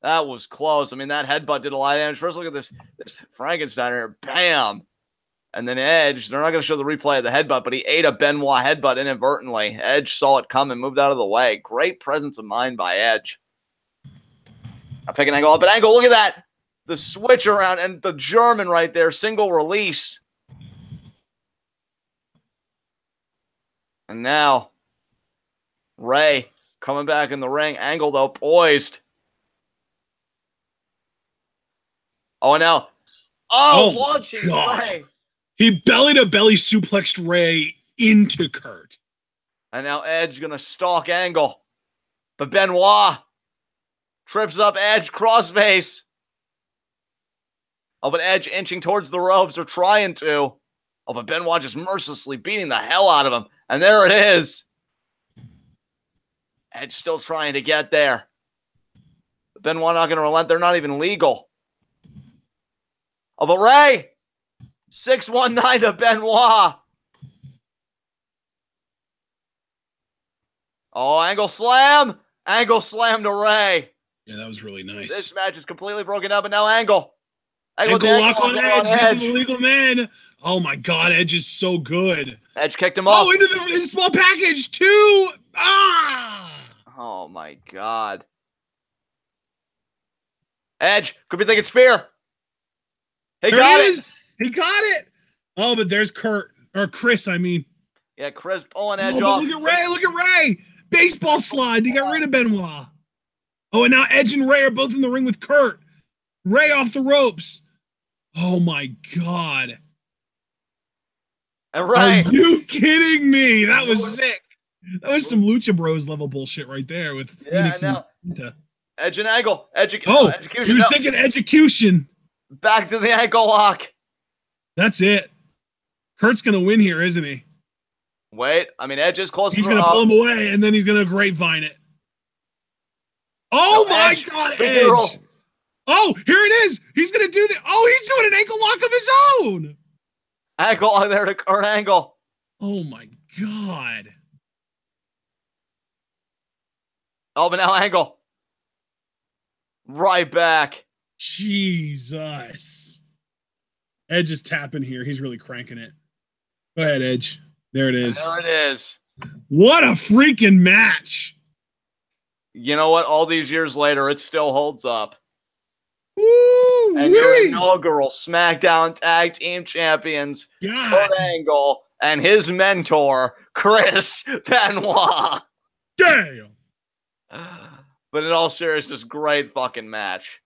That was close. I mean, that headbutt did a lot of damage. First, look at this Frankenstein here. Bam. And then Edge, they're not going to show the replay of the headbutt, but he ate a Benoit headbutt inadvertently. Edge saw it come and moved out of the way. Great presence of mind by Edge. Now picking Angle up, but Angle, look at that. The switch around and the German right there. Single release. And now Ray coming back in the ring. Angle, though, poised. Oh, and now. Oh, launching Ray. He belly-to-belly suplexed Ray into Kurt. And now Edge going to stalk Angle. But Benoit trips up Edge, crossface. Oh, but Edge inching towards the ropes, or trying to. Oh, but Benoit just mercilessly beating the hell out of him. And there it is. Edge still trying to get there. But Benoit not going to relent. They're not even legal. Oh, but Ray. 619 to Benoit. Oh, Angle slam. Angle slam to Ray. Yeah, that was really nice. This match is completely broken up, and now Angle. Angle lock on Edge. This is the legal man. Oh my God, Edge is so good. Edge kicked him off. Oh, into the small package too. Ah! Oh my God. Edge could be thinking spear. He got it. He got it. Oh, but there's Kurt or Chris. I mean, yeah, Chris pulling Edge but off. Look at Ray. Look at Ray. Baseball slide. He got rid of Benoit. Oh, and now Edge and Ray are both in the ring with Kurt. Ray off the ropes. Oh my God. And Ray. Are you kidding me? That was sick. That was some Lucha Bros level bullshit right there with Phoenix and Edge and Angle. Execution. He was thinking execution. Back to the ankle lock. That's it. Kurt's going to win here, isn't he? Wait. I mean, Edge is close. He's going to pull him away, and then he's going to grapevine it. Oh, no, my God, Edge. Oh, here it is. He's going to do the... Oh, he's doing an ankle lock of his own. Ankle lock there to Kurt Angle. Oh, my God. Oh, but now Angle. Right back. Jesus. Edge is tapping here. He's really cranking it. Go ahead, Edge. There it is. There it is. What a freaking match. You know what? All these years later, it still holds up. Woo, and your inaugural SmackDown Tag Team Champions, Kurt Angle, and his mentor, Chris Benoit. Damn. But in all seriousness, great fucking match.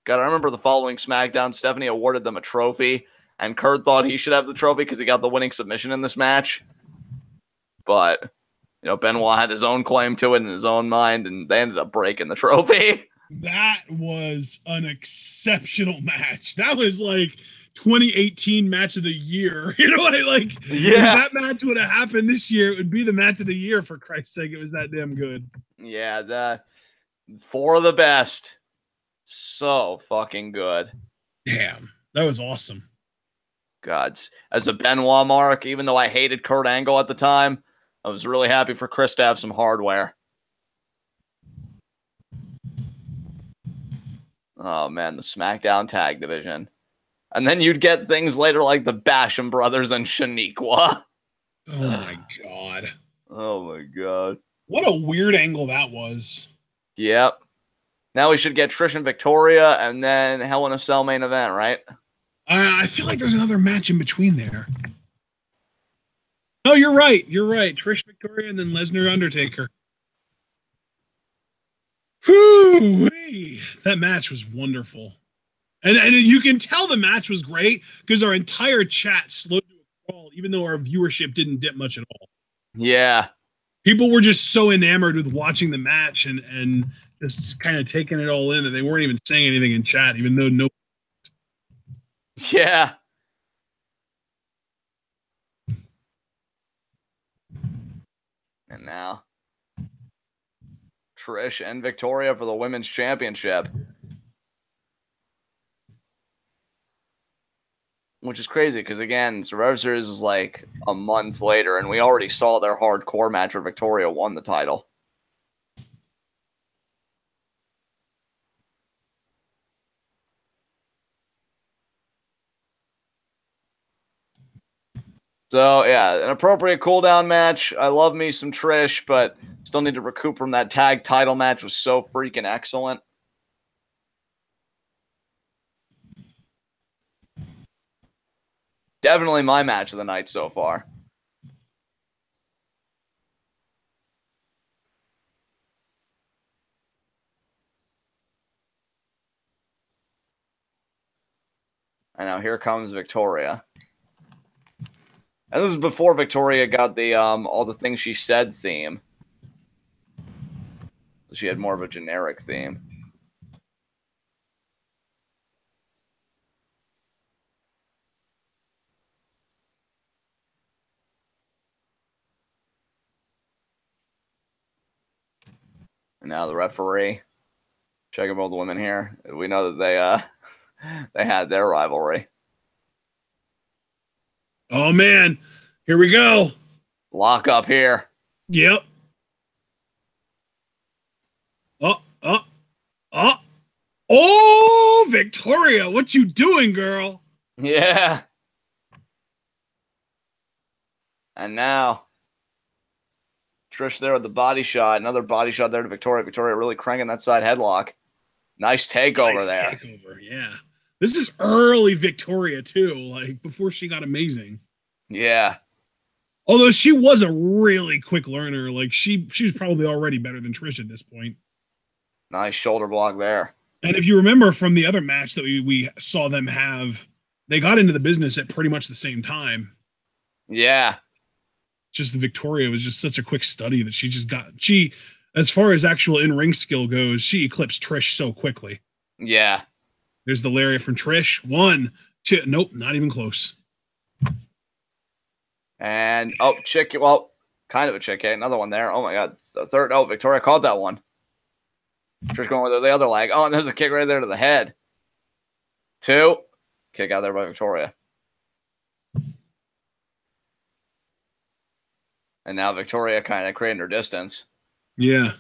God, I remember the following SmackDown, Stephanie awarded them a trophy, and Kurt thought he should have the trophy because he got the winning submission in this match. But, you know, Benoit had his own claim to it in his own mind, and they ended up breaking the trophy. That was an exceptional match. That was like 2018 match of the year. You know what I like? Yeah. If that match would have happened this year, it would be the match of the year, for Christ's sake. It was that damn good. Yeah, the four of the best. So fucking good. Damn. That was awesome. God. As a Benoit mark, even though I hated Kurt Angle at the time, I was really happy for Chris to have some hardware. Oh, man, the SmackDown Tag Division. And then you'd get things later like the Basham Brothers and Shaniqua. Oh, my God. Oh, my God. What a weird angle that was. Yep. Now we should get Trish and Victoria and then Hell in a Cell main event, right? I feel like there's another match in between there. No, you're right. You're right. Trish, Victoria, and then Lesnar, Undertaker. Whew, that match was wonderful. And you can tell the match was great because our entire chat slowed to a crawl, even though our viewership didn't dip much at all. Yeah. People were just so enamored with watching the match and just kind of taking it all in that they weren't even saying anything in chat, even though no. Yeah. And now Trish and Victoria for the Women's Championship. Which is crazy because, again, Survivor Series was like a month later, and we already saw their hardcore match where Victoria won the title. So, yeah, an appropriate cooldown match. I love me some Trish, but still need to recoup from that tag title match. Was so freaking excellent. Definitely my match of the night so far. And now here comes Victoria. And this is before Victoria got the all the things she said theme. She had more of a generic theme. And now the referee. Checking both the women here. We know that they had their rivalry. Oh, man. Here we go. Lock up here. Yep. Oh, Victoria, what you doing, girl? Yeah. And now Trish there with the body shot. Another body shot there to Victoria. Victoria really cranking that side headlock. Nice takeover there. Takeover, yeah. This is early Victoria, too, like before she got amazing. Yeah. Although she was a really quick learner. Like she was probably already better than Trish at this point. Nice shoulder block there. And if you remember from the other match that we saw them have, they got into the business at pretty much the same time. Yeah. Just Victoria was just such a quick study that she, as far as actual in-ring skill goes, she eclipsed Trish so quickly. Yeah. There's the lariat from Trish. 1, 2, nope, not even close. And, kind of a chick hit. Another one there. Oh, my God. The third. Oh, Victoria called that one. Trish going with the other leg. Oh, and there's a kick right there to the head. 2. Kick out there by Victoria. And now Victoria kind of creating her distance. Yeah.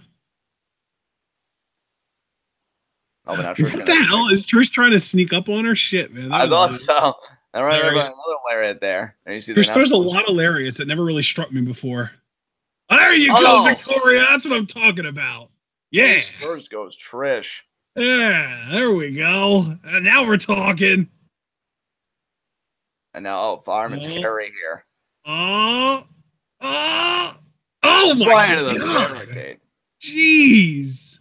Oh, but now Trish what the hell? Is Trish trying to sneak up on her? Shit, man. I thought so. All right, another lariat there. And you see Trish throws a lot of lariats that never really struck me before. There you go, Victoria. That's what I'm talking about. Yeah. First goes Trish. Yeah, there we go. And now we're talking. And now, fireman's carry here. Oh my God. Jeez.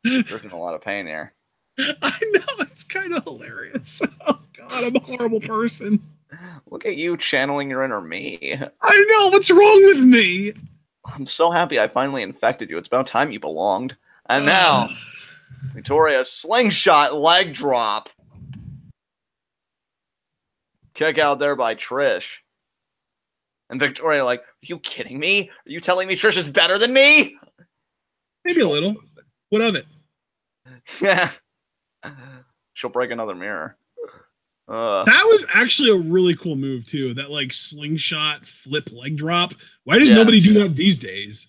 Trish in a lot of pain here. I know, it's kind of hilarious. Oh God, I'm a horrible person. Look at you channeling your inner me. I know, what's wrong with me? I'm so happy I finally infected you. It's about time you belonged. And now, Victoria, slingshot leg drop. Kick out there by Trish. And Victoria like, are you kidding me? Are you telling me Trish is better than me? Maybe a little. What of it? Yeah. She'll break another mirror. That was actually a really cool move, too. That, like, slingshot flip leg drop. Why does nobody do that these days?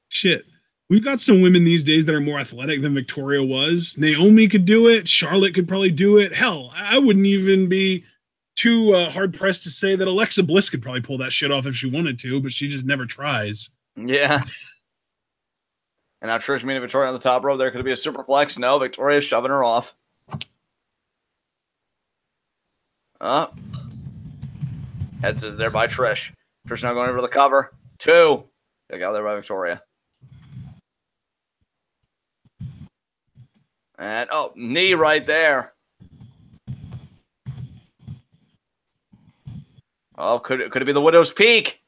Shit. We've got some women these days that are more athletic than Victoria was. Naomi could do it. Charlotte could probably do it. Hell, I wouldn't even be too hard-pressed to say that Alexa Bliss could probably pull that shit off if she wanted to, but she just never tries. Yeah. And now Trish meeting Victoria on the top rope. There could be a superplex. No, Victoria's shoving her off. Heads is there by Trish. Trish now going over the cover. 2. Kick out there by Victoria. And, knee right there. Oh, could it be the Widow's Peak?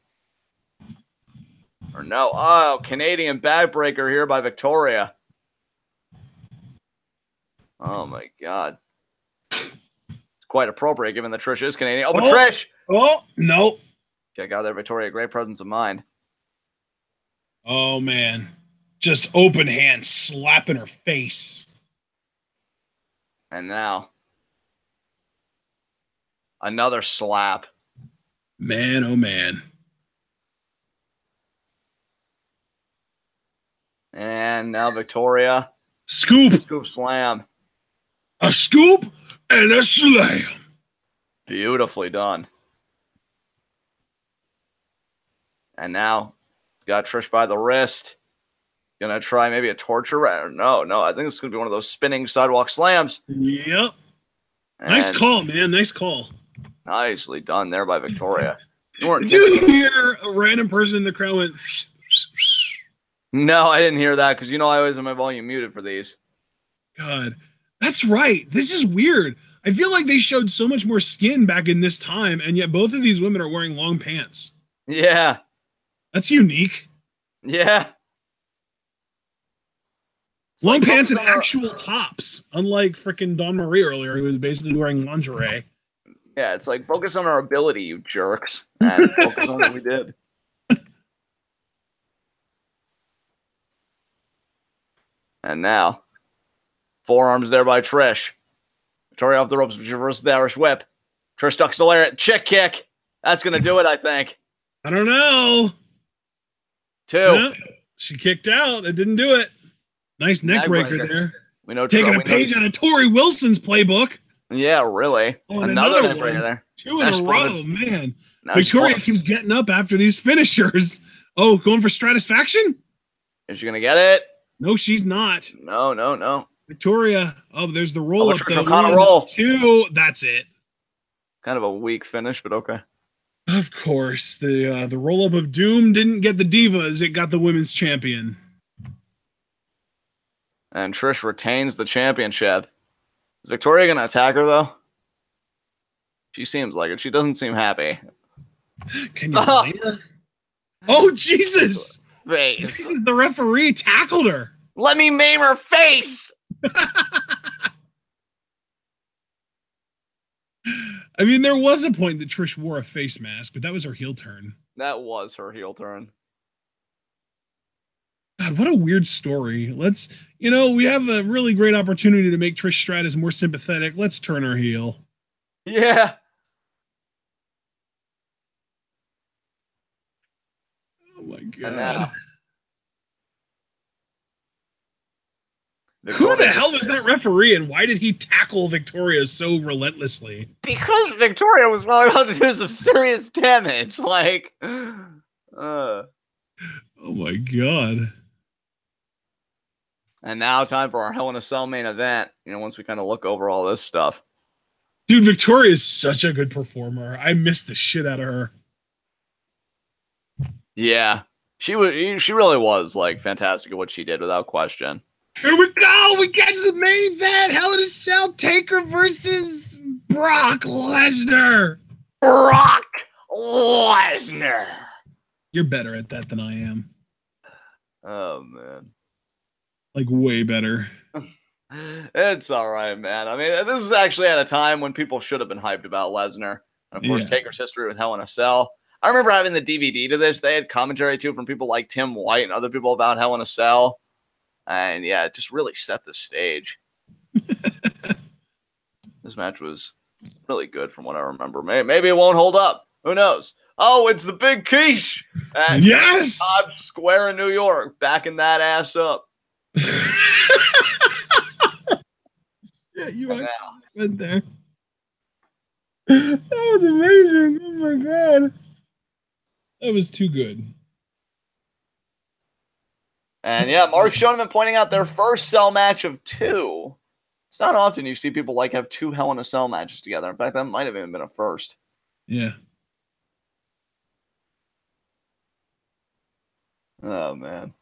Or no. Oh, Canadian backbreaker here by Victoria. Oh, my God. It's quite appropriate given that Trish is Canadian. Oh, but Trish! Oh, no. Kick out there, Victoria. Great presence of mind. Oh, man. Just open hand slapping her face. And now, another slap. Man, oh, man. And now Victoria. Scoop. Scoop slam. A scoop and a slam. Beautifully done. And now, got Trish by the wrist. Gonna try maybe a torture rack. No. I think it's gonna be one of those spinning sidewalk slams. Yep. Nice call, man. Nice call. Nicely done there by Victoria. Did you hear a random person in the crowd went? No, I didn't hear that because I always have my volume muted for these. God, that's right. This is weird. I feel like they showed so much more skin back in this time, and yet both of these women are wearing long pants. Yeah. That's unique. Yeah. Long pants and actual tops, unlike freaking Dawn Marie earlier, who was basically wearing lingerie. Yeah, it's like, focus on our ability, you jerks, and focus on what we did. And now, forearms there by Trish. Victoria off the ropes, reverses the Irish whip. Trish ducks the lariat. Chick kick. That's going to do it, I think. I don't know. 2. No, she kicked out. It didn't do it. Nice neck breaker there. We know taking a page out of Torrie Wilson's playbook. Yeah, really. Oh, another one. There. 2 in a row, man. Now Victoria keeps getting up after these finishers. Oh, going for Stratisfaction? Is she gonna get it? No, she's not. No. Victoria. Oh, there's the roll up though. Roll. 2. That's it. Kind of a weak finish, but okay. Of course, the roll up of Doom didn't get the Divas; it got the women's champion. And Trish retains the championship. Is Victoria gonna attack her though? She seems like it. She doesn't seem happy. Can you blame her? Oh Jesus! Face. Jesus, the referee tackled her. Let me maim her face. I mean, there was a point that Trish wore a face mask, but that was her heel turn. That was her heel turn. God, what a weird story. Let's, we have a really great opportunity to make Trish Stratus more sympathetic. Let's turn her heel. Yeah. Oh my God. Who the hell was that referee, and why did he tackle Victoria so relentlessly? Because Victoria was probably about to do some serious damage. Like, oh my God. And now time for our Hell in a Cell main event. Once we kind of look over all this stuff. Dude, Victoria is such a good performer. I miss the shit out of her. Yeah. She really was, like, fantastic at what she did, without question. Here we go. We get to the main event. Hell in a Cell, Taker versus Brock Lesnar. Brock Lesnar. You're better at that than I am. Oh, man. Like, way better. It's all right, man. I mean, this is actually at a time when people should have been hyped about Lesnar. And, of course, Taker's history with Hell in a Cell. I remember having the DVD to this. They had commentary, too, from people like Tim White and other people about Hell in a Cell. And, yeah, it just really set the stage. This match was really good from what I remember. Maybe it won't hold up. Who knows? Oh, it's the Big Quiche at Times Square in New York, backing that ass up. Yeah, you went there. That was amazing. Oh, my God. That was too good. And yeah, Mark Schoeneman pointing out their first cell match of 2. It's not often you see people like have 2 Hell in a Cell matches together. In fact, that might have even been a first. Yeah. Oh, man.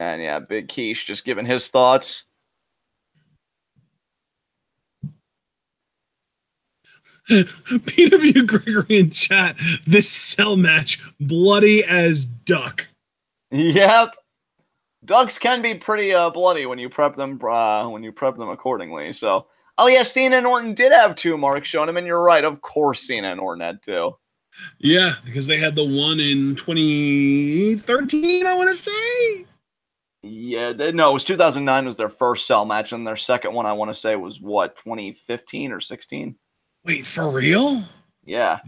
And yeah, Big Quiche just giving his thoughts. PW Gregory in chat, this cell match bloody as duck. Yep. Ducks can be pretty bloody when you prep them accordingly. So, oh yeah, Cena and Orton did have 2, Mark Schoeneman. You're right. Of course Cena and Orton had 2. Yeah, because they had the one in 2013, I want to say. Yeah, no, it was 2009 was their first cell match, and their second one, I want to say, was what, 2015 or 16? Wait, for real? Yeah.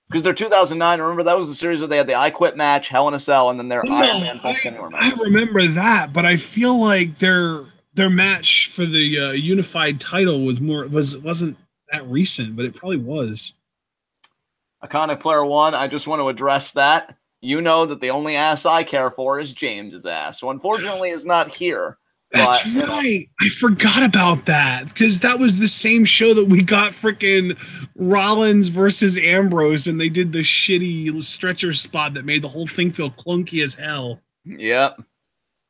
Because their 2009, remember, that was the series where they had the I Quit match, Hell in a Cell, and then their Iron Man Pulse Anywhere match. I remember that, but I feel like their match for the unified title wasn't that recent, but it probably was. Iconic Player 1, I just want to address that. You know that the only ass I care for is James's ass, who unfortunately is not here. That's right. I forgot about that because that was the same show that we got freaking Rollins versus Ambrose, and they did the shitty stretcher spot that made the whole thing feel clunky as hell. Yep.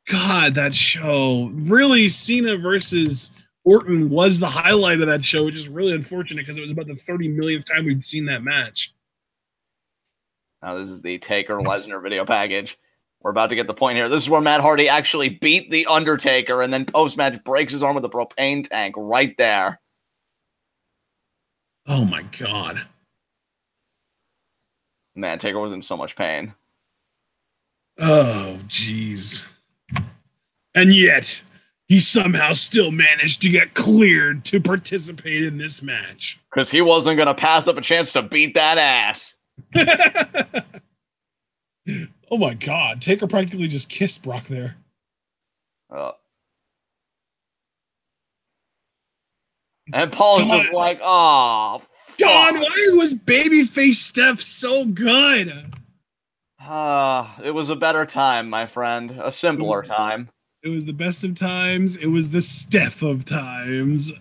God, that show. Really, Cena versus Orton was the highlight of that show, which is really unfortunate because it was about the 30 millionth time we'd seen that match. Now, this is the Taker Lesnar video package. We're about to get the point here. This is where Matt Hardy actually beat The Undertaker and then post-match breaks his arm with a propane tank right there. Oh, my God. Man, Taker was in so much pain. Oh, jeez. And yet, he somehow still managed to get cleared to participate in this match. Because he wasn't going to pass up a chance to beat that ass. Oh my God. Taker practically just kissed Brock there. And Paul's just like, oh, Don, why was babyface Steph so good? It was a better time, my friend. A simpler time. It was the best of times. It was the Steph of times.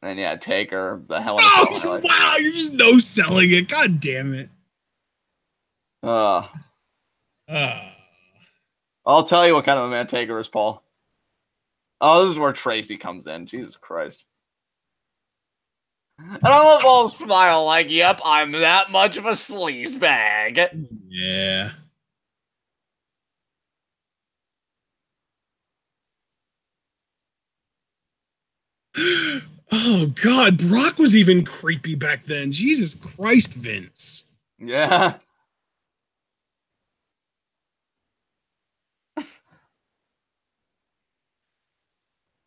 And yeah, Taker, the hell in a cell. Wow, you're just no selling it. God damn it. I'll tell you what kind of a man Taker is, Paul. Oh, this is where Tracy comes in. Jesus Christ. And I love Paul's smile like, yep, I'm that much of a sleaze bag. Yeah. Oh, God. Brock was even creepy back then. Jesus Christ, Vince. Yeah.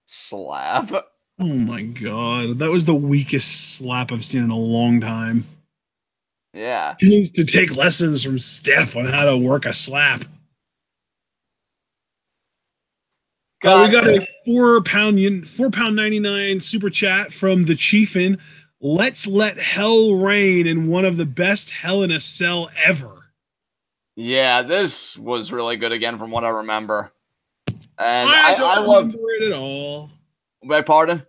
Slap. Oh, my God. That was the weakest slap I've seen in a long time. Yeah. He needs to take lessons from Steph on how to work a slap. We got a £4.99 super chat from the Chiefin. Let's let hell reign in one of the best Hell in a Cell ever. Yeah, this was really good again from what I remember. And I loved it at all. Beg pardon?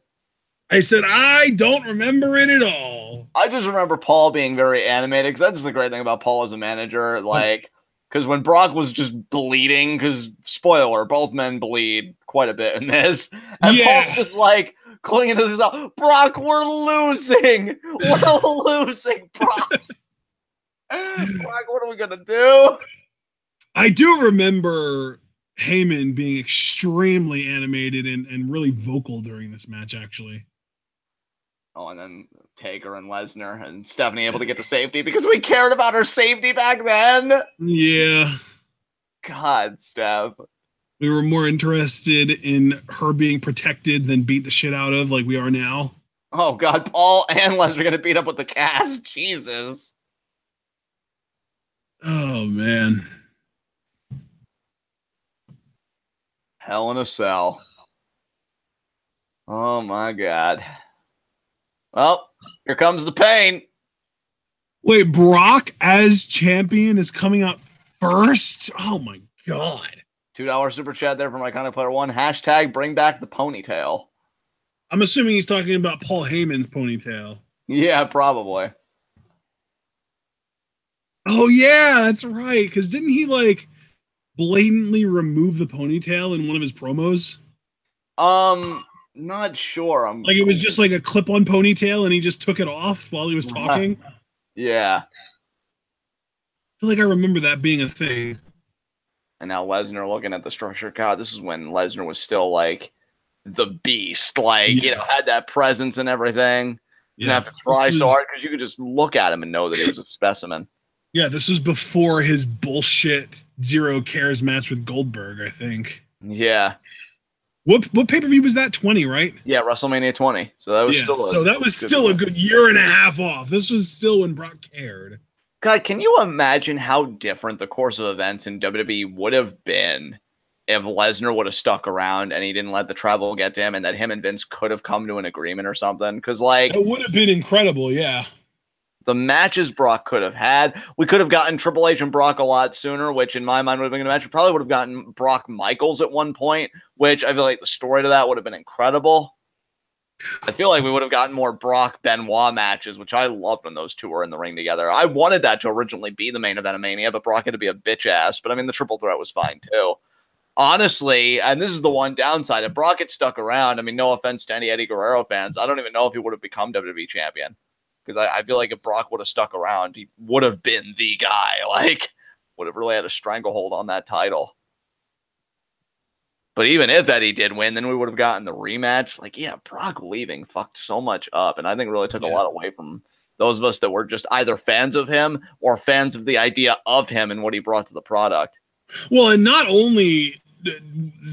I said I don't remember it at all. I just remember Paul being very animated because that's the great thing about Paul as a manager. Like, because when Brock was just bleeding, because spoiler, both men bleed quite a bit in this, and Paul's just like clinging to this. Brock, we're losing. We're losing, Brock. Brock, what are we gonna do? I do remember Heyman being extremely animated and really vocal during this match, actually. Oh, and then Taker and Lesnar and Stephanie able to get the safety because we cared about her safety back then. Yeah. God, Steph. We were more interested in her being protected than beat the shit out of like we are now. Oh, God. Paul and Lesnar going to beat up with the cast. Jesus. Oh, man. Hell in a Cell. Oh, my God. Well, here comes the pain. Wait, Brock as champion is coming out first? Oh, my God. $2 super chat there from Iconic Player One. Hashtag bring back the ponytail. I'm assuming he's talking about Paul Heyman's ponytail. Yeah, probably. Oh, yeah, that's right. Because didn't he, like, blatantly remove the ponytail in one of his promos? Not sure. Like, it was just like a clip-on ponytail, and he just took it off while he was talking? Yeah. I feel like I remember that being a thing. And now Lesnar looking at the structure. God, this is when Lesnar was still, like, the beast. Like, you know, had that presence and everything. You didn't have to try so hard because you could just look at him and know that he was a specimen. Yeah, this was before his bullshit Zero Cares match with Goldberg, I think. Yeah. What pay-per-view was that? 20, right? Yeah, WrestleMania 20. So that was still a good year and a half off. This was still when Brock cared. God, can you imagine how different the course of events in WWE would have been if Lesnar would have stuck around and he didn't let the travel get to him, and that him and Vince could have come to an agreement or something? Because, like, it would have been incredible, yeah. The matches Brock could have had. We could have gotten Triple H and Brock a lot sooner, which in my mind would have been a match. We probably would have gotten Brock Michaels at one point, which I feel like the story to that would have been incredible. I feel like we would have gotten more Brock Benoit matches, which I loved when those two were in the ring together. I wanted that to originally be the main event of Mania, but Brock had to be a bitch ass. But I mean, the triple threat was fine too. Honestly, and this is the one downside, if Brock had stuck around, I mean, no offense to any Eddie Guerrero fans, I don't even know if he would have become WWE champion. Because I feel like if Brock would have stuck around, he would have been the guy. Like, would have really had a stranglehold on that title. But even if Eddie did win, then we would have gotten the rematch. Like, yeah, Brock leaving fucked so much up. And I think really took a lot away from those of us that were just either fans of him or fans of the idea of him and what he brought to the product. Well, and not only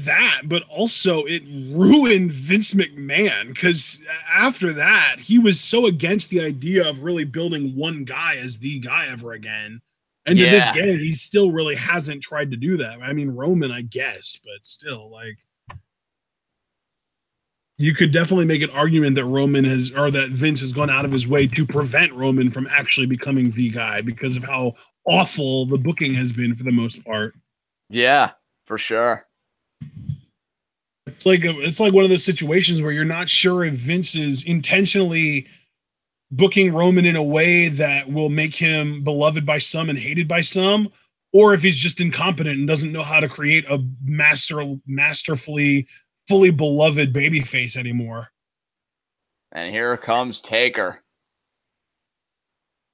that, but also it ruined Vince McMahon, because after that he was so against the idea of really building one guy as the guy ever again. And to this day, he still really hasn't tried to do that. I mean, Roman, I guess, but still, like, you could definitely make an argument that that Vince has gone out of his way to prevent Roman from actually becoming the guy because of how awful the booking has been for the most part. Yeah, for sure. It's like one of those situations where you're not sure if Vince is intentionally booking Roman in a way that will make him beloved by some and hated by some, or if he's just incompetent and doesn't know how to create a masterfully fully beloved babyface anymore. And here comes Taker.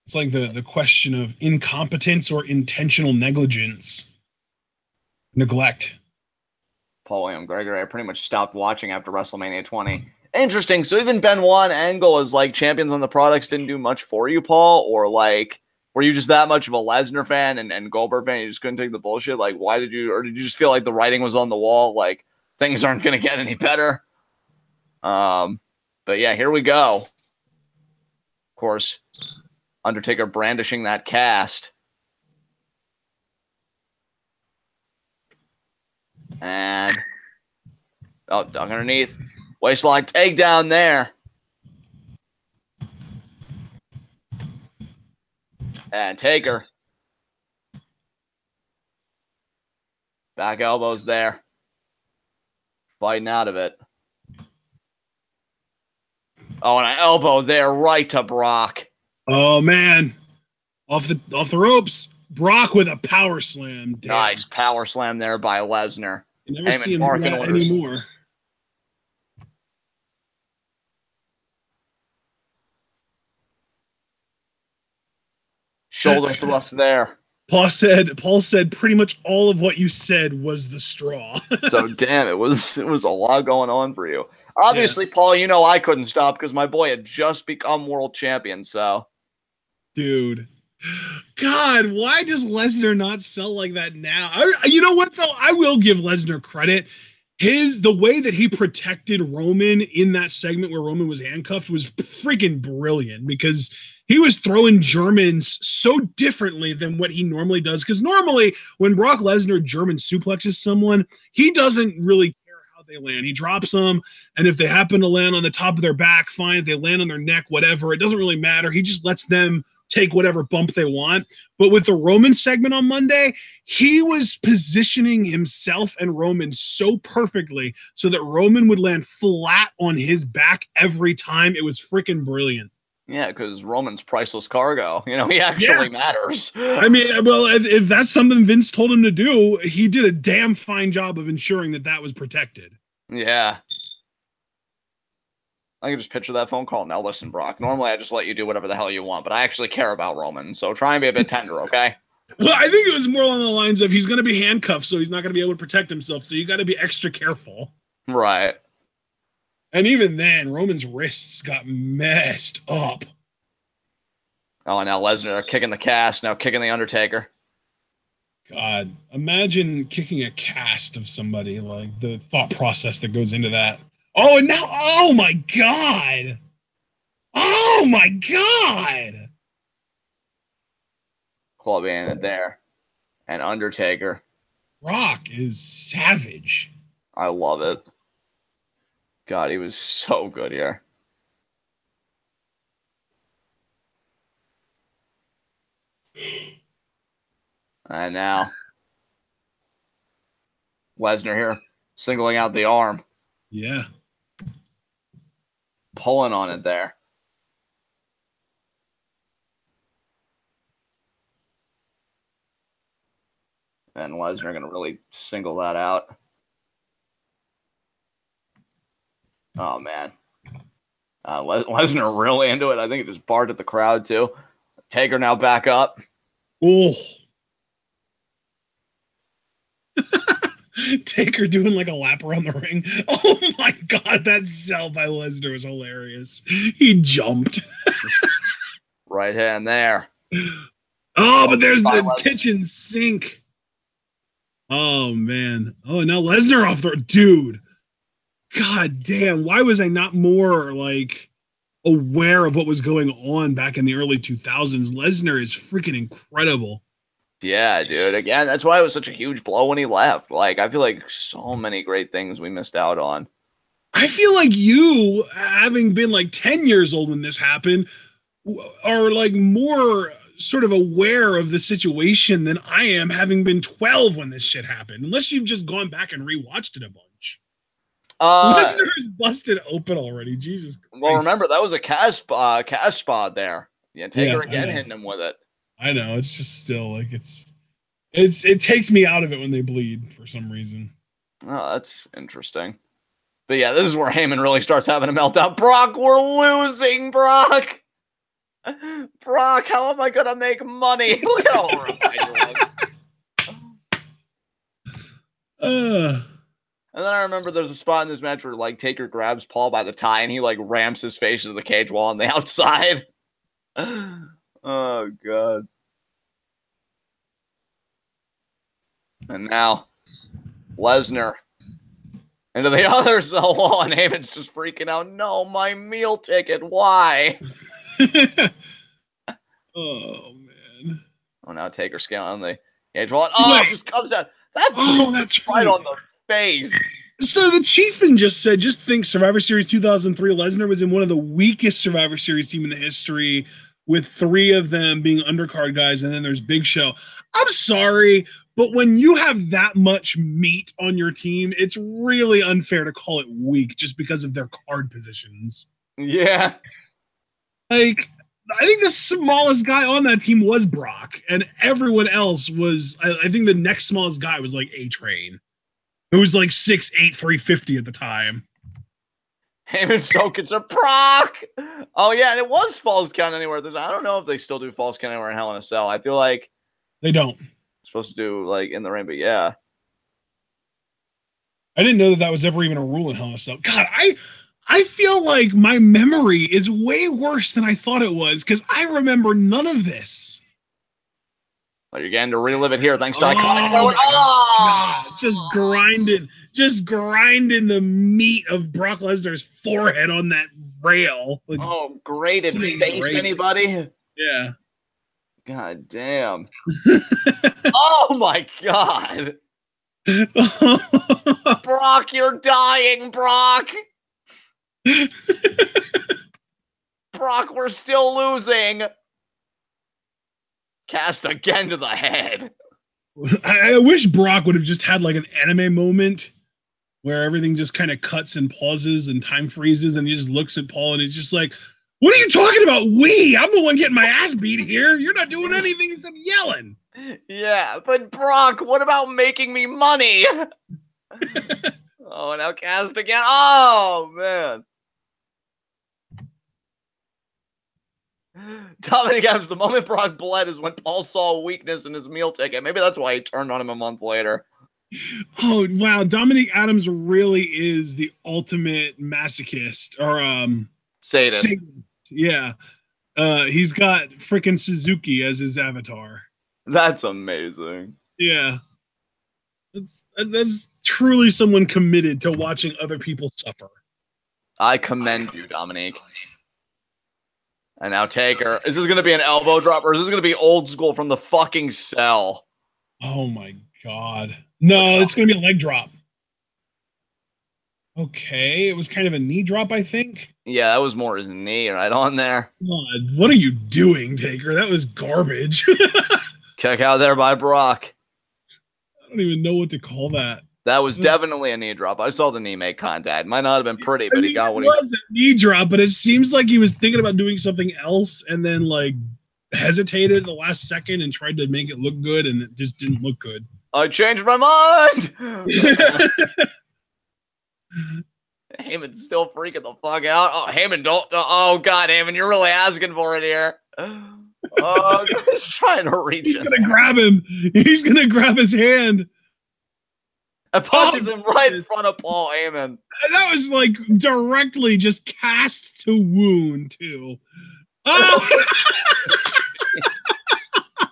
It's like the question of incompetence or intentional neglect. Paul William Gregory, I pretty much stopped watching after WrestleMania 20. Interesting. So even Benoit and Angle as like champions on the products didn't do much for you, Paul? Or like, were you just that much of a Lesnar fan and Goldberg fan? You just couldn't take the bullshit? Like, did you just feel like the writing was on the wall? Like, things aren't going to get any better. But yeah, here we go. Of course, Undertaker brandishing that cast. And duck underneath. Waistline takedown there. And Taker. Back elbows there. Fighting out of it. Oh, and an elbow there right to Brock. Oh man. Off the ropes. Brock with a power slam. Damn. Nice power slam there by Lesnar. You never see him do that anymore. Shoulder thrust there. Paul said pretty much all of what you said was the straw. So damn, it was a lot going on for you. Obviously, yeah. Paul, you know I couldn't stop because my boy had just become world champion, so. Dude. God, why does Lesnar not sell like that now? You know what, though? I will give Lesnar credit. The way that he protected Roman in that segment where Roman was handcuffed was freaking brilliant because he was throwing Germans so differently than what he normally does. Because normally when Brock Lesnar German suplexes someone, he doesn't really care how they land. He drops them, and if they happen to land on the top of their back, fine. If they land on their neck, whatever, it doesn't really matter. He just lets them take whatever bump they want. But with the Roman segment on Monday, he was positioning himself and Roman so perfectly so that Roman would land flat on his back every time. It was freaking brilliant. Yeah, because Roman's priceless cargo. You know, he actually matters. I mean, well, if that's something Vince told him to do, he did a damn fine job of ensuring that was protected. Yeah. I can just picture that phone call. Now listen, Brock, normally I just let you do whatever the hell you want, but I actually care about Roman, so try and be a bit tender, okay? Well, I think it was more along the lines of he's going to be handcuffed, so he's not going to be able to protect himself, so you got to be extra careful. Right. And even then, Roman's wrists got messed up. Oh, and now Lesnar kicking the cast, now kicking the Undertaker. God, imagine kicking a cast of somebody, like the thought process that goes into that. Oh, and now, oh my God. Oh my God. Clubbing it there. And Undertaker. Brock is savage. I love it. God, he was so good here. And now Lesnar here, singling out the arm. Yeah. Pulling on it there. And Lesnar going to really single that out. Oh, man. Lesnar really into it. I think it just barred at the crowd, too. Taker now back up. Oh. Taker doing like a lap around the ring. Oh my God, that sell by Lesnar was hilarious. He jumped. Right hand there. Oh, but there's the kitchen sink. Oh man. Oh, now Lesnar off the dude. God damn. Why was I not more like aware of what was going on back in the early 2000s? Lesnar is freaking incredible. Yeah, dude. Again, that's why it was such a huge blow when he left. Like, I feel like so many great things we missed out on. I feel like you, having been like 10 years old when this happened, are like more sort of aware of the situation than I am, having been 12 when this shit happened. Unless you've just gone back and rewatched it a bunch. Lesnar's busted open already. Jesus Christ. Well, remember, that was a cash spot there. Yeah, Taker again hitting him with it. I know. It's just still like it takes me out of it when they bleed for some reason. Oh, that's interesting. But yeah, this is where Heyman really starts having a meltdown. Brock, we're losing, Brock. Brock, how am I gonna make money? Look at all And then I remember there's a spot in this match where like Taker grabs Paul by the tie and he like rams his face into the cage wall on the outside. Oh god. And now Lesnar into the other cell wall, and Heyman's just freaking out. No, my meal ticket. Why? Oh man. Oh, now Taker scaling the cage wall. Oh, it just comes out. That's right on the face. So the Chieftain just said, just think Survivor Series 2003, Lesnar was in one of the weakest Survivor Series team in the history, with 3 of them being undercard guys, and then there's Big Show. I'm sorry, but when you have that much meat on your team, it's really unfair to call it weak just because of their card positions. Yeah. Like, I think the smallest guy on that team was Brock, and everyone else was, I think the next smallest guy was like A-Train, who was like 6'8", 350 at the time. Heyman's so concerned. Brock! Oh, yeah, and it was Falls Count Anywhere. I don't know if they still do Falls Count Anywhere in Hell in a Cell. I feel like they don't. Supposed to do like in the ring, but yeah. I didn't know that was ever even a rule in Hell in a Cell. God, I feel like my memory is way worse than I thought it was, because I remember none of this. Well, you're getting to relive it here thanks to Iconic. God, just grinding the meat of Brock Lesnar's forehead on that rail. Like, grated face, anybody? Yeah. God damn. Oh my god. Brock, you're dying, Brock. Brock, we're still losing. Cast again to the head. I wish Brock would have just had like an anime moment where everything just kind of cuts and pauses and time freezes, and he just looks at Paul and he's just like, what are you talking about? I'm the one getting my ass beat here. You're not doing anything except yelling. Yeah, but Brock, what about making me money? Oh, now cast again. Oh, man. Dominic Adams, the moment Brock bled is when Paul saw a weakness in his meal ticket. Maybe that's why he turned on him a month later. Oh, wow. Dominic Adams really is the ultimate masochist, or sadist. Yeah. He's got freaking Suzuki as his avatar. That's amazing. Yeah. That's truly someone committed to watching other people suffer. I commend you, Dominique. And now Taker. Is this going to be an elbow drop, or is this going to be old school from the fucking cell? Oh my god. No, it's going to be a leg drop. Okay, it was kind of a knee drop, I think. Yeah, that was more his knee right on there. God, what are you doing, Taker? That was garbage. Kick out there by Brock. I don't even know what to call that. That was definitely a knee drop. I saw the knee make contact. Might not have been pretty, but he got what he was. A knee drop, but it seems like he was thinking about doing something else and then like hesitated at the last second and tried to make it look good, and it just didn't look good. I changed my mind. Heyman's still freaking the fuck out. Oh, Heyman, don't. Oh, God, Heyman, you're really asking for it here. Oh, he's trying to reach him. He's going to grab him. He's going to grab his hand. And punches him right in front of Paul Heyman. That was like directly just cast to wound, too. Oh!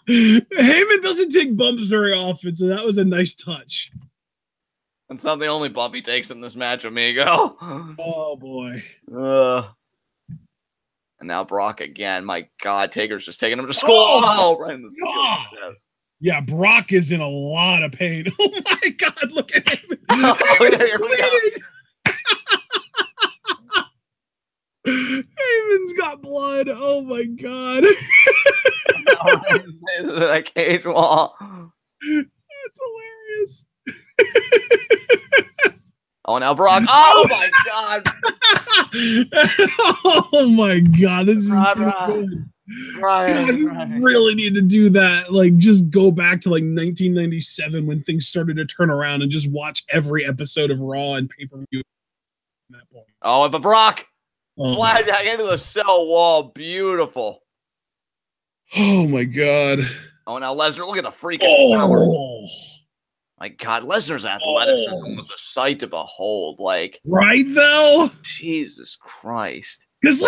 Heyman doesn't take bumps very often, so that was a nice touch. That's not the only bump he takes in this match, amigo. Oh, boy. And now Brock again. My God, Taker's just taking him to school. Oh, right in the chest. Yeah, Brock is in a lot of pain. Oh my God, look at him. Oh, yeah, here we go. Heyman's got blood. Oh my God. That cage wall. That's hilarious. Oh, now Brock. Oh my God. Oh my God. This is too good. God, you really need to do that. Like, just go back to like 1997 when things started to turn around and just watch every episode of Raw and pay-per-view. Oh, but Brock. Fly back into the cell wall. Beautiful. Oh my God. Oh, now Lesnar, look at the freakish power. My God, Lesnar's athleticism was a sight to behold. Like, right though? Jesus Christ. Because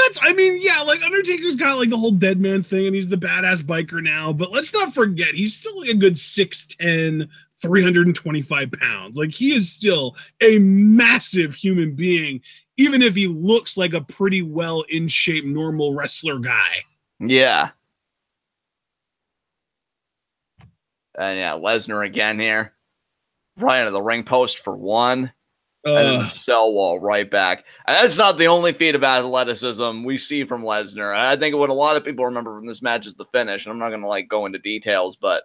yeah, like Undertaker's got like the whole dead man thing and he's the badass biker now, but let's not forget he's still like a good 6'10, 325 pounds. Like, he is still a massive human being, even if he looks like a pretty well in shape, normal wrestler guy. Yeah. And yeah, Lesnar again here. Right into the ring post for one. And then the cell wall right back. And that's not the only feat of athleticism we see from Lesnar. I think what a lot of people remember from this match is the finish. And I'm not going to like go into details, but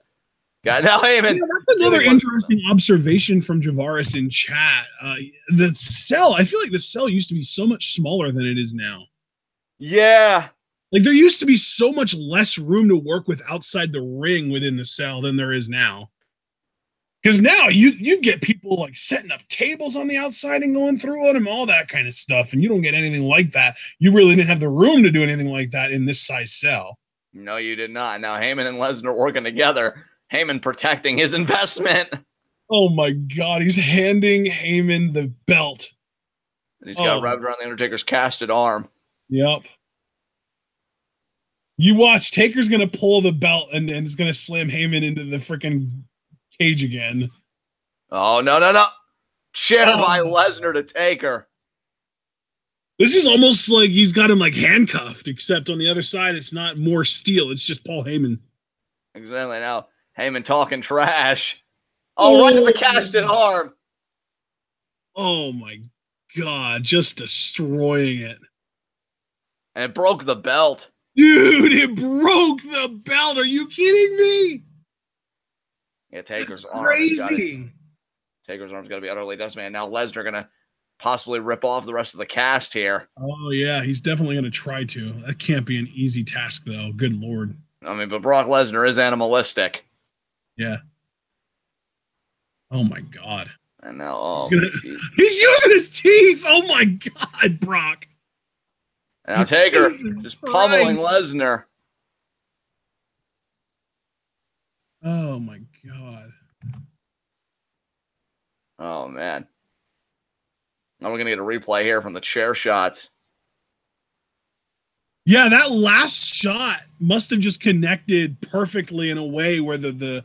God, now Heyman. Yeah, that's another interesting observation from Javaris in chat. The cell, I feel like the cell used to be so much smaller than it is now. Yeah. Like, there used to be so much less room to work with outside the ring within the cell than there is now. Because now you get people like setting up tables on the outside and going through them, all that kind of stuff, and you don't get anything like that. You really didn't have the room to do anything like that in this size cell. No, you did not. Now Heyman and Lesnar working together. Heyman protecting his investment. Oh my God, he's handing Heyman the belt. And he's got wrapped around the Undertaker's casted arm. Yep. You watch, Taker's going to pull the belt and it's going to slam Heyman into the freaking cage again. Oh, no. Chair by Lesnar to Taker. This is almost like he's got him like handcuffed, except on the other side, it's not more steel. It's just Paul Heyman. Exactly. Now, Heyman talking trash. Oh, right to the casted arm. Oh, my God. Just destroying it. And it broke the belt. Dude, it broke the belt. Are you kidding me? Yeah, Taker's arm. Crazy. Taker's arm's got to be utterly decimated. Now Lesnar going to possibly rip off the rest of the cast here. Oh, yeah. He's definitely going to try to. That can't be an easy task, though. Good Lord. I mean, but Brock Lesnar is animalistic. Yeah. Oh, my God. And now, he's using his teeth. Oh, my God, Brock. And now Taker just pummeling Lesnar. Oh, my God. Oh, man. Now we're going to get a replay here from the chair shots. Yeah, that last shot must have just connected perfectly in a way where the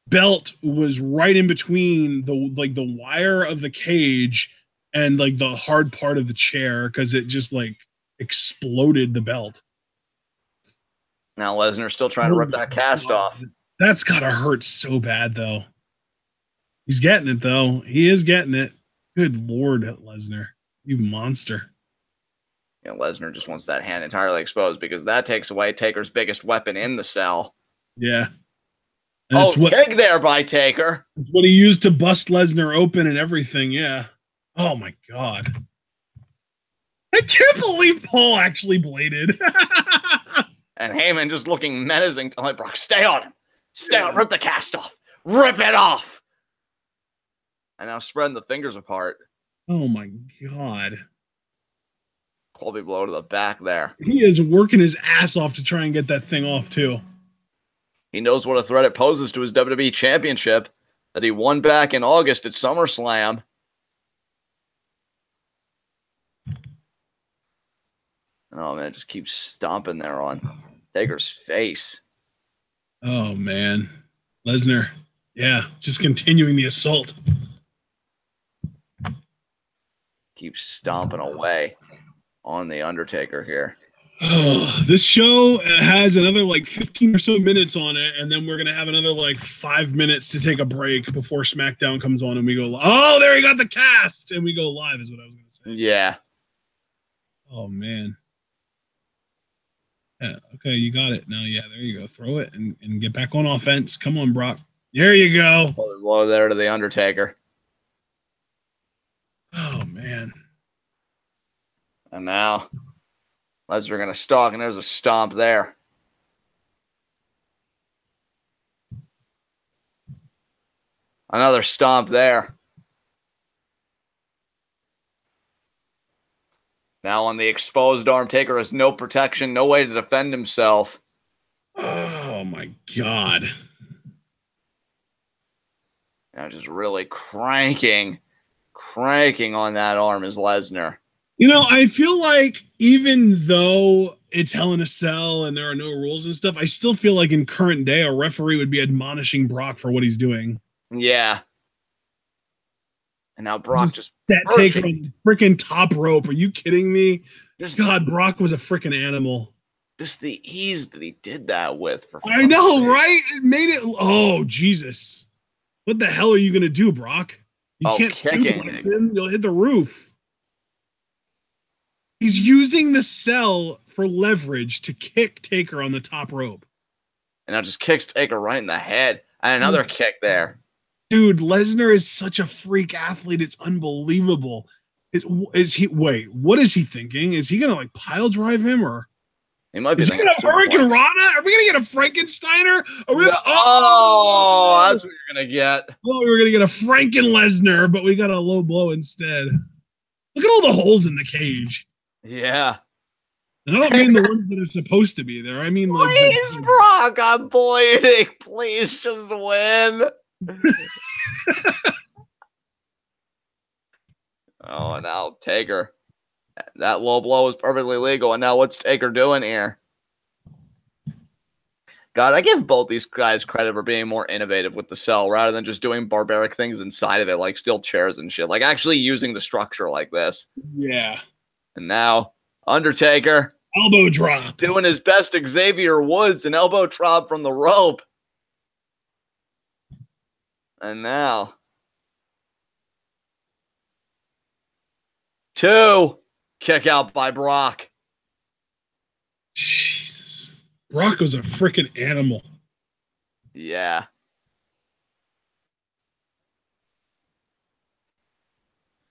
belt was right in between the wire of the cage and like the hard part of the chair, because it just like exploded the belt. Now Lesnar still trying to rip that cast off. That's gotta hurt so bad, though. He's getting it, though. He is getting it. Good Lord, Lesnar. You monster. Yeah, Lesnar just wants that hand entirely exposed because that takes away Taker's biggest weapon in the cell. Yeah. And kick there by Taker. It's what he used to bust Lesnar open and everything, yeah. Oh, my God. I can't believe Paul actually bladed. And Heyman just looking menacing, telling Brock, stay on him. Stay on, rip the cast off. Rip it off. And now spreading the fingers apart. Oh, my God. Colby blow to the back there. He is working his ass off to try and get that thing off, too. He knows what a threat it poses to his WWE Championship that he won back in August at SummerSlam. Oh, man, it just keeps stomping there on Taker's face. Oh, man. Lesnar. Yeah, just continuing the assault. Keeps stomping away on the Undertaker here. This show has another like 15 or so minutes on it, and then we're gonna have another like 5 minutes to take a break before SmackDown comes on, and we go. Oh, there you got the cast, and we go live. Is what I was gonna say. Yeah. Oh man. Yeah. Okay, you got it. Now, yeah, there you go. Throw it and get back on offense. Come on, Brock. There you go. Low there to the Undertaker. Oh man. And now Lesnar gonna stalk, and there's a stomp there. Another stomp there. Now on the exposed arm, Taker has no protection, no way to defend himself. Oh my God. Now just really cranking on that arm is Lesnar. You know, I feel like even though it's Hell in a Cell and there are no rules and stuff, I still feel like in current day, a referee would be admonishing Brock for what he's doing. Yeah. And now Brock just that take on the freaking top rope. Are you kidding me? God, Brock was a freaking animal. Just the ease that he did that with. I know, right? It made it. Oh, Jesus. What the hell are you going to do, Brock? You can't suplex him. You'll hit the roof. He's using the cell for leverage to kick Taker on the top rope. And now just kicks Taker right in the head. And another kick there. Dude, Lesnar is such a freak athlete. It's unbelievable. Is he? Wait, what is he thinking? Is he gonna like pile drive him, or he might be? Is he gonna Hurricane Rana? Are we gonna get a Frankensteiner? Are we gonna, oh, that's what you're gonna get. Oh, we were gonna get a Franken Lesnar, but we got a low blow instead. Look at all the holes in the cage. Yeah. And I don't mean the ones that are supposed to be there. I mean, like, please, Brock, I'm bleeding. Please, just win. Oh, and now Taker. That low blow is perfectly legal. And now what's Taker doing here? God, I give both these guys credit for being more innovative with the cell rather than just doing barbaric things inside of it, like steel chairs and shit. Like actually using the structure like this. Yeah. And now Undertaker. Elbow drop. Doing his best Xavier Woods, an elbow drop from the rope. And now 2 kick out by Brock. Jesus. Brock was a freaking animal. Yeah.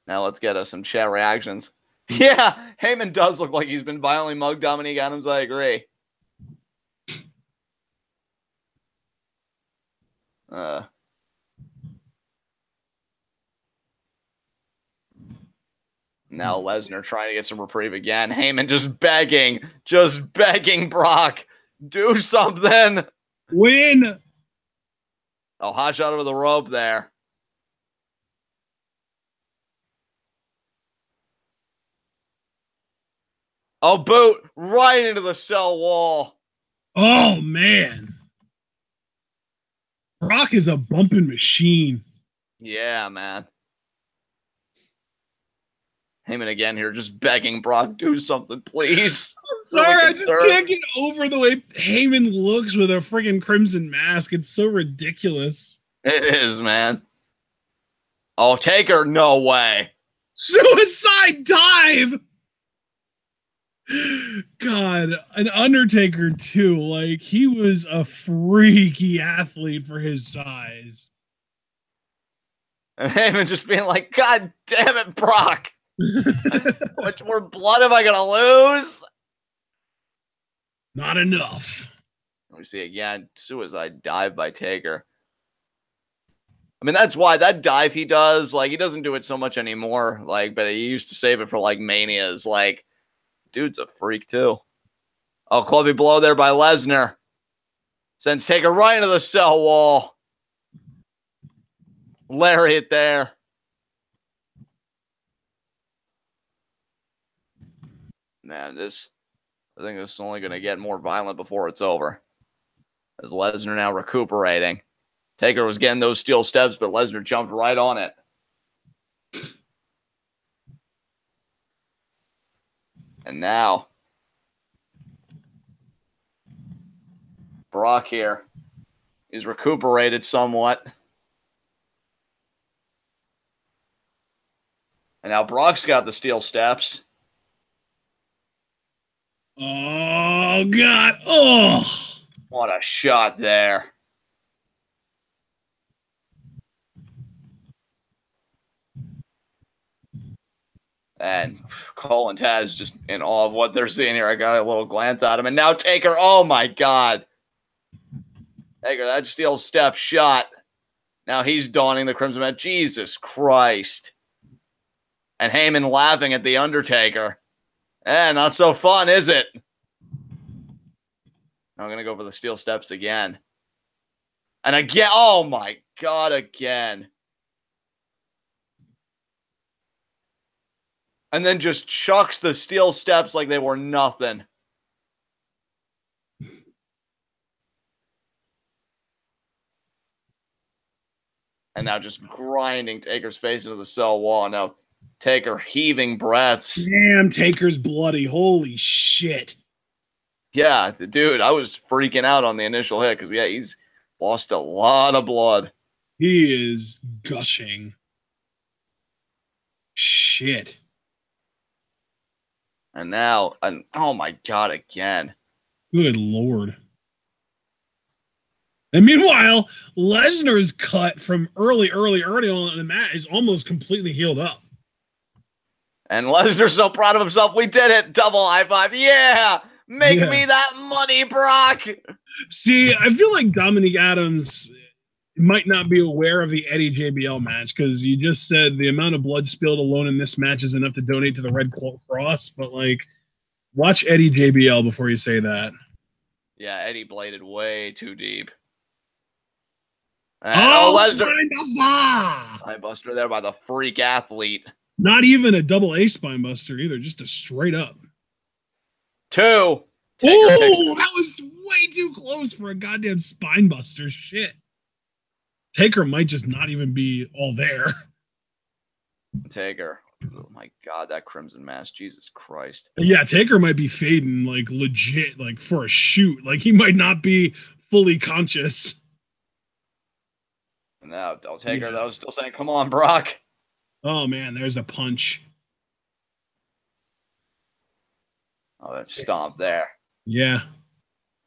Now let's get us some chat reactions. Yeah, Heyman does look like he's been violently mugged. Dominique Adams, I agree. Now Lesnar trying to get some reprieve again. Heyman just begging Brock. Do something. Win. Oh, hot shot over the rope there. Oh, boot right into the cell wall. Oh, man. Brock is a bumping machine. Yeah, man. Heyman again here, just begging Brock, do something, please. I'm sorry, I just can't get over the way Heyman looks with a friggin' crimson mask. It's so ridiculous. It is, man. Oh, Taker, no way. Suicide dive. God, an Undertaker too. Like, he was a freaky athlete for his size. And Heyman just being like, God damn it, Brock. How much more blood am I gonna lose? Not enough. We see again, suicide dive by Taker. I mean, that's why that dive he does, like, he doesn't do it so much anymore. Like, but he used to save it for like manias. Like, dude's a freak too. Oh, clubby blow there by Lesnar. Sends Taker right into the cell wall. Lariat there. Man, I think this is only going to get more violent before it's over. As Lesnar now recuperating. Taker was getting those steel steps, but Lesnar jumped right on it. And now, Brock here. He's recuperated somewhat. And now Brock's got the steel steps. Oh, God. Oh. What a shot there. And Cole and Taz just in awe of what they're seeing here. I got a little glance at him. And now Taker. Oh, my God. Taker, that steel step shot. Now he's donning the Crimson Mask. Jesus Christ. And Heyman laughing at The Undertaker. Not so fun, is it? I'm going to go for the steel steps again. And again. Oh, my God, again. And then just chucks the steel steps like they were nothing. And now just grinding Taker's face into the cell wall. Now Taker heaving breaths. Damn, Taker's bloody. Holy shit. Yeah, dude, I was freaking out on the initial hit because, yeah, he's lost a lot of blood. He is gushing. Shit. And now, oh my God, again. Good Lord. And meanwhile, Lesnar's cut from early on in the mat is almost completely healed up. And Lesnar's so proud of himself. We did it. Double high five. Yeah. Make me that money, Brock. See, I feel like Dominic Adams might not be aware of the Eddie JBL match because you just said the amount of blood spilled alone in this match is enough to donate to the Red Cross. But, like, watch Eddie JBL before you say that. Yeah, Eddie bladed way too deep. Lesnar! Spinebuster there by the freak athlete. Not even a double A spinebuster either, just a straight up. 2. Oh, that was way too close for a goddamn spinebuster. Shit. Taker might just not even be all there. Taker. Oh my God, that Crimson Mask. Jesus Christ. Yeah, Taker might be fading like legit, like for a shoot. Like he might not be fully conscious. Now, Taker, that was still saying, come on, Brock. Oh man, there's a punch. Oh, that stomp there. Yeah.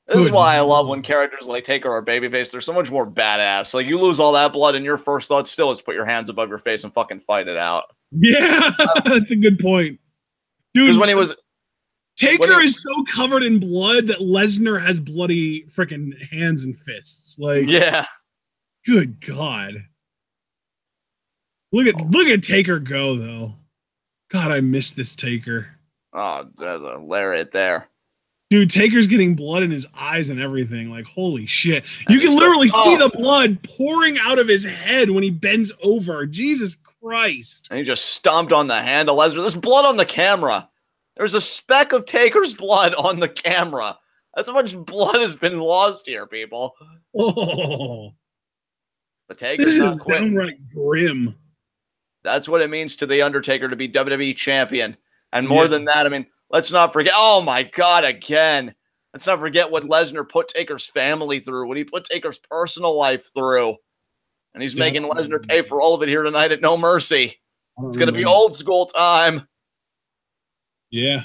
This is why I love when characters like Taker or Babyface, they're so much more badass. Like, you lose all that blood and your first thought still is put your hands above your face and fucking fight it out. Yeah, that's a good point. Dude, because when he was... Taker is so covered in blood that Lesnar has bloody freaking hands and fists. Like, yeah. Good God. Look at Taker go, though. God, I miss this Taker. Oh, there's a lariat there. Dude, Taker's getting blood in his eyes and everything. Like, holy shit. You can literally see the blood pouring out of his head when he bends over. Jesus Christ. And he just stomped on the hand of Lesnar. There's blood on the camera. There's a speck of Taker's blood on the camera. That's how much blood has been lost here, people. Oh. But Taker's not quitting. Downright grim. That's what it means to The Undertaker to be WWE champion. And more than that, I mean, let's not forget. Oh, my God, again. Let's not forget what Lesnar put Taker's family through, what he put Taker's personal life through. And he's making Lesnar pay for all of it here tonight at No Mercy. It's going to be old school time. Yeah.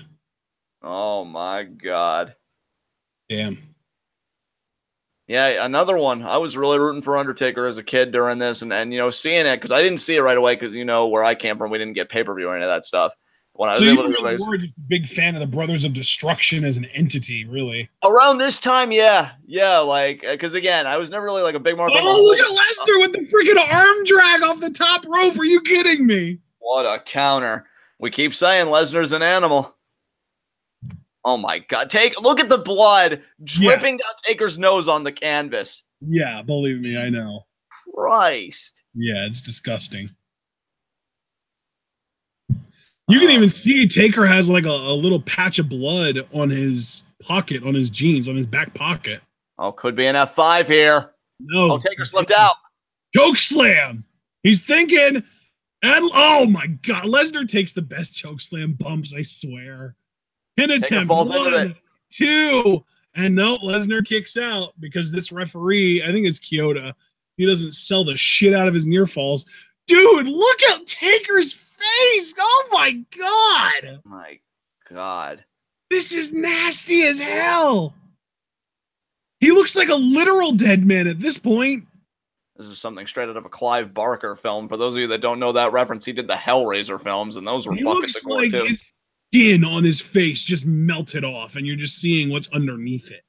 Oh, my God. Damn. Yeah, another one. I was really rooting for Undertaker as a kid during this. And you know, seeing it, because I didn't see it right away because, you know, where I came from, we didn't get pay-per-view or any of that stuff. When I was able to were just a big fan of the Brothers of Destruction as an entity, really. Around this time, yeah, like because again, I was never really like a big market. Oh, look at Lesnar with the freaking arm drag off the top rope! Are you kidding me? What a counter! We keep saying Lesnar's an animal. Oh my God! Look at the blood dripping down Taker's nose on the canvas. Yeah, believe me, I know. Christ. Yeah, it's disgusting. You can even see Taker has like a little patch of blood on his pocket, on his jeans, on his back pocket. Oh, could be an F5 here. No. Oh, Taker slipped out. Choke slam. He's thinking. And oh my God, Lesnar takes the best choke slam bumps, I swear. Pin attempt. 1, 2, And no, Lesnar kicks out because this referee, I think it's Kyoto, he doesn't sell the shit out of his near falls. Dude, look at Taker's face. Oh my God. My God. This is nasty as hell. He looks like a literal dead man at this point. This is something straight out of a Clive Barker film. For those of you that don't know that reference, he did the Hellraiser films, and those were fucking looks like too. His skin on his face just melted off, and you're just seeing what's underneath it.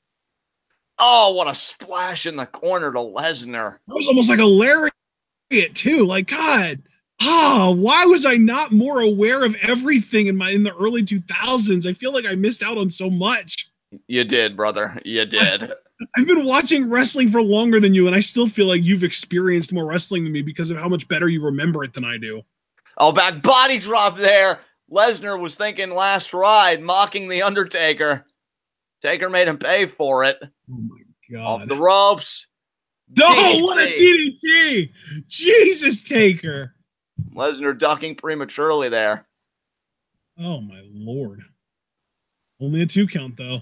Oh, what a splash in the corner to Lesnar. That was almost like a lariat, too. Like, God, why was I not more aware of everything in the early 2000s? I feel like I missed out on so much. You did, brother. You did. I've been watching wrestling for longer than you, and I still feel like you've experienced more wrestling than me because of how much better you remember it than I do. Oh, back body drop there. Lesnar was thinking last ride, mocking the Undertaker. Taker made him pay for it. Oh, my God. Off the ropes. Oh, what a DDT. Jesus, Taker. Lesnar ducking prematurely there. Oh, my Lord. Only a 2 count, though.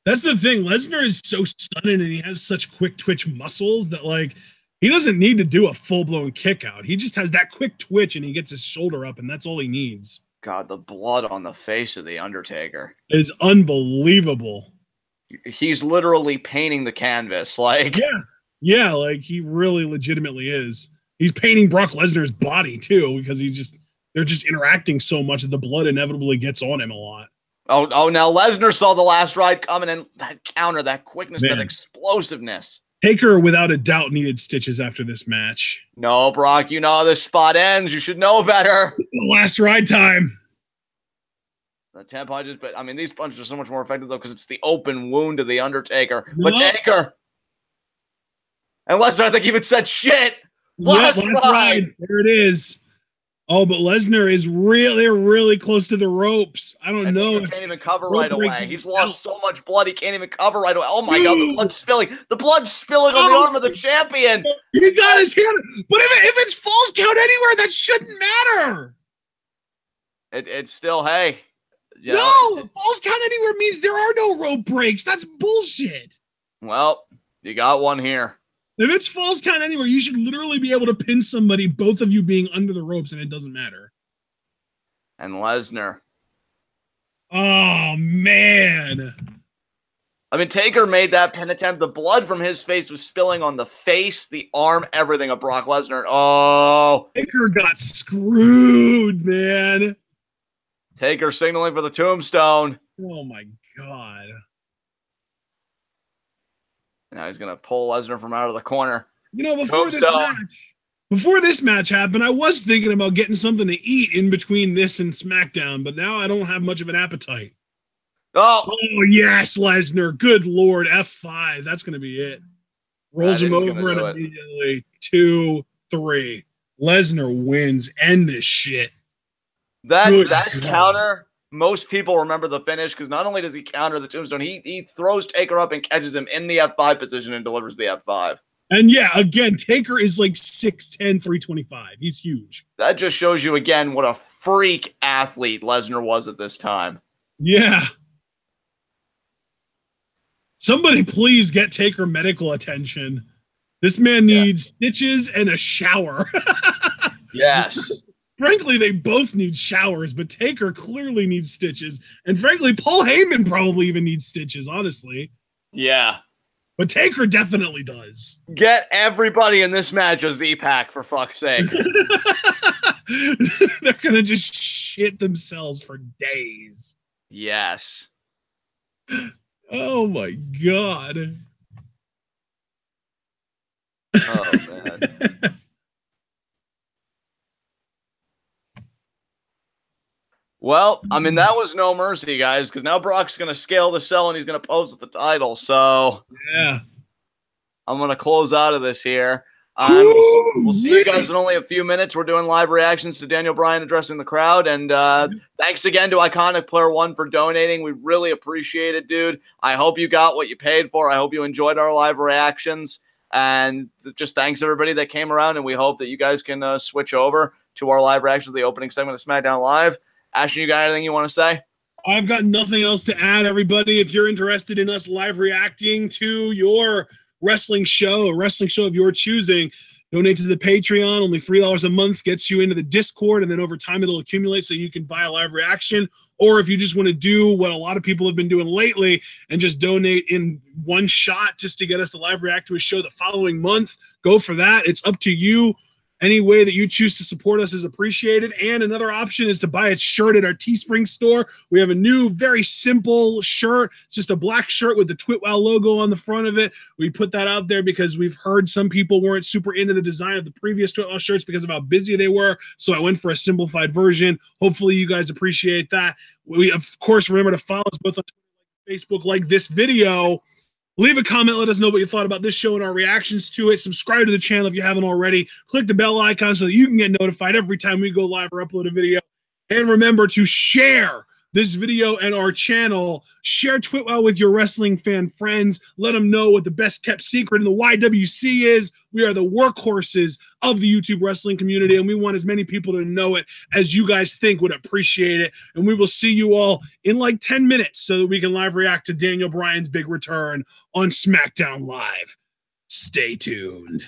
That's the thing. Lesnar is so stunning, and he has such quick twitch muscles that, like, he doesn't need to do a full-blown kick out. He just has that quick twitch, and he gets his shoulder up, and that's all he needs. God, the blood on the face of the Undertaker is unbelievable. He's literally painting the canvas. Like, yeah, like he really legitimately is. He's painting Brock Lesnar's body too, because they're just interacting so much that the blood inevitably gets on him a lot. Oh, now Lesnar saw the last ride coming, and that counter, that quickness, that explosiveness. Taker, without a doubt, needed stitches after this match. No, Brock, you know how this spot ends. You should know better. Last ride time. The 10 punches, but I mean, these punches are so much more effective, though, because it's the open wound to the Undertaker. But Taker. And Lesnar, I think, even said shit. Last ride. There it is. Oh, but Lesnar is really close to the ropes. I don't know. He can't even cover right away. He's lost so much blood, he can't even cover right away. Oh my God, the blood's spilling. The blood's spilling on the arm of the champion. He got his hand. But if it's falls count anywhere, that shouldn't matter. It's still, hey. Falls count anywhere means there are no rope breaks. That's bullshit. Well, you got one here. If it's falls count anywhere, you should literally be able to pin somebody, both of you being under the ropes, and it doesn't matter. And Lesnar. Oh, man. I mean, Taker made that pin attempt. The blood from his face was spilling on the face, the arm, everything of Brock Lesnar. Oh. Taker got screwed, man. Taker signaling for the tombstone. Oh, my God. Now he's going to pull Lesnar from out of the corner. You know, before this match happened, I was thinking about getting something to eat in between this and SmackDown, but now I don't have much of an appetite. Oh yes, Lesnar. Good Lord. F5. That's going to be it. Rolls him over and immediately 2, 3. Lesnar wins. End this shit. That counter, most people remember the finish because not only does he counter the tombstone, he throws Taker up and catches him in the F5 position and delivers the F5. And yeah, again, Taker is like 6'10", 325. He's huge. That just shows you again what a freak athlete Lesnar was at this time. Yeah. Somebody please get Taker medical attention. This man needs stitches and a shower. Yes. Frankly, they both need showers, but Taker clearly needs stitches. And frankly, Paul Heyman probably even needs stitches, honestly. Yeah. But Taker definitely does. Get everybody in this match a Z-Pack, for fuck's sake. They're going to just shit themselves for days. Yes. Oh, my God. Oh, man. Well, I mean, that was no mercy, guys, because now Brock's going to scale the cell and he's going to pose at the title. So, yeah, I'm going to close out of this here. We'll see you guys in only a few minutes. We're doing live reactions to Daniel Bryan addressing the crowd. And thanks again to Iconic Player One for donating. We really appreciate it, dude. I hope you got what you paid for. I hope you enjoyed our live reactions. And just thanks everybody that came around. And we hope that you guys can switch over to our live reaction to the opening segment of SmackDown Live. Ashton, you got anything you want to say? I've got nothing else to add, everybody. If you're interested in us live reacting to your wrestling show, a wrestling show of your choosing, donate to the Patreon. Only $3 a month gets you into the Discord, and then over time it'll accumulate so you can buy a live reaction. Or if you just want to do what a lot of people have been doing lately and just donate in one shot just to get us to live react to a show the following month, go for that. It's up to you. Any way that you choose to support us is appreciated. And another option is to buy a shirt at our Teespring store. We have a new, very simple shirt. It's just a black shirt with the TWitWoW logo on the front of it. We put that out there because we've heard some people weren't super into the design of the previous TWitWoW shirts because of how busy they were. So I went for a simplified version. Hopefully you guys appreciate that. We, of course, remember to follow us both on Facebook, like this video. Leave a comment. Let us know what you thought about this show and our reactions to it. Subscribe to the channel if you haven't already. Click the bell icon so that you can get notified every time we go live or upload a video. And remember to share this video and our channel. Share TWitWoW with your wrestling fan friends. Let them know what the best kept secret in the YWC is. We are the workhorses of the YouTube wrestling community, and we want as many people to know it as you guys think would appreciate it. And we will see you all in like 10 minutes so that we can live react to Daniel Bryan's big return on SmackDown Live. Stay tuned.